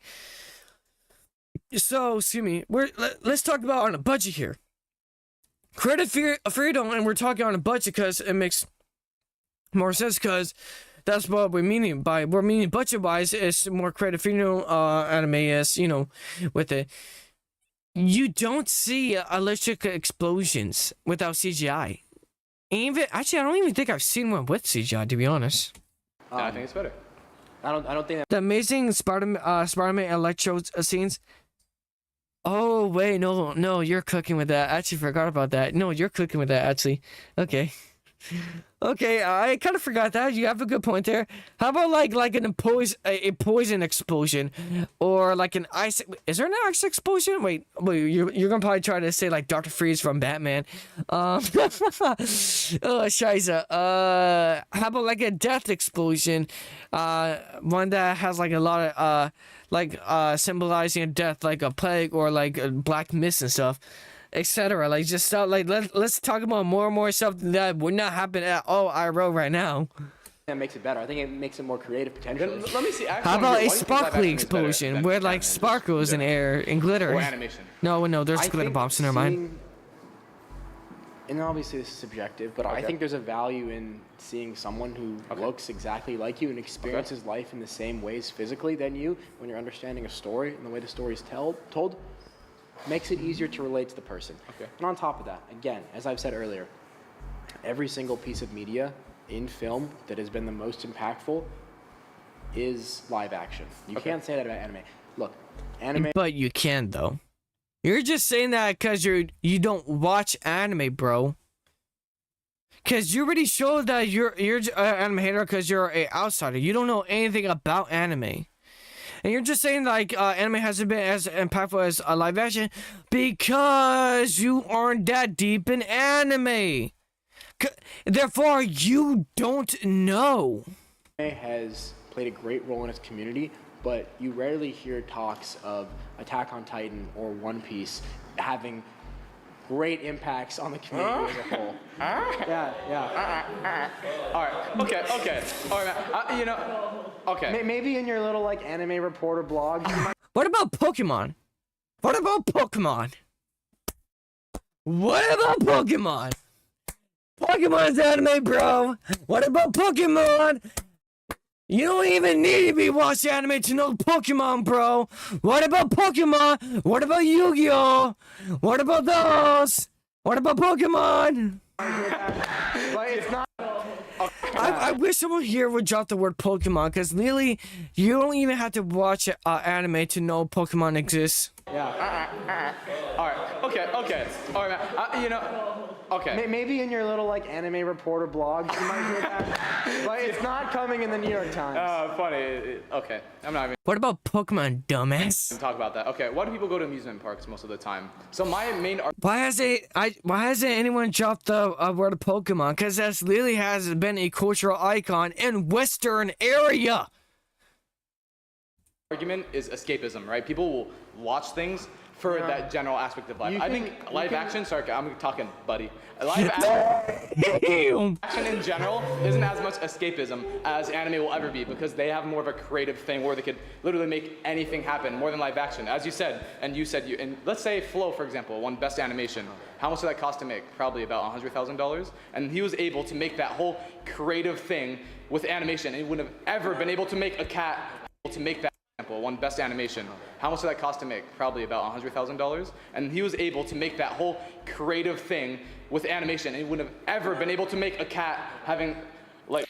So excuse me. Let's talk about on a budget here. Creative freedom, and we're talking on a budget because it makes more sense because that's what we're meaning by budget wise is more creative freedom. Anime is with it. You don't see electric explosions without CGI. Even actually, I don't even think I've seen one with CGI to be honest. I think it's better. I don't think that. The amazing Spider-Man electro scenes. Oh wait, no, you're cooking with that. I actually forgot about that. No, you're cooking with that actually. Okay. Okay, I kind of forgot that. You have a good point there. How about like a poison explosion, or like an ice? Is there an ice explosion? Wait, you're gonna probably try to say like Dr. Freeze from Batman. Oh, Shiza. How about like a death explosion? One that has like a lot of symbolizing death, like a plague or like a black mist and stuff. Etc. Like just stuff like let's talk about more and more stuff that would not happen at all IRL right now. That makes it better. I think it makes it more creative potentially. Let me see. How about a sparkly explosion where like sparkles in air and glitter? Or animation. No, there's glitter bombs in our mind. And obviously this is subjective, but I think there's a value in seeing someone who looks exactly like you and experiences life in the same ways physically than you when you're understanding a story and the way the story is told. Makes it easier to relate to the person. And on top of that, again, as I've said earlier, every single piece of media in film that has been the most impactful is live action. You can't say that about anime. Look, anime. But you can though. You're just saying that because you don't watch anime, bro. Because you already showed that you're an anime hater because you're an outsider. You don't know anything about anime. And you're just saying like anime hasn't been as impactful as live action because you aren't that deep in anime. Therefore, you don't know. Anime has played a great role in its community, but you rarely hear talks of Attack on Titan or One Piece having great impacts on the community as a whole. Yeah. All right. Okay. All right, man. Okay. Maybe in your little like anime reporter blog. What about Pokemon? What about Pokemon? Pokemon's anime, bro. What about Pokemon? You don't even need to be watching anime to know Pokemon, bro. What about Pokemon? What about Yu-Gi-Oh? What about those? What about Pokemon? But it's not. I wish someone here would drop the word Pokemon, because literally, you don't even have to watch anime to know Pokemon exists. Yeah. All right. Okay. All right, man. Okay. Maybe in your little like anime reporter blog, you might hear that. But it's not coming in the New York Times. Funny. Okay. I'm not even. What about Pokemon, dumbass? Talk about that. Okay. Why do people go to amusement parks most of the time? So my main. Why hasn't anyone dropped the word of Pokemon? Because that literally has been a cultural icon in Western area. Argument is escapism, right? People will watch things for that general aspect of life. I think live action, sorry, I'm talking, buddy. Live action in general isn't as much escapism as anime will ever be because they have more of a creative thing where they could literally make anything happen more than live action. As you said, and let's say Flow, for example, won Best Animation. How much did that cost to make? Probably about $100,000. And he was able to make that whole creative thing with animation. And he wouldn't have ever been able to make a cat to make that. Example, won Best Animation. How much did that cost to make? Probably about $100,000. And he was able to make that whole creative thing with animation. And he wouldn't have ever been able to make a cat having like.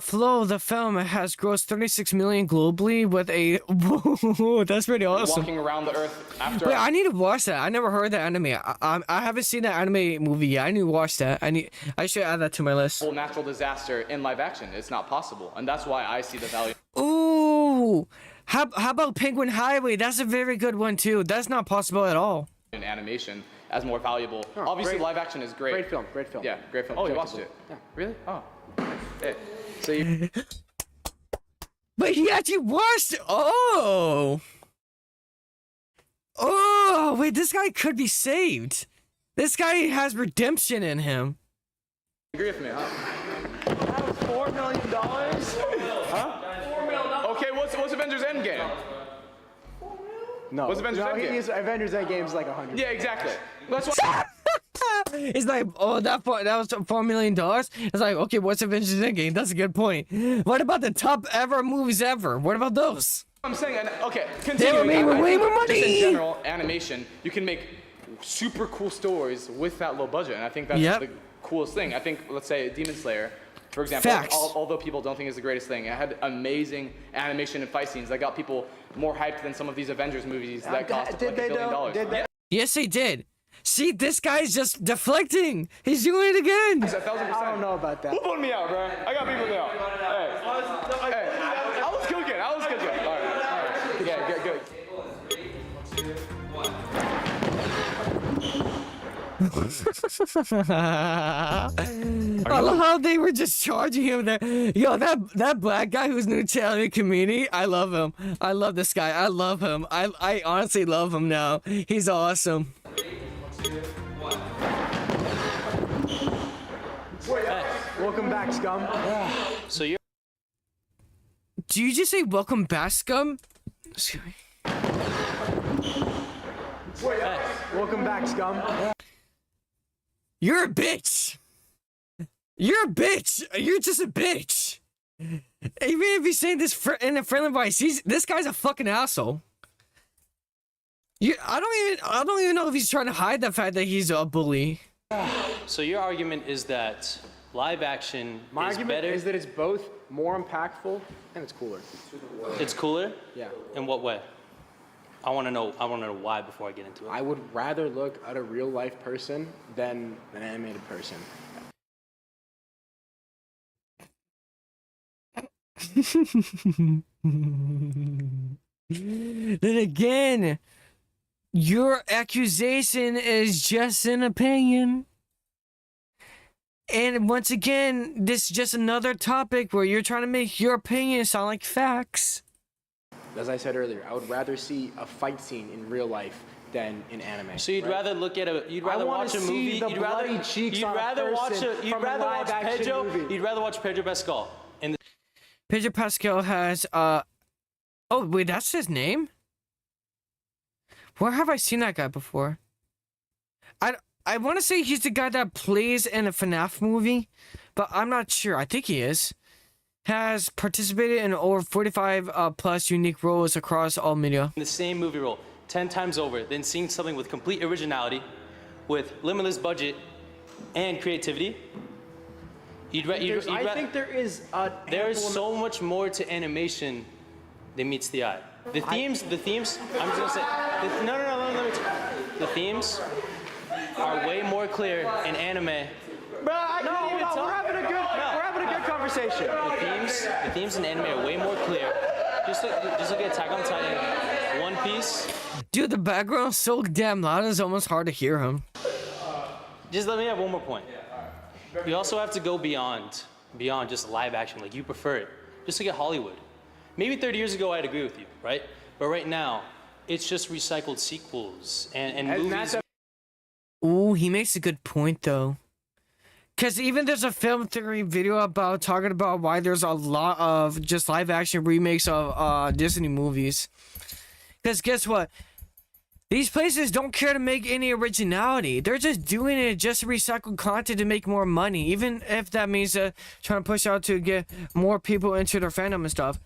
Flow, the film, has grossed 36 million globally with a. Whoa, that's pretty awesome. Walking around the earth after. Wait, I need to watch that. I never heard that anime. I haven't seen that anime movie yet. I need to watch that. I should add that to my list. Whole natural disaster in live action. It's not possible, and that's why I see the value. Ooh, how about Penguin Highway? That's a very good one too. That's not possible at all. In animation as more valuable. Obviously, live action is great. Great film. Yeah, great film. Oh, you watched it? Yeah. Really? Oh. Hey. So you. But he actually watched it. Oh, wait, this guy could be saved. This guy has redemption in him. Agree with me, huh? That was $4 million? Huh? Okay, what's Avengers Endgame? No. What's Avengers Endgame? Avengers Endgame's like 100. Yeah, exactly. That's why. He's like, oh, that was $4 million. It's like, okay, what's Avengers Endgame? That's a good point. What about the top ever movies ever? What about those? I'm saying, okay, They were continuing. made with way more money. Just in general, animation, you can make super cool stories with that low budget, and I think that's the coolest thing. I think, let's say, Demon Slayer, for example, although people don't think it's the greatest thing, it had amazing animation and fight scenes that got people more hyped than some of these Avengers movies that cost like $1 billion. Yeah. Yes, they did. See, this guy's just deflecting. He's doing it again. 1,000%. I don't know about that. Who put me out, bro? I got people out. Hey, I was cooking. All right. Yeah, good. I love how they were just charging him there. Yo, that black guy who's new to the community, I love him. I love this guy. I love him. I honestly love him now. He's awesome. Welcome back, scum. So you're. Do you just say welcome back, scum? Excuse me. Welcome back, scum. You're a bitch. You're a bitch. You're just a bitch. Even if he's saying this in a friendly voice, this guy's a fucking asshole. I don't even know if he's trying to hide the fact that he's a bully. So your argument is that live action My is argument better. is that it's both more impactful and it's cooler. It's cooler. Yeah. In what way? I want to know why before I get into it. I would rather look at a real life person than an animated person. Then again, your accusation is just an opinion. And once again, this is just another topic where you're trying to make your opinion sound like facts. As I said earlier, I would rather see a fight scene in real life than in anime. So you'd rather look at you'd rather watch a movie. You'd rather watch Pedro Pascal. Pedro Pascal has oh wait, that's his name? Where have I seen that guy before? I want to say he's the guy that plays in a FNAF movie, but I'm not sure. I think he is. Has participated in over 45 plus unique roles across all media. The same movie role 10 times over, then seeing something with complete originality, with limitless budget and creativity. I think there is there is so much more to animation than meets the eye. The themes, I'm just gonna say, the themes are way more clear in anime. We're having a good conversation. The themes in anime are way more clear. Just look at Attack on Titan, One Piece. Dude, the background's so damn loud, it's almost hard to hear him. Just let me have one more point. You also have to go beyond just live action, like you prefer it. Just look at Hollywood. Maybe 30 years ago I'd agree with you, right? But right now, it's just recycled sequels and movies. Ooh, he makes a good point though. Cause even there's a film theory video about talking about why there's a lot of just live action remakes of Disney movies. Cause guess what? These places don't care to make any originality. They're just doing it just to recycle content to make more money. Even if that means trying to push out to get more people into their fandom and stuff.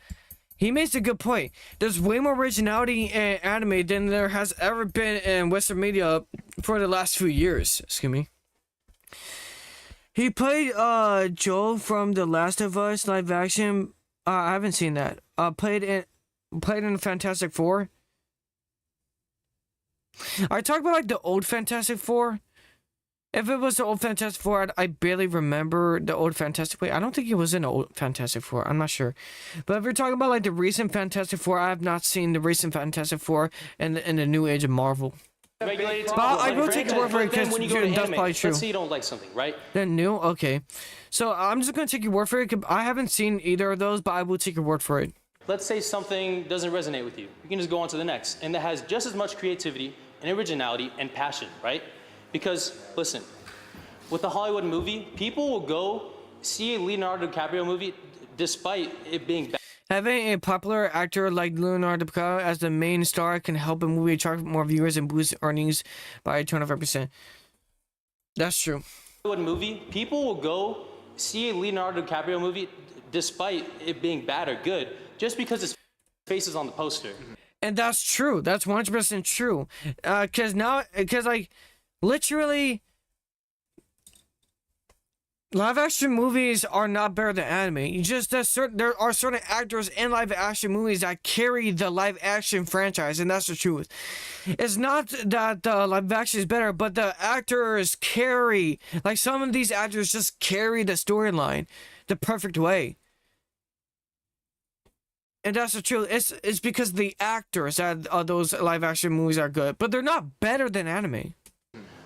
He makes a good point. There's way more originality in anime than there has ever been in Western media for the last few years. Excuse me. He played Joel from The Last of Us live action. I haven't seen that. Played in Fantastic Four. I talk about like the old Fantastic Four. If it was the old Fantastic Four, I barely remember the old Fantastic Four. I don't think it was in the old Fantastic Four. I'm not sure. But if you're talking about like the recent Fantastic Four, I have not seen the recent Fantastic Four in the new age of Marvel. Regulated But I will take your word for it because that's probably true. Let's say you don't like something, right? Then new? Okay. So I'm just going to take your word for it. I haven't seen either of those, but I will take your word for it. Let's say something doesn't resonate with you. You can just go on to the next. And that has just as much creativity and originality and passion, right? Because, listen, with a Hollywood movie, people will go see a Leonardo DiCaprio movie despite it being bad. Having a popular actor like Leonardo DiCaprio as the main star can help a movie attract more viewers and boost earnings by 25%. That's true. Hollywood movie, people will go see a Leonardo DiCaprio movie despite it being bad or good, just because his face is on the poster. And that's true. That's 100% true. Because like, literally, live action movies are not better than anime. You just there are certain actors in live action movies that carry the live action franchise, and that's the truth. It's not that the live action is better, but the actors carry, like some of these actors just carry the storyline the perfect way. And that's the truth. It's because the actors that those live action movies are good, but they're not better than anime.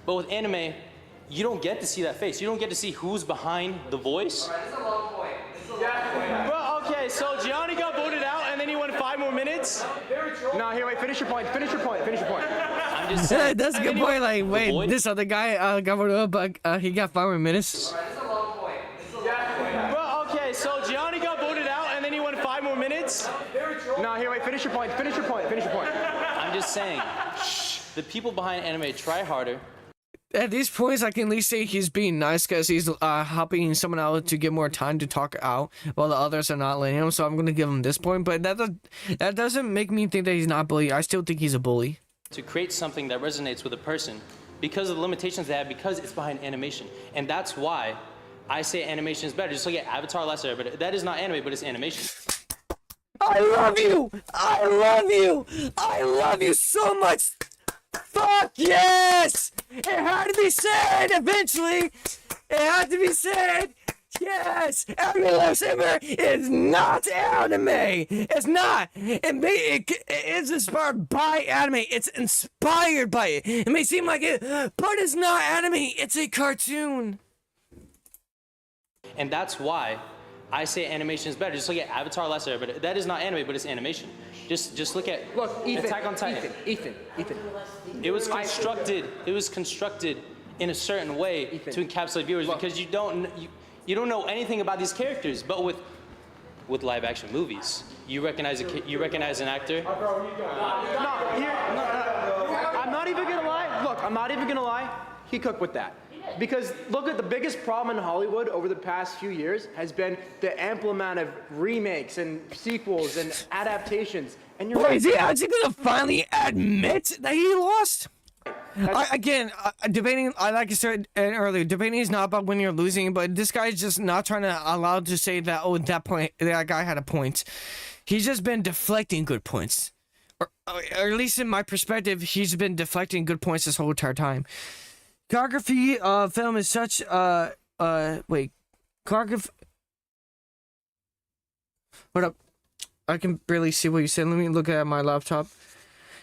But with anime, you don't get to see that face. You don't get to see who's behind the voice. Alright, this is a long point. Well, okay, so Gianni got voted out and then he went 5 more minutes. No, here, wait, finish your point. Finish your point. I'm just saying. That's a good point. Like, wait, this other guy got voted up, but he got 5 more minutes. Alright, this is a long point. Well, okay, so Gianni got voted out and then he went 5 more minutes. No, here, wait, finish your point. Finish your point. I'm just saying, the people behind anime try harder. At these points, I can at least say he's being nice because he's helping someone out to get more time to talk out while the others are not letting him. So I'm going to give him this point. But that doesn't make me think that he's not a bully. I still think he's a bully. To create something that resonates with a person because of the limitations they have, because it's behind animation. And that's why I say animation is better. Just look at Avatar: Last Airbender. That is not anime, but it's animation. I love you! I love you! I love you so much! Fuck yes! It had to be said eventually! It had to be said! Yes! Anime Love Simmer is not anime! It's not! It is inspired by anime. It's inspired by it. It may seem like it, but it's not anime. It's a cartoon. And that's why I say animation is better. Just look at Avatar: Last Airbender. That is not anime, but it's animation. Just look at Ethan, Attack on Titan. Ethan. It was constructed in a certain way to encapsulate viewers because you don't know anything about these characters. But with live action movies, you recognize an actor. I'm not even gonna lie. Look, I'm not even gonna lie. He cooked with that. Because look at the biggest problem in Hollywood over the past few years has been the ample amount of remakes and sequels and adaptations. And you're Wait, is he actually gonna finally admit that he lost? Debating, like I said earlier, debating is not about winning or losing, but this guy's just not trying to allow to say that, oh, that guy had a point. He's just been deflecting good points. Or at least in my perspective, he's been deflecting good points this whole entire time. Choreography film is such choreography. What up? I can barely see what you said. Let me look at my laptop.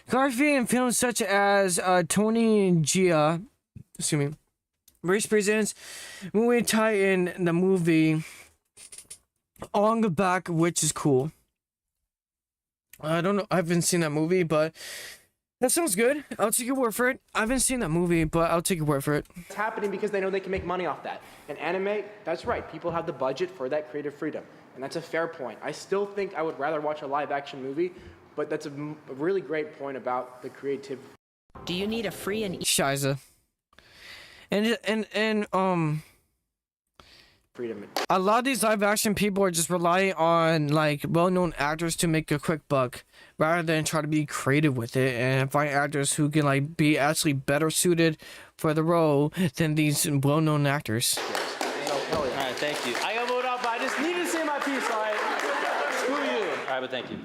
Choreography in films such as Tony and Gia, Race presents movie Titan, the movie On the Back, which is cool. I don't know. I haven't seen that movie, but that sounds good. I'll take your word for it. I haven't seen that movie, but I'll take your word for it. It's happening because they know they can make money off that. And anime, that's right. People have the budget for that creative freedom. And that's a fair point. I still think I would rather watch a live action movie, but that's a really great point about the creativity. Do you need a free and Shiza. And freedom. A lot of these live action people are just relying on like well-known actors to make a quick buck rather than try to be creative with it and find actors who can like be actually better suited for the role than these well-known actors. All right, thank you. I got voted out, but I just needed to say my piece, alright? Screw you. All right, but thank you.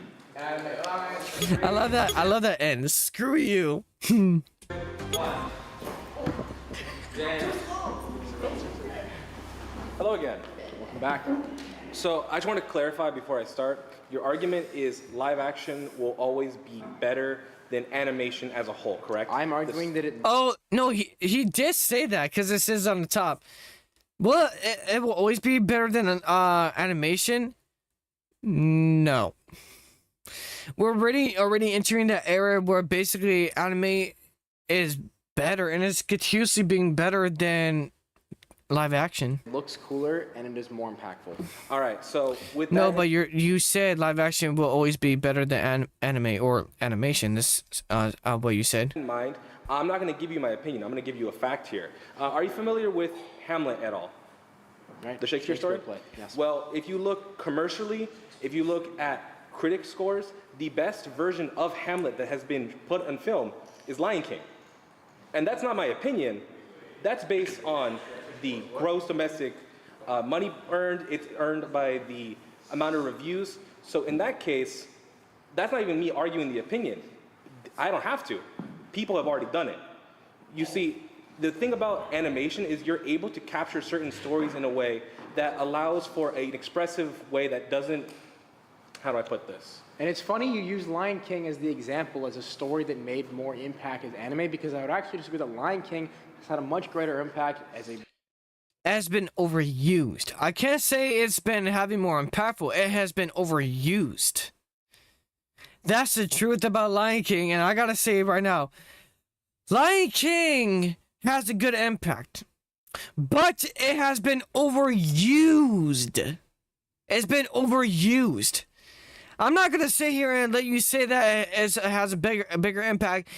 I love that end. Screw you. Hello again. Welcome back. So I just want to clarify before I start. Your argument is live action will always be better than animation as a whole, correct? I'm arguing that it... Oh, no, he did say that because it says on the top. Well, it will always be better than an animation? No. We're already entering the era where basically anime is better, and it's continuously being better than live action. It looks cooler and it is more impactful. All right, so with No, that, but you said live action will always be better than anime or animation. This what you said. in mind, I'm not going to give you my opinion. I'm going to give you a fact here. Are you familiar with Hamlet at all? Right. The Shakespeare story? play. Yes. Well, if you look commercially, if you look at critic scores, the best version of Hamlet that has been put on film is Lion King. And that's not my opinion. That's based on the gross domestic money earned. It's earned by the amount of reviews. So in that case, that's not even me arguing the opinion. I don't have to. People have already done it. You see, the thing about animation is you're able to capture certain stories in a way that allows for an expressive way that doesn't, how do I put this? And it's funny you use Lion King as the example as a story that made more impact as anime, because I would actually disagree that Lion King has had a much greater impact as a... Has been overused. I can't say it's been having more impactful. It has been overused. That's the truth about Lion King, and I gotta say it right now. Lion King has a good impact, but it has been overused. It's been overused. I'm not gonna sit here and let you say that it has a bigger impact.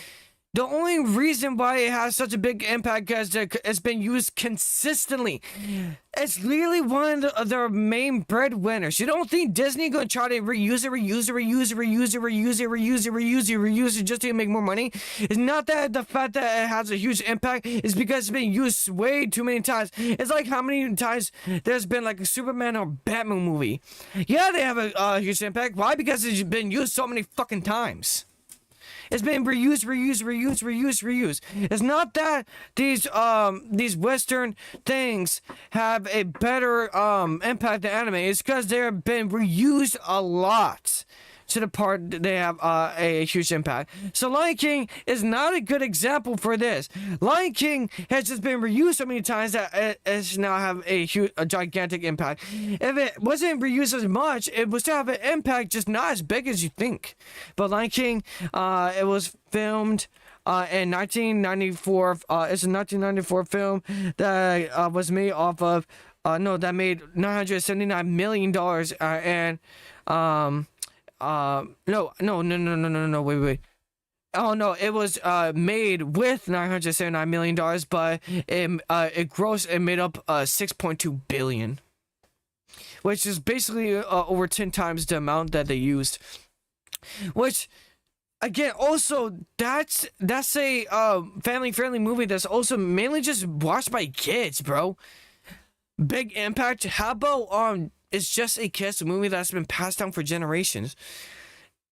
The only reason why it has such a big impact is because it's been used consistently. It's literally one of their main breadwinners. You don't think Disney gonna try to reuse it just to make more money? It's not that the fact that it has a huge impact is because it's been used way too many times. It's like how many times there's been like a Superman or Batman movie. Yeah, they have a huge impact. Why? Because it's been used so many fucking times. It's been reused. It's not that these Western things have a better impact than anime. It's because they've been reused a lot to the part that they have a huge impact. So Lion King is not a good example for this. Lion King has just been reused so many times that it now have a gigantic impact. If it wasn't reused as much, it would still have an impact, just not as big as you think. But Lion King, it was filmed in 1994. It's a 1994 film that was made off of that made $979 million no, wait. Oh no, it was made with $979 million, but it made up 6.2 billion, which is basically over 10 times the amount that they used. Which, again, also that's a family-friendly movie that's also mainly just watched by kids, bro. Big impact. How about it's just a kids movie that's been passed down for generations.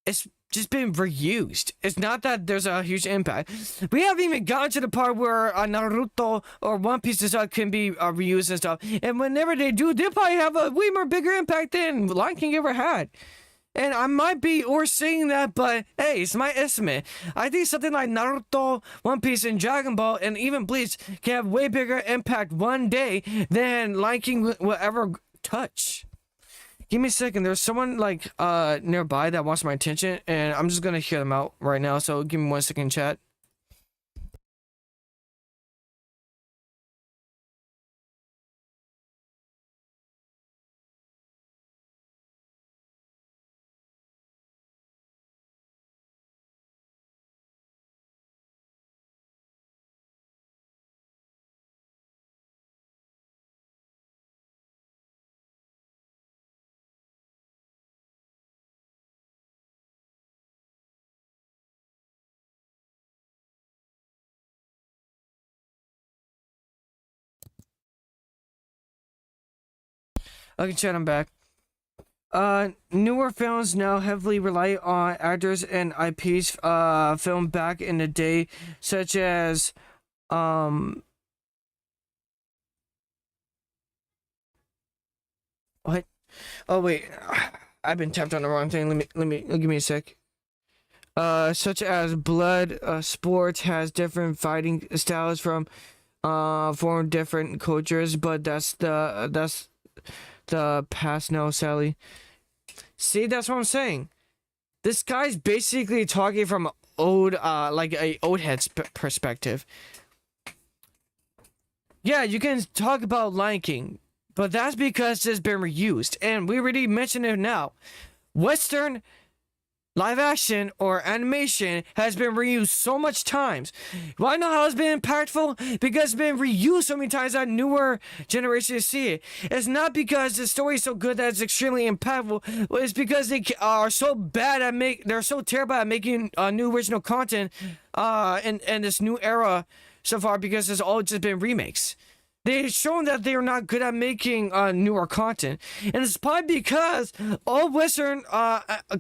It's just been reused. It's not that there's a huge impact. We haven't even gotten to the part where Naruto or One Piece and stuff can be reused and stuff. And whenever they do, they'll probably have a way more bigger impact than Lion King ever had. And I might be overseeing that, but hey, it's my estimate. I think something like Naruto, One Piece, and Dragon Ball, and even Bleach can have way bigger impact one day than Lion King will ever touch. Give me a second. There's someone like nearby that wants my attention, and I'm just gonna hear them out right now. So give me 1 second, chat. Okay, chat, I'm back. Newer films now heavily rely on actors and IPs filmed back in the day, such as what? Oh wait, I've been tapped on the wrong thing. Let me give me a sec. Such as Blood Sport has different fighting styles from different cultures, but that's the past now, Sally. See, that's what I'm saying. this guy's basically talking from old, like a old head's perspective. Yeah, you can talk about Lion King, but that's because it's been reused, and we already mentioned it now. Western live action or animation has been reused so much times. Why know how it's been impactful? Because it's been reused so many times that newer generations see it. It's not because the story is so good that it's extremely impactful. It's because they are so bad at they're so terrible at making new original content in this new era so far, because it's all just been remakes. They've shown that they're not good at making newer content. And it's probably because all Western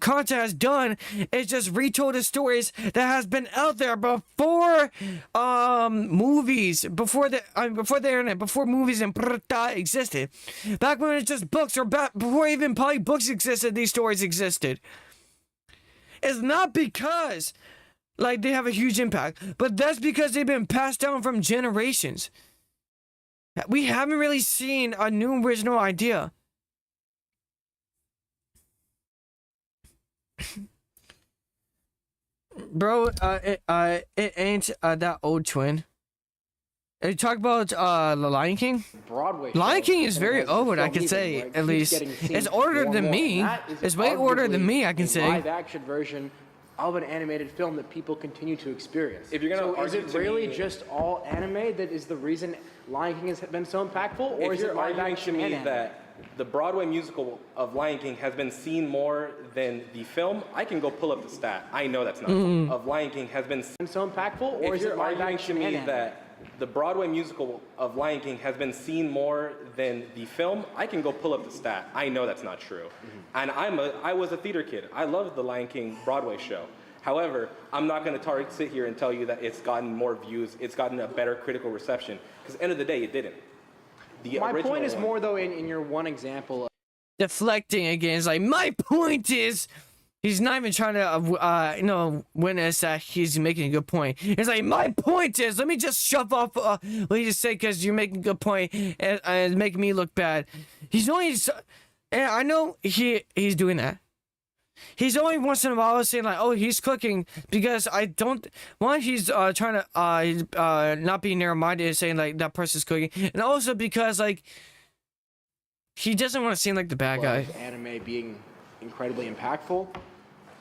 content has done is just retold the stories that has been out there before movies, before the internet, before movies and existed. Back when it's just books, or before even probably books existed, these stories existed. It's not because like they have a huge impact, but that's because they've been passed down from generations. We haven't really seen a new original idea. Bro, it ain't that old, twin. You talk about The Lion King? Broadway. Lion King is show very has the old, I film can even, say, right, at keeps least. getting seen It's older more than and more. me. That is It's way older than arguably me, I can a say. live action version of an animated film that people continue to experience. If you're gonna so is argue it to really me- just all anime that is the reason Lion King has been so impactful, or If is it you're live arguing to action me and anime? that the Broadway musical of Lion King has been seen more than the film, I can go pull up the stat. I know that's not true. Of Lion King has been so impactful, or if is it you're live arguing to action me and anime? that the Broadway musical of Lion King has been seen more than the film, I can go pull up the stat. I know that's not true. And I was a theater kid. I loved the Lion King Broadway show. However, I'm not going to sit here and tell you that it's gotten more views, it's gotten a better critical reception, because at the end of the day, it didn't. The My original point is one- more though in your one example. Deflecting again. It's like, my point is, he's not even trying to, witness that he's making a good point. It's like, my point is, let me just shove off what you just say because you're making a good point and making me look bad. He's only, and I know he's doing that. He's only once in a while saying like, oh, he's cooking, because I don't, one, he's trying to not be narrow-minded, saying like that person's cooking, and also because like he doesn't want to seem like the bad guy. Anime being incredibly impactful,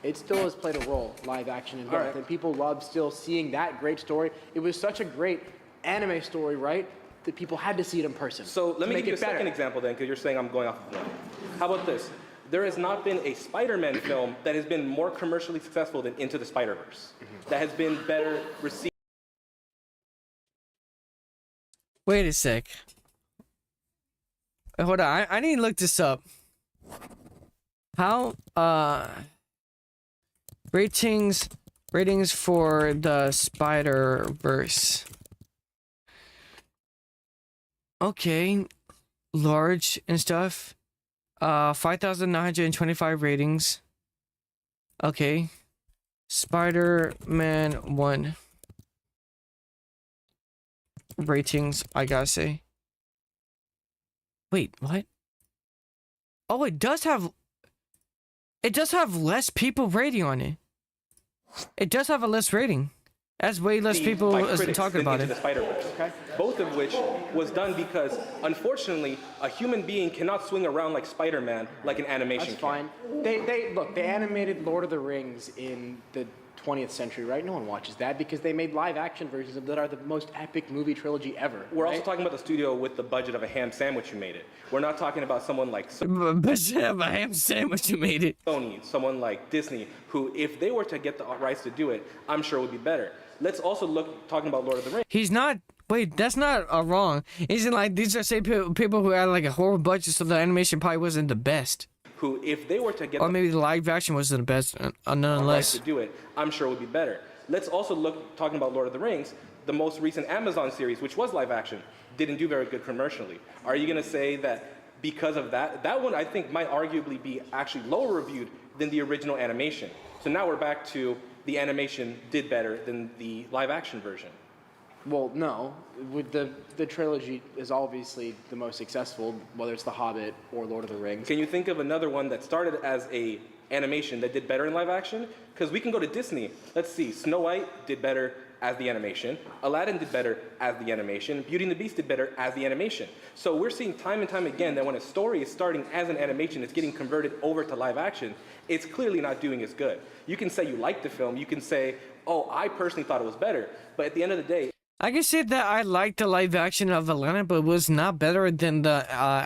it still has played a role, live action and both, right. and people love still seeing that great story. It was such a great anime story, right? That people had to see it in person. So let to me make give you a it better. second example then, because you're saying I'm going off of one. How about this? There has not been a Spider-Man film that has been more commercially successful than Into the Spider-Verse. That has been better received. Wait a sec. Hold on, I need to look this up. How ratings for the Spider-Verse. Okay, large and stuff. 5,925 ratings. Okay. Spider-Man 1 ratings, I gotta say. Wait, what? Oh, it does have less people rating on it. It does have a less rating. That's way less people by is critics talking than about Into it. the Spider-Verse. Okay? Both of which was done because, unfortunately, a human being cannot swing around like Spider-Man like an animation That's can. fine. They animated Lord of the Rings in the 20th century, right? No one watches that because they made live action versions of that are the most epic movie trilogy ever. We're right? also talking about the studio with the budget of a ham sandwich who made it. We're not talking about someone like Budget of a ham sandwich who made it. Sony, someone like Disney, who if they were to get the rights to do it, I'm sure would be better. Let's also talking about Lord of the Rings. He's not. Wait, that's not wrong. Isn't like these are say people who had like a horrible budget, so the animation probably wasn't the best. Who, if they were to get Or maybe the live action wasn't the best, rights nonetheless. to do it, I'm sure would be better. Let's also talking about Lord of the Rings, the most recent Amazon series, which was live action, didn't do very good commercially. Are you going to say that because of that one I think might arguably be actually lower reviewed than the original animation? So now we're back to the animation did better than the live action version. Well, no. With the trilogy is obviously the most successful, whether it's The Hobbit or Lord of the Rings. Can you think of another one that started as a animation that did better in live action? Because we can go to Disney. Let's see, Snow White did better as the animation. Aladdin did better as the animation. Beauty and the Beast did better as the animation. So we're seeing time and time again that when a story is starting as an animation, it's getting converted over to live action, it's clearly not doing as good. You can say you like the film, you can say, oh, I personally thought it was better, but at the end of the day, I can say that I liked the live action of Aladdin, but it was not better than the,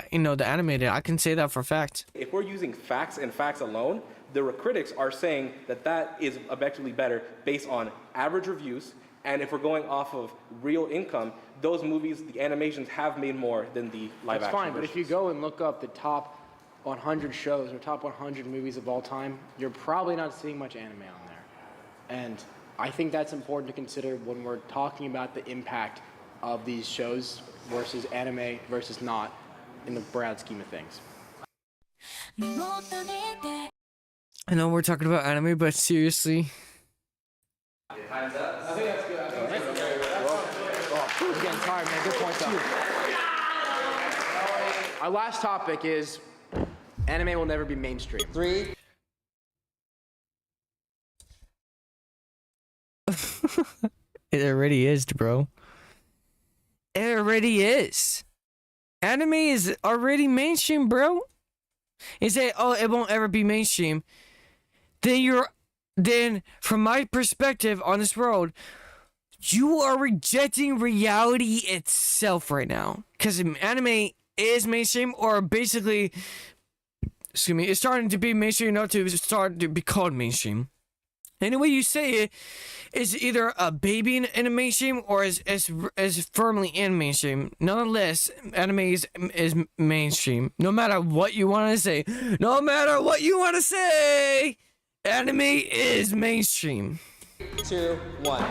the animated. I can say that for a fact. if we're using facts and facts alone, the critics are saying that that is objectively better based on average reviews. And if we're going off of real income, those movies, the animations have made more than the live That's action fine, but if you go and look up the top 100 shows or top 100 movies of all time, you're probably not seeing much anime on there. And I think that's important to consider when we're talking about the impact of these shows versus anime versus not in the broad scheme of things. I know we're talking about anime, but seriously. Time's up. I think that's good. I'm getting tired, man. Good point, though. Our last topic is anime will never be mainstream. 3. It already is, bro. It already is. Anime is already mainstream, bro. You say, oh, it won't ever be mainstream. Then from my perspective on this world, you are rejecting reality itself right now. Because anime is mainstream, or basically, it's starting to be mainstream enough to start to be called mainstream. Any way you say it is either a baby in a mainstream or is firmly in mainstream. Nonetheless, anime is mainstream. No matter what you want to say. No matter what you want to say, anime is mainstream. 2, 1.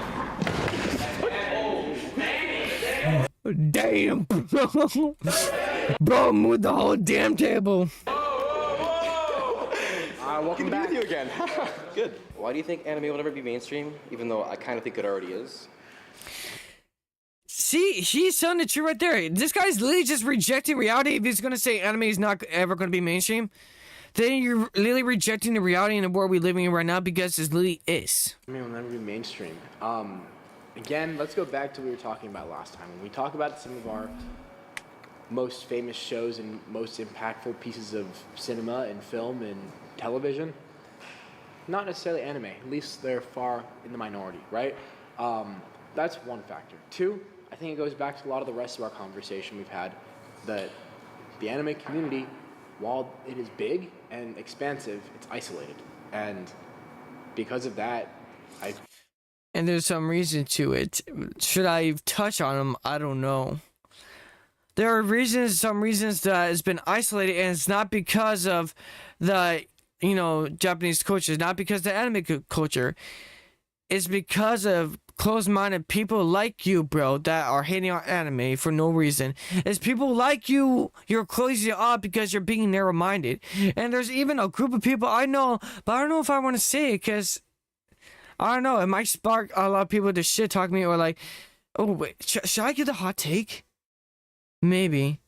Damn, bro. Bro, move the whole damn table. Welcome back. Good to be with you again. Good. Why do you think anime will never be mainstream, even though I kind of think it already is? See, he's telling the truth right there. This guy's literally just rejecting reality. If he's going to say anime is not ever going to be mainstream, then you're literally rejecting the reality in the world we're living in right now, because it literally is. Anime will never be mainstream. Again, let's go back to what we were talking about last time. When we talk about some of our most famous shows and most impactful pieces of cinema and film and television, not necessarily anime. At least they're far in the minority, right? That's one factor. 2, I think it goes back to a lot of the rest of our conversation we've had, that the anime community, while it is big and expansive, it's isolated. And because of that, And there's some reason to it. Should I touch on them? I don't know. There are some reasons that it's been isolated, and it's not because of the, Japanese culture. It's not because of the anime culture. It's because of closed-minded people like you, bro, that are hating on anime for no reason. It's people like you, you're closing up because you're being narrow-minded. And there's even a group of people I know, but I don't know if I want to say it, because I don't know, it might spark a lot of people to shit-talk me, or like, oh, wait, should I give the hot take? Maybe.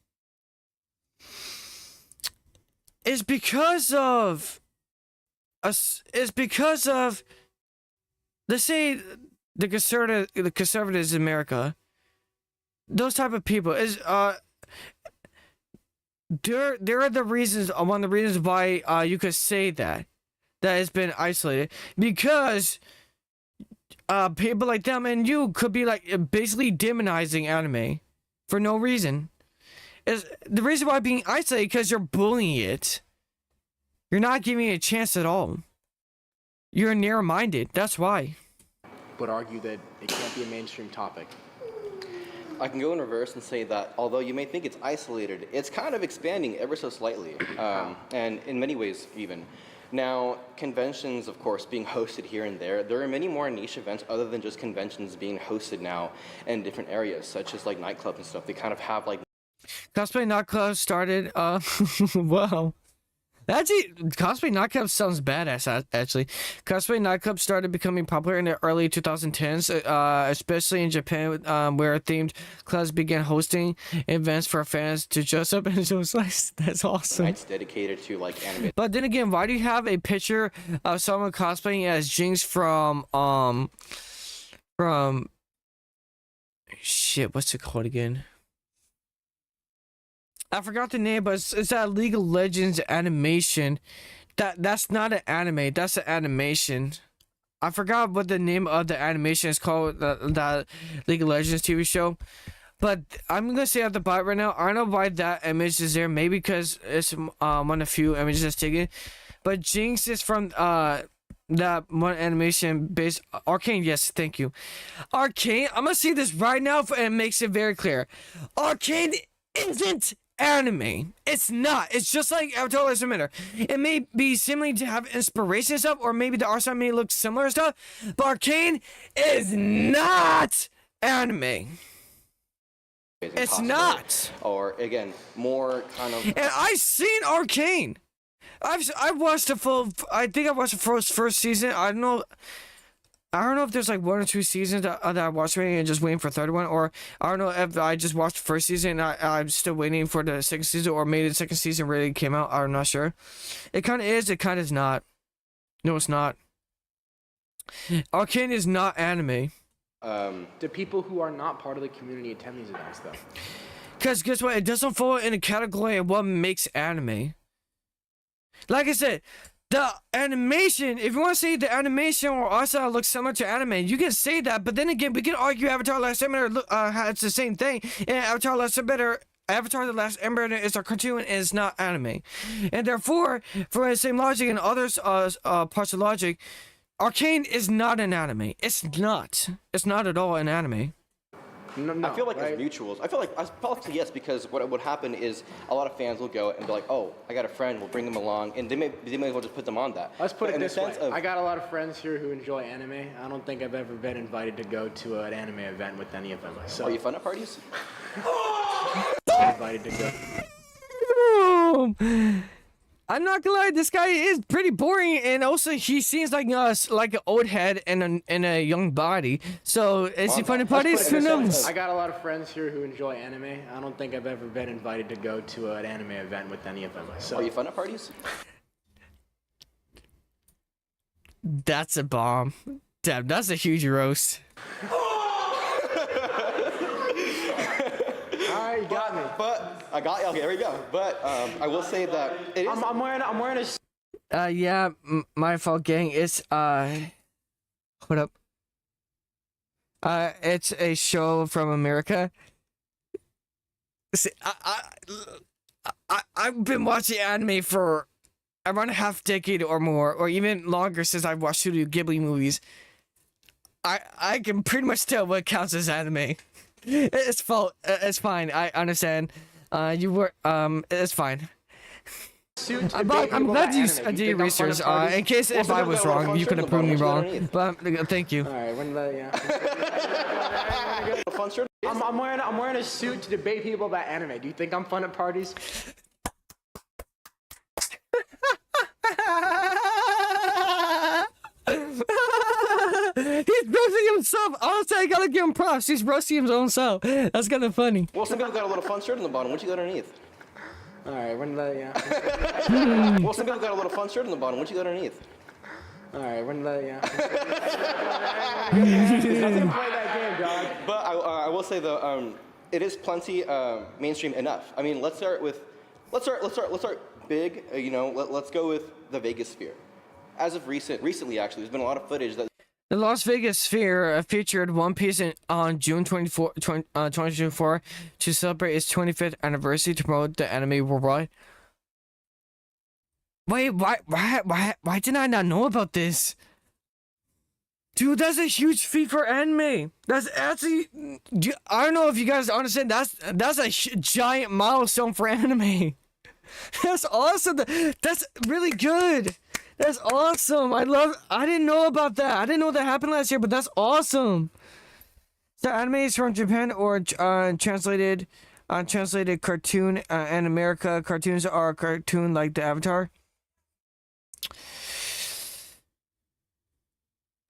It's because of let's say the conservatives in America, those type of people there are the reasons, one of the reasons why you could say that it's been isolated, because people like them and you could be like basically demonizing anime for no reason. Is the reason why being isolated, because you're bullying it. You're not giving it a chance at all. You're narrow-minded. That's why. Would argue that it can't be a mainstream topic. I can go in reverse and say that although you may think it's isolated, it's kind of expanding ever so slightly, and in many ways even. Now, conventions, of course, being hosted here and there are many more niche events other than just conventions being hosted now in different areas, such as like nightclubs and stuff. They kind of have like... Cosplay Nightclub started, wow. Actually, cosplay nightclub sounds badass. Actually, cosplay nightclubs started becoming popular in the early 2010s, especially in Japan, where themed clubs began hosting events for fans to dress up and socialize. That's awesome. Nights dedicated to like anime. But then again, why do you have a picture of someone cosplaying as Jinx from shit? What's it called again? I forgot the name, but it's that League of Legends animation. That's not an anime. That's an animation. I forgot what the name of the animation is called. That League of Legends TV show. But I'm gonna say at the bottom right now. I don't know why that image is there. Maybe because it's one of the few images that's taken. But Jinx is from that one animation based Arcane. Yes, thank you. Arcane. I'm gonna say this right now and it makes it very clear. Arcane isn't anime. It's not. It's just like Avatar: Last Airbender. It may be similar to have inspiration and stuff, or maybe the art style may look similar and stuff, but Arcane is not anime. It's not. Or again, more kind of. And I've seen Arcane. I've watched the full. I think I watched the first season. I don't know if there's like 1 or 2 seasons that I watched already and just waiting for the third one, or I don't know if I just watched the first season and I'm still waiting for the second season, or maybe the second season really came out. I'm not sure. It kind of is. It kind of is not. No, it's not. Arcane is not anime. Do people who are not part of the community attend these events though? Because guess what? It doesn't fall in a category of what makes anime. Like I said, the animation, if you want to say the animation or art style looks similar to anime, you can say that, but then again, we can argue Avatar: The Last Airbender, it's the same thing, and Avatar: The Last Airbender is a cartoon and it's not anime. And therefore, for the same logic and others parts of logic, Arcane is not an anime. It's not. It's not at all an anime. I feel like it's mutuals. I feel like probably yes, because what would happen is a lot of fans will go and be like, "Oh, I got a friend. We'll bring them along," and they may as well just put them on that. Let's put it this way. Of, I got a lot of friends here who enjoy anime. I don't think I've ever been invited to go to an anime event with any of them. So are you fun at parties? Invited to go. I'm not gonna lie, this guy is pretty boring, and also he seems like an old head in a young body. So is he fun at parties? Who knows? I got a lot of friends here who enjoy anime. I don't think I've ever been invited to go to an anime event with any of them. So are you fun at parties? That's a bomb. Damn, that's a huge roast. You got me. But I got you. Okay, there we go. But I will say that it is. I'm wearing a. Yeah, my fault, gang. It's hold up. It's a show from America. See, I've been watching anime for around a half decade or more, or even longer since I've watched Studio Ghibli movies. I can pretty much tell what counts as anime. It's fine. I understand. It's fine. I'm glad you did your research. In case if I was wrong, you could have proven me wrong. But thank you. All right, I'm wearing a suit to debate people about anime. Do you think I'm fun at parties? He's roasting himself. Honestly, I gotta give him props. He's roasting his own self. That's kind of funny. Well, some people got a little fun shirt on the bottom. What you got underneath? All right, Well, some people got a little fun shirt on the bottom. What you got underneath? All right, Play that game, dog. But I will say though, it is plenty mainstream enough. I mean, let's start big. Let's go with the Vegas Sphere. As of recently, actually, there's been a lot of footage that. The Las Vegas Sphere featured One Piece on June 2024 to celebrate its 25th anniversary to promote the anime worldwide. Wait, why did I not know about this? Dude, that's a huge feat for anime. That's actually, I don't know if you guys understand. That's a giant milestone for anime. That's awesome. That's really good. That's awesome. I didn't know about that. I didn't know that happened last year, but that's awesome. The anime is from Japan or translated cartoon. In America, cartoons are a cartoon like the Avatar.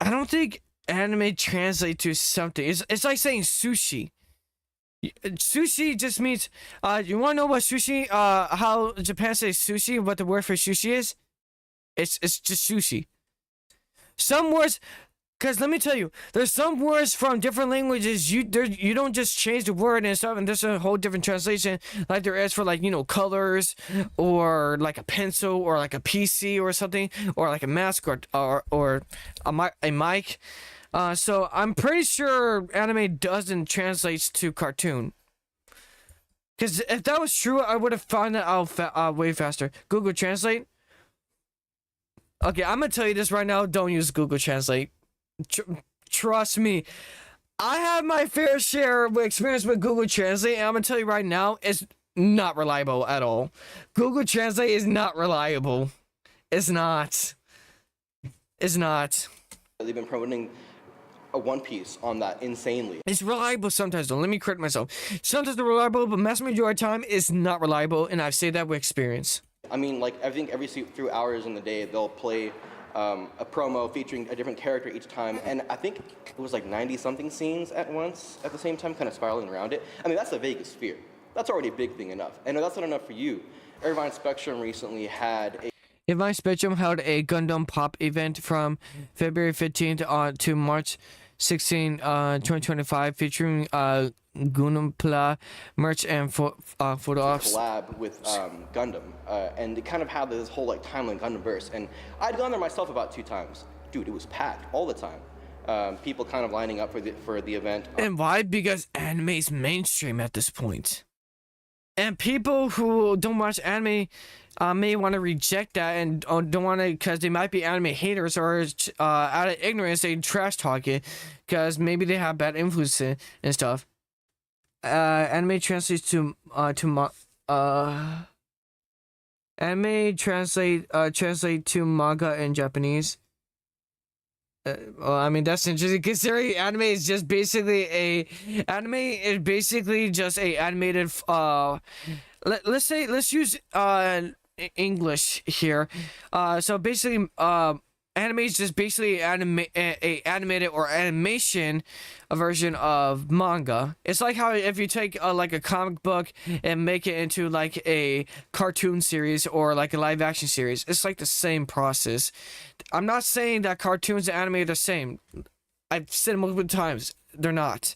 I don't think anime translates to something. It's like saying sushi. Sushi just means you want to know what sushi how Japan says sushi, what the word for sushi is? It's just sushi. Some words, because let me tell you, there's some words from different languages you don't just change the word and stuff, and there's a whole different translation like there is for, like, you know, colors, or like a pencil, or like a PC or something, or like a mask, or a mic. So I'm pretty sure anime doesn't translate to cartoon. Because if that was true, I would have found that out way faster. Google Translate. Okay, I'm gonna tell you this right now. Don't use Google Translate. Trust me. I have my fair share of experience with Google Translate, and I'm gonna tell you right now, it's not reliable at all. Google Translate is not reliable. It's not. It's not. They've been promoting a One Piece on that insanely. It's reliable sometimes, though. Let me correct myself. Sometimes it's reliable, but mass majority of the time, it's not reliable, and I've said that with experience. I mean, like, I think every few hours in the day, they'll play a promo featuring a different character each time, and I think it was like 90-something scenes at once, at the same time, kind of spiraling around it. I mean, that's the Vegas sphere. That's already a big thing enough. And that's not enough for you. Irvine Spectrum recently had a Irvine Spectrum held a Gundam Pop event from February 15th to March 16, 2025, featuring Gunpla merch and photo ops. collab with Gundam, and it kind of had this whole like timeline Gundam verse. And I'd gone there myself about 2 times. Dude, it was packed all the time. People kind of lining up for the event. And why? Because anime's mainstream at this point. And people who don't watch anime may want to reject that and don't want to, because they might be anime haters, or out of ignorance they trash talk it because maybe they have bad influence and stuff. Anime translates to anime translate to manga in Japanese. Well, I mean, that's interesting, considering anime is just basically just a animated let's use English here. So basically anime is just basically a animated or animation version of manga. It's like how if you take like a comic book and make it into like a cartoon series or like a live action series. It's like the same process. I'm not saying that cartoons and anime are the same. I've said it multiple times. They're not.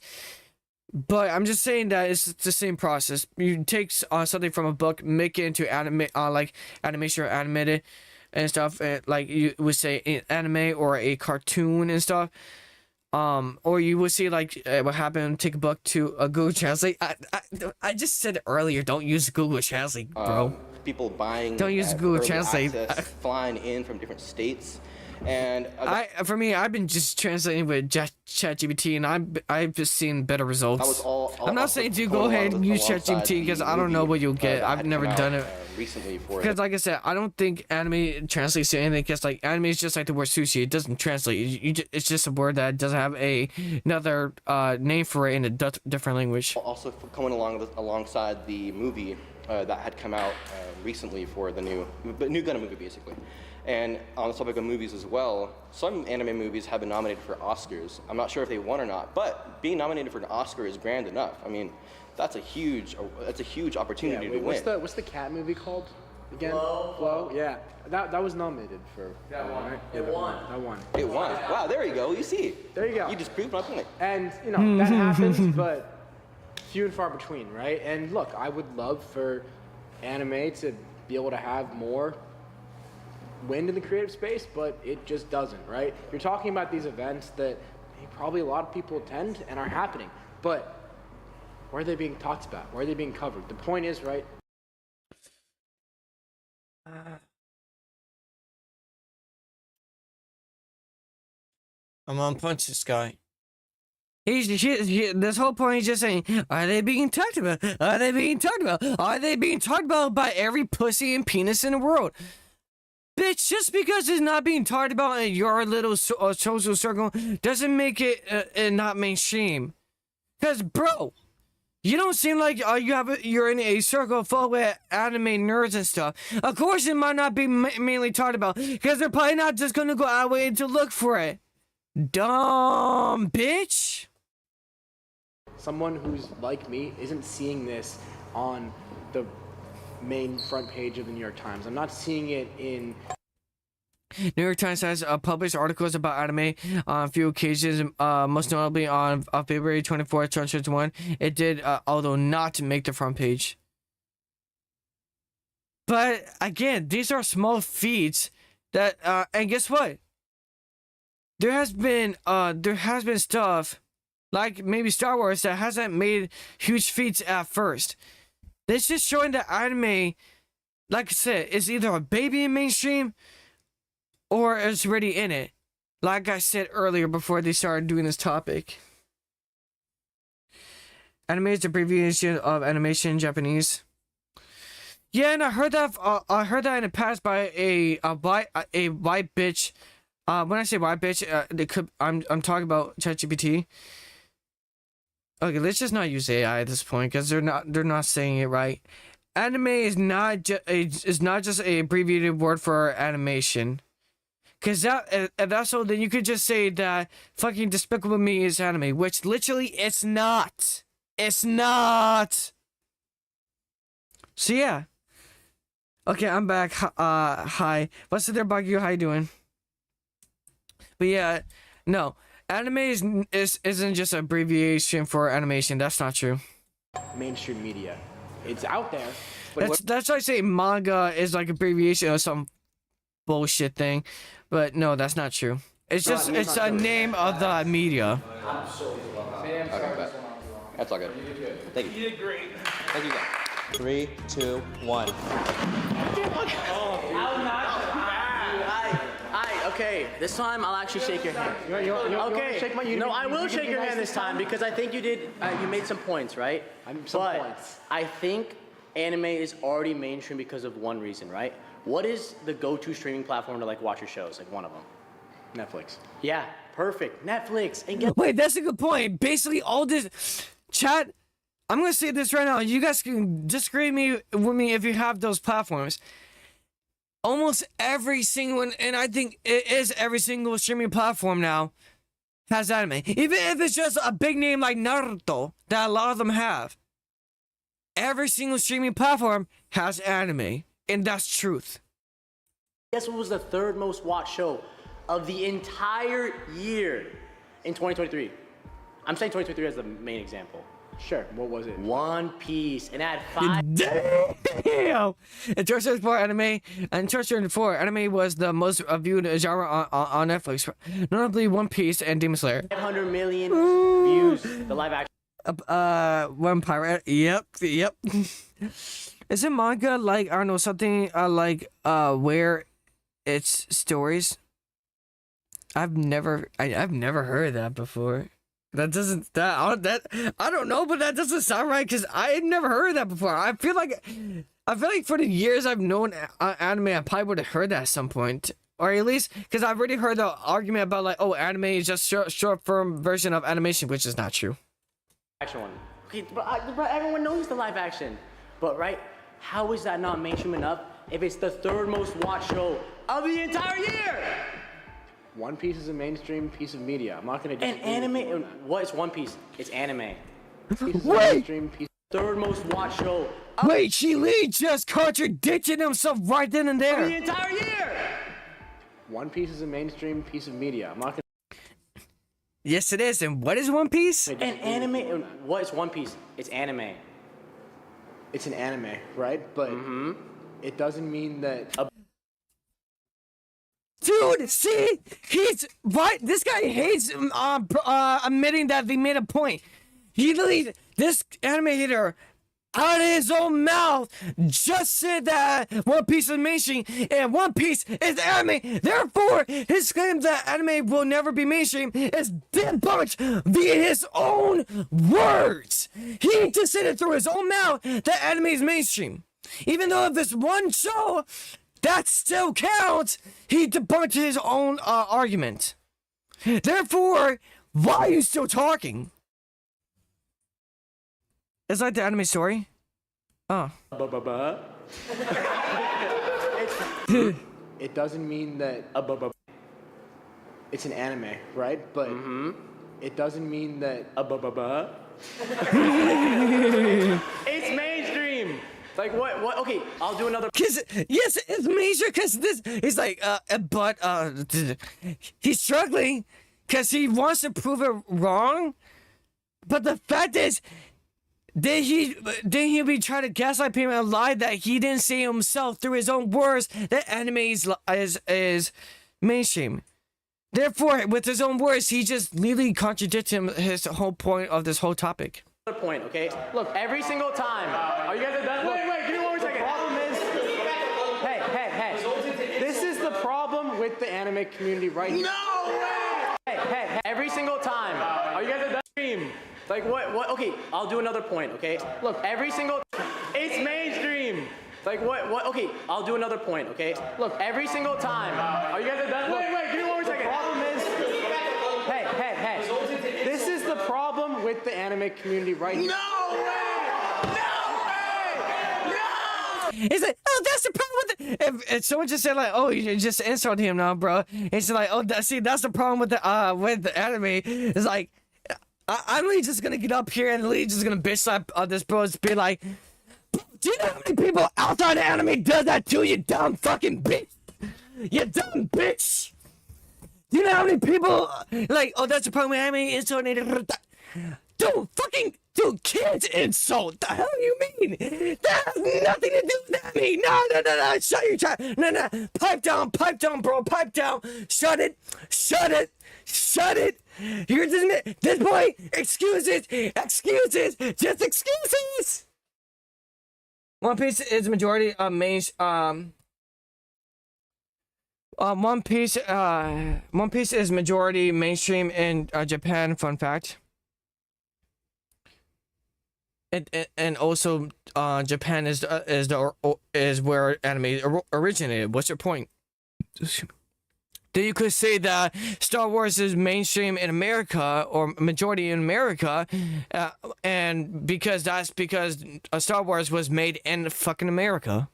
But I'm just saying that it's the same process. You take something from a book, make it into anime, like animation or animated and stuff, like you would say an anime or a cartoon and stuff. Or you would see like what happened. Take a book to a Google Translate. I just said earlier, don't use Google Translate, bro. People buying. Don't use Google early Translate. access, flying in from different states, and for me, I've been just translating with ChatGPT, and I've just seen better results. That was all I'm not saying to go ahead and use ChatGPT because I don't know what you'll get. I've never done it. Recently for because, like I said, I don't think anime translates to anything. Because like anime is just like the word sushi; it doesn't translate. It's just a word that doesn't have another name for it in a different language. Also, coming alongside the movie that had come out recently for the new Gundam movie, basically. And on the topic of movies as well, some anime movies have been nominated for Oscars. I'm not sure if they won or not, but being nominated for an Oscar is grand enough. I mean, that's a huge opportunity to win. What's the cat movie called again? Flow. Yeah, that was nominated for. That won. Right? Yeah, that won. It won. Wow, there you go. You see. There you go. You just proved my point. And you know that happens, but few and far between, right? And look, I would love for anime to be able to have more wind in the creative space, but it just doesn't, right? You're talking about these events that probably a lot of people attend and are happening, but where are they being talked about? Where are they being covered? The point is, right? I'm gonna punch this guy. This whole point is just saying, are they being talked about? Are they being talked about? Are they being talked about by every pussy and penis in the world? Bitch, just because it's not being talked about in your little social circle doesn't make it not mainstream. Because, bro, You don't seem like you're in a circle full with anime nerds and stuff. Of course, it might not be mainly talked about because they're probably not just gonna go out way to look for it. Dumb bitch. Someone who's like me isn't seeing this on the main front page of the New York Times. I'm not seeing it in. New York Times has published articles about anime on a few occasions, most notably on February 24th, 2021. It did, although not make the front page. But again, these are small feats that, and guess what? There has been stuff like maybe Star Wars that hasn't made huge feats at first. This is showing that anime, like I said, is either a baby in mainstream or it's already in it. Like I said earlier before they started doing this topic. Anime is the abbreviation of animation in Japanese. Yeah, and I heard that in the past by a white bitch. When I say white bitch, I'm talking about ChatGPT. Okay, let's just not use AI at this point because they're not saying it right. Anime is not just a abbreviated word for animation. Cause that's so then you could just say that fucking Despicable Me is anime, which literally it's not. It's not. So yeah. Okay, I'm back. Hi. What's there bug you? How you doing? But yeah, no. Anime isn't just an abbreviation for animation. That's not true. Mainstream media. It's out there. But That's why I say manga is like abbreviation of some bullshit thing. But no, that's not true. It's a name of the media. Okay, bet. That's all good. Thank you. You did great. Thank you guys. 3, 2, 1. Okay, this time I'll actually shake your hand. No, I will shake your hand this time because I think you did. You made some points, right? But I think anime is already mainstream because of one reason, right? What is the go-to streaming platform to like watch your shows? Like one of them. Netflix. Yeah, perfect. Netflix. And Wait, that's a good point. Basically, all this chat. I'm gonna say this right now. You guys can disagree with me if you have those platforms. Almost every single one, and I think it is every single streaming platform now, has anime. Even if it's just a big name like Naruto that a lot of them have. Every single streaming platform has anime, and that's truth. Guess what was the third most watched show of the entire year in 2023? I'm saying 2023 as the main example. Sure, what was it? One Piece, and it had 5. Damn! In 2004, anime, and in 2004, anime was the most viewed genre on Netflix, notably One Piece and Demon Slayer. 500 million views. The live action. One Pirate. Yep. Isn't manga like I don't know something where it's stories? I've never heard of that before. I don't know, but that doesn't sound right because I had never heard of that before. I feel like for the years I've known anime, I probably would have heard that at some point, or at least because I've already heard the argument about like, oh, anime is just short form version of animation, which is not true. Action one. Okay, but everyone knows the live action. But right, how is that not mainstream enough if it's the third most watched show of the entire year? One Piece is a mainstream piece of media. I'm not going to And anime, what is One Piece? It's anime. Wait! Third most watched show. Wait, Chi Lee just contradicted himself right then and there. Of the entire year. One Piece is a mainstream piece of media. I'm not going to. Yes, it is. And what is One Piece? And anime, what is One Piece? It's anime. It's an anime, right? But it doesn't mean that. Dude, see, he's right. This guy hates admitting that they made a point. He literally, this anime hater, out of his own mouth, just said that One Piece is mainstream and One Piece is anime. Therefore, his claim that anime will never be mainstream is debunked via his own words. He just said it through his own mouth that anime is mainstream, even though if it's one show. That still counts. He debunked his own argument. Therefore, why are you still talking? It's like the anime story. Oh. It doesn't mean that it's an anime, right? But it doesn't mean that it's mainstream. Like what? Okay, I'll do another. Cause yes, it's major. Cause this, he's like, but he's struggling, cause he wants to prove it wrong. But the fact is, did he be trying to gaslight people and lie that he didn't say himself through his own words that anime is mainstream. Therefore, with his own words, he just literally contradicts his whole point of this whole topic. Another point, okay? Look, every single time. Are you guys done? Wait, give me 1 more second. The problem is, hey. This is the problem with the anime community right here. No way! Hey, every single time. Are you guys done? Like what? Okay, I'll do another point, okay? Look, every single. It's mainstream. Like what? Okay, I'll do another point, okay? Look, every single time. Are you guys done? Wait, give me 1 more second. The problem is, hey. This is the problem with the anime community right here. No way! He's like, oh, that's the problem with it. If someone just said like, oh, you just insulted him now, bro. It's like, oh, that's the problem with the anime. It's like, I'm really just gonna get up here and literally just gonna bitch slap this bro. Just be like, do you know how many people outside the anime does that to you, dumb fucking bitch? You dumb bitch. Do you know how many people like, oh, that's the problem with anime insulting? Dude, kids insult. The hell you mean? That has nothing to do with anime. No. Shut your chat. No. Pipe down, bro. Pipe down. Shut it. You're just this boy. Excuses. Just excuses. One Piece is majority One Piece is majority mainstream in Japan. Fun fact. And also, Japan is where anime originated. What's your point? Then you could say that Star Wars is mainstream in America or majority in America, and because Star Wars was made in fucking America.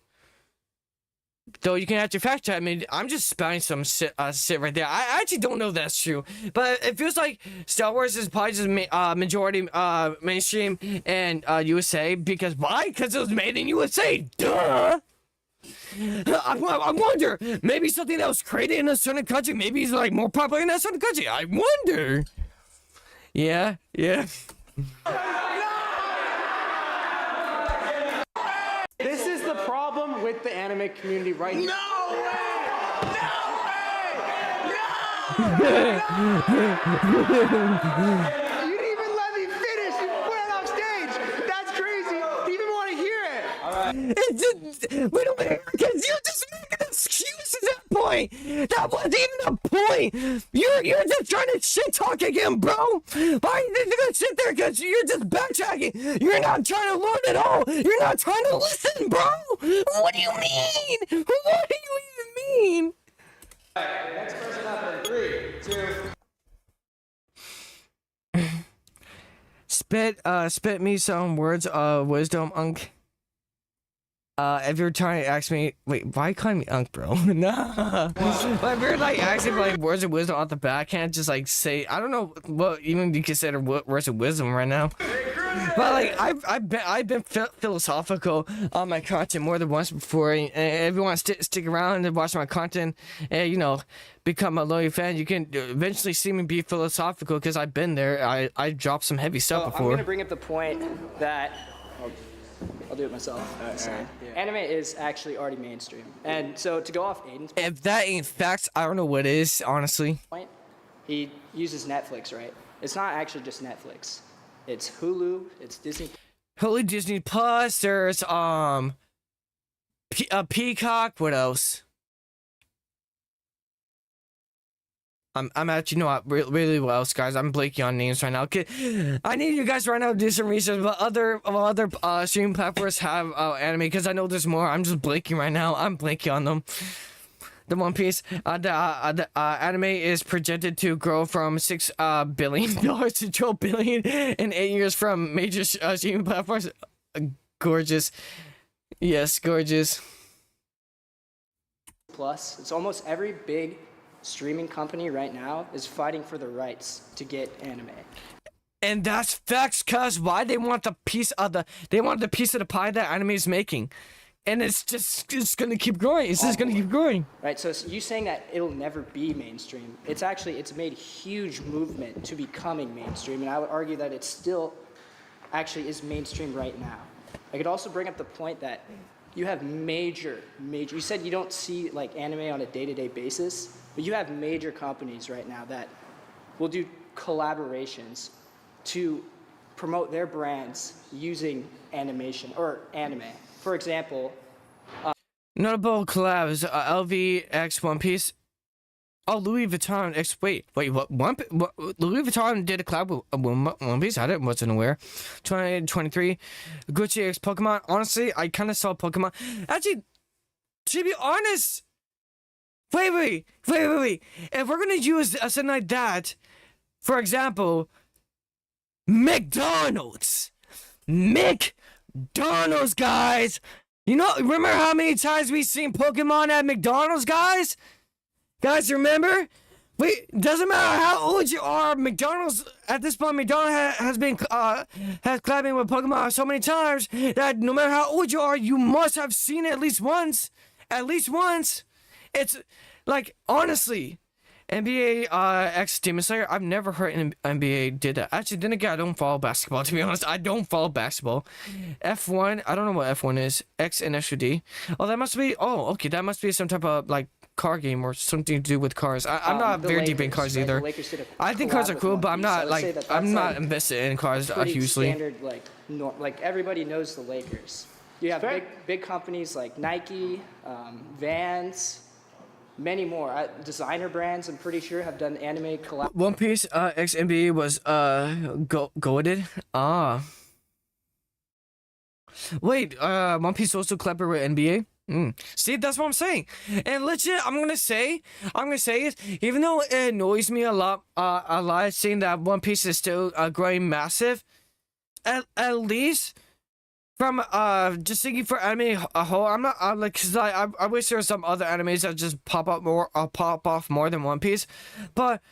Though you can have to fact check. I mean, I'm just spouting some shit right there. I actually don't know if that's true, but it feels like Star Wars is probably just majority mainstream in USA. Because why? Because it was made in USA. Duh. I wonder. Maybe something that was created in a certain country. Maybe it's like more popular in a certain country. I wonder. Yeah. This is the problem with the anime community right here. No way! You didn't even let me finish. You went off stage. That's crazy. Do you even want to hear it? All right. We don't hear because you just making excuses at that point. That wasn't even a point. You're just trying to shit talk again, bro. Why are you just gonna sit there? Because you're just backtracking. You're not trying to learn at all. You're not trying to listen, bro. What do you mean? What do you even mean? All right, next person up in 3, 2. Spit me some words of wisdom, Unk. If you're trying to ask me, wait, why are you calling me Unk, bro? Nah. But if you're like asking like words of wisdom off the bat, I can't just like say, I don't know what even you consider words of wisdom right now. But like I've been philosophical on my content more than once before. And if you want to stick around and watch my content, and become a loyal fan, you can eventually see me be philosophical because I've been there. I dropped some heavy stuff before. I'm gonna bring up the point that I'll do it myself. Anime is actually already mainstream, and so to go off Aiden's point, if that ain't facts, I don't know what is, honestly. He uses Netflix, right? It's not actually just Netflix. It's Hulu. It's Disney. Hulu, Disney Plus. There's Peacock. What else? I'm actually, really what else, guys? I'm blanking on names right now. Okay, I need you guys right now to do some research. But other streaming platforms have anime because I know there's more. I'm just blanking right now. I'm blanking on them. The One Piece. The anime is projected to grow from $6 billion to $12 billion in 8 years from major streaming platforms. Gorgeous. Yes, gorgeous. Plus, it's almost every big streaming company right now is fighting for the rights to get anime. And that's facts, cause why they want the piece of the pie that anime is making. And it's gonna keep growing. It's just gonna keep growing. Right, so you saying that it'll never be mainstream. It's made huge movement to becoming mainstream, and I would argue that it still actually is mainstream right now. I could also bring up the point that you have major, you said you don't see like anime on a day-to-day basis, but you have major companies right now that will do collaborations to promote their brands using animation or anime. For example, notable collabs: LV x One Piece. Oh, Louis Vuitton x. Wait, what? Louis Vuitton did a collab with One Piece. I wasn't aware. 2023, Gucci x Pokemon. Honestly, I kind of saw Pokemon. Actually, to be honest, wait. If we're gonna use something like that, for example, McDonald's, guys. You know, remember how many times we've seen Pokemon at McDonald's, guys? Guys, remember? Wait, doesn't matter how old you are, McDonald's, at this point, McDonald's has been collabing with Pokemon so many times that no matter how old you are, you must have seen it at least once. At least once. It's, like, honestly, NBA X Demon Slayer, I've never heard an NBA did that. Actually, then again, I don't follow basketball, to be honest. I don't follow basketball. F1, I don't know what F1 is. X and SUD. Oh, that must be, okay, that must be some type of, like, car game or something to do with cars. I'm not very deep in cars either. I think cars are cool, but I'm not, like, I'm not invested in cars hugely. Standard, like everybody knows the Lakers. You have big companies like Nike, Vans, many more. Designer brands, I'm pretty sure, have done anime collab. One Piece X NBA was goated. Wait, One Piece also collaborated with NBA. See, that's what I'm saying. And legit, I'm gonna say it, even though it annoys me a lot seeing that One Piece is still growing massive, at least from just thinking for anime a whole, I'm not like, cause I wish there were some other animes that just pop off more than One Piece, but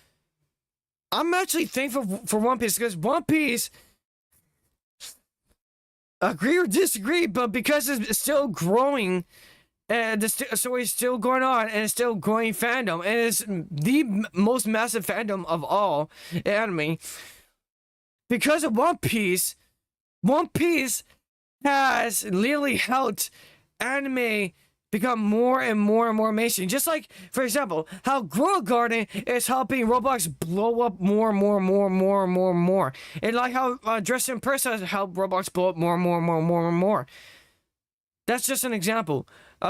I'm actually thankful for One Piece, because One Piece, agree or disagree, but because it's still growing, and the story is still going on, and it's still growing fandom, and it's the most massive fandom of all anime. Because of One Piece has literally helped anime become more and more mainstream. Just like, for example, how Grow Garden is helping Roblox blow up more. And like how Dress in Person has helped Roblox blow up more. That's just an example.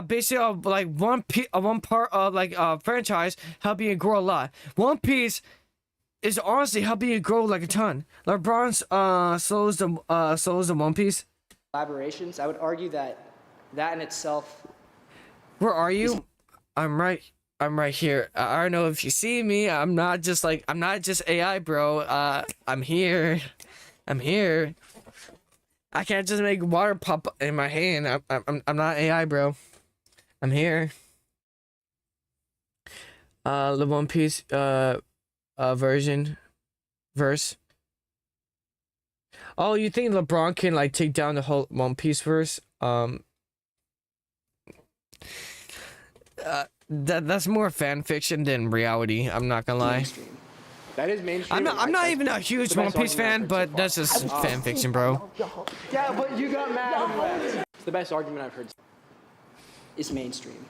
Basically, of like one part of like franchise helping it grow a lot. One Piece is honestly helping it grow like a ton. LeBron's solos the One Piece. Collaborations, I would argue that in itself. Where are you? I'm right here. I don't know if you see me. I'm not just AI, bro. I'm here. I can't just make water pop in my hand. I'm not AI, bro. I'm here. The One Piece verse. Oh, you think LeBron can like take down the whole One Piece verse? That's more fan fiction than reality. I'm not gonna lie. Mainstream. That is mainstream. I'm not even a huge One Piece fan, but that's just fan fiction, bro. Yeah, but you got mad anyway. It's the best argument I've heard. It's mainstream.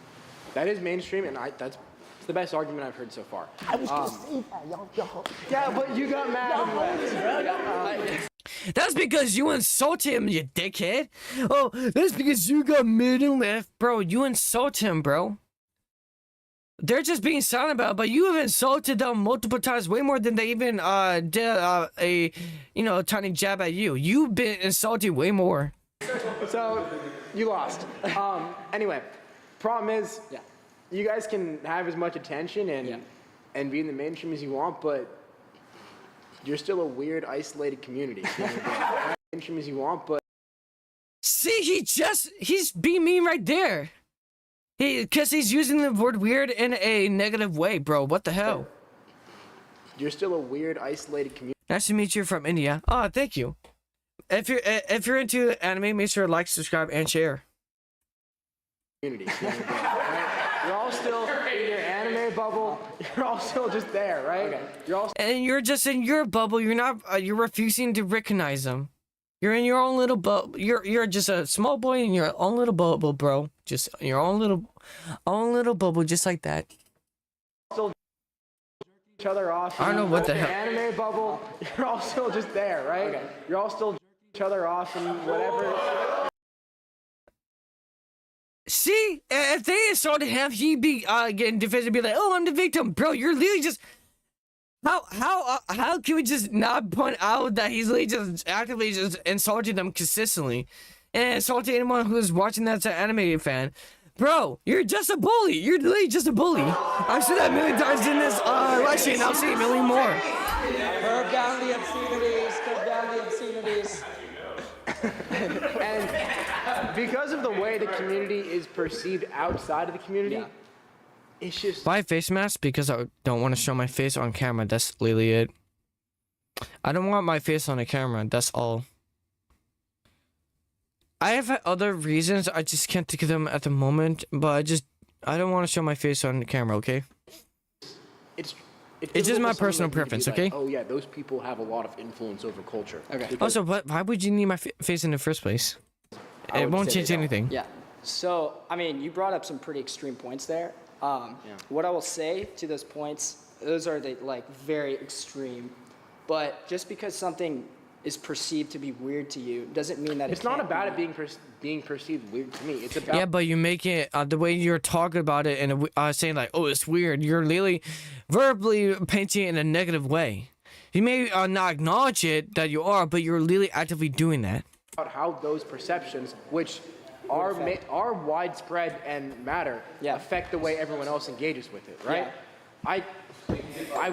That is mainstream, and that's the best argument I've heard so far. I was gonna say that, y'all. Yeah, but you got mad anyway. That's because you insulted him, you dickhead. Oh, that's because you got mid and left. Bro, you insult him, bro. They're just being silent about it, but you have insulted them multiple times, way more than they even did a tiny jab at you. You've been insulted way more. So, you lost. Anyway, problem is, you guys can have as much attention and be in the mainstream as you want, but you're still a weird, isolated community. Mainstream as you want, but See, he's being mean right there. Because he's using the word weird in a negative way, bro. What the hell? you're still a weird, isolated community. Nice to meet you from India. Oh, thank you. If you're into anime, make sure to like, subscribe, and share. You're all still in your anime bubble. You're all still just there, right? Okay. You're all. And you're just in your bubble. You're not. You're refusing to recognize them. You're in your own little bubble. You're just a small boy in your own little bubble, bro. Just your own little bubble, just like that. Still each other off. I don't know what the hell. Anime bubble. You're all still just there, right? Okay. You're all still each other off and whatever. See, if they assaulted him, he'd be getting defended, be like, "Oh, I'm the victim, bro." You're literally just how can we just not point out that he's literally just actively just insulting them consistently, and insulting anyone who's watching that's an anime fan, bro? You're just a bully. You're literally just a bully. I've said that a million times in this live stream, and I'll say a million more. Curb down the obscenities. Curb down the obscenities. And because of the way the community is perceived outside of the community, it's just. Buy a face mask because I don't want to show my face on camera. That's literally it. I don't want my face on the camera. That's all. I have other reasons. I just can't think of them at the moment. But I don't want to show my face on the camera. Okay. It's just my personal preference, like, okay? Oh yeah, those people have a lot of influence over culture. Okay. Also, why would you need my face in the first place? It won't change anything. Yeah. So, I mean, you brought up some pretty extreme points there. What I will say to those points, those are very extreme. But just because something is perceived to be weird to you doesn't mean that it's not about it being perceived weird to me. It's about Yeah, but you make it the way you're talking about it and saying like, "Oh, it's weird." You're literally verbally painting it in a negative way. You may not acknowledge it that you are, but you're literally actively doing that. about how those perceptions, which are widespread and matter, affect the way everyone else engages with it, right? I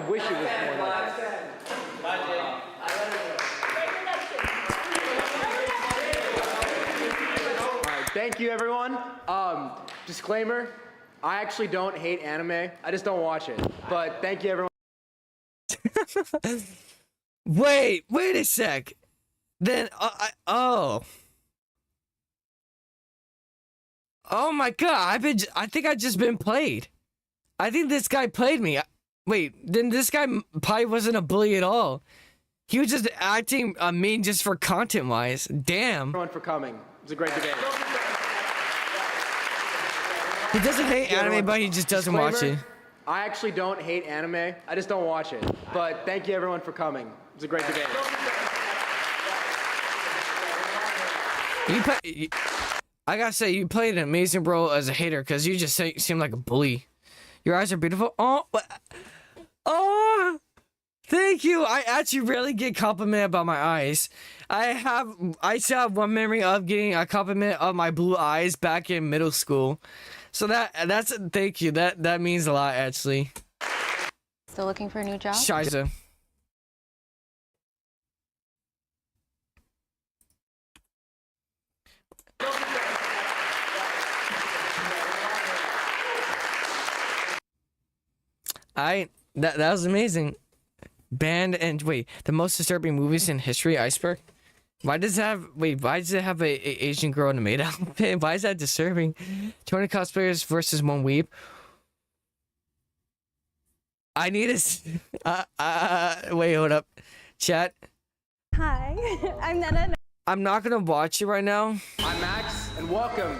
wish it was more like that. Thank you, everyone. Disclaimer, I actually don't hate anime. I just don't watch it. But thank you, everyone. Wait a sec. Then, oh my god, I think I just been played. I think this guy played me. Wait, then this guy probably wasn't a bully at all. He was just acting mean just for content-wise. Damn. Everyone for coming. It's a great debate. He doesn't hate anime, but he just doesn't watch it. I actually don't hate anime. I just don't watch it. But thank you, everyone, for coming. It's a great debate. I gotta say, you played an amazing role as a hater because you just seem like a bully. Your eyes are beautiful. Oh, thank you. I actually really get complimented about my eyes. I still have one memory of getting a compliment of my blue eyes back in middle school. So that's thank you. That means a lot, actually. Still looking for a new job? Shiza. That was amazing. Banned and wait, the most disturbing movies in history, Iceberg. Why does it have a Asian girl in a maid outfit? Why is that disturbing? 20 cosplayers versus one weeb. I need a wait, hold up. Chat. Hi, I'm Nana. I'm not gonna watch it right now. I'm Max, and welcome.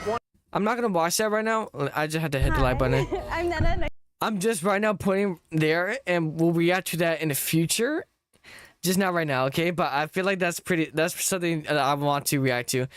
I'm not gonna watch that right now. I just had to hit the like button. I'm Nana. I'm just right now putting there, and we'll react to that in the future. Just not right now, okay? But I feel like that's something that I want to react to.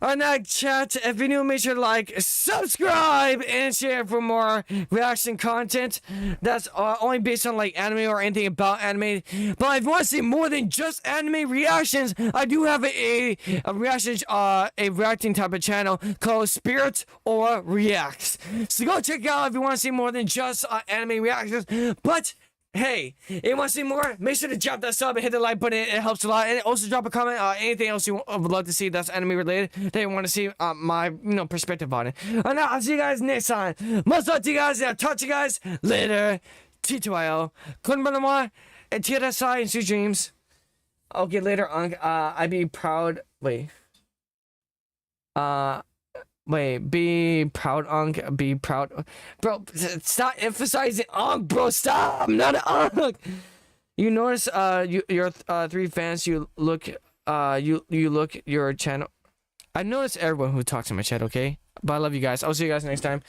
On that chat, if you're new, make sure to like, subscribe, and share for more reaction content that's only based on like anime or anything about anime. But if you want to see more than just anime reactions, I do have a reacting type of channel called Spirit or Reacts. So go check it out if you want to see more than just anime reactions. But hey, if you want to see more, make sure to drop that sub and hit the like button. It helps a lot. And also drop a comment. Anything else you would love to see that's anime related that you want to see my perspective on it. And I'll see you guys next time. Much love to you guys. And I'll talk to you guys later. TTYL. Kunbanamwa and TRSI and sweet dreams. Okay, later on. I'd be proud. Wait. Be proud, Unk. Be proud, bro. Stop emphasizing Unk, bro. Stop. I'm not an Unk. You notice, your 3 fans. You look, you look your channel. I notice everyone who talks in my chat. Okay, but I love you guys. I'll see you guys next time.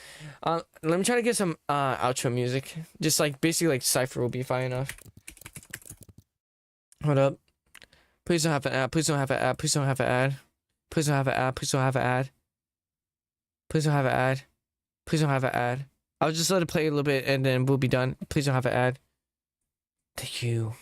Let me try to get some outro music. Just like basically like Cypher will be fine enough. Hold up. Please don't have an ad. Please don't have an ad. Please don't have an ad. Please don't have an ad. Please don't have an ad. Please don't have an ad. Please don't have an ad. I'll just let it play a little bit and then we'll be done. Please don't have an ad. Thank you.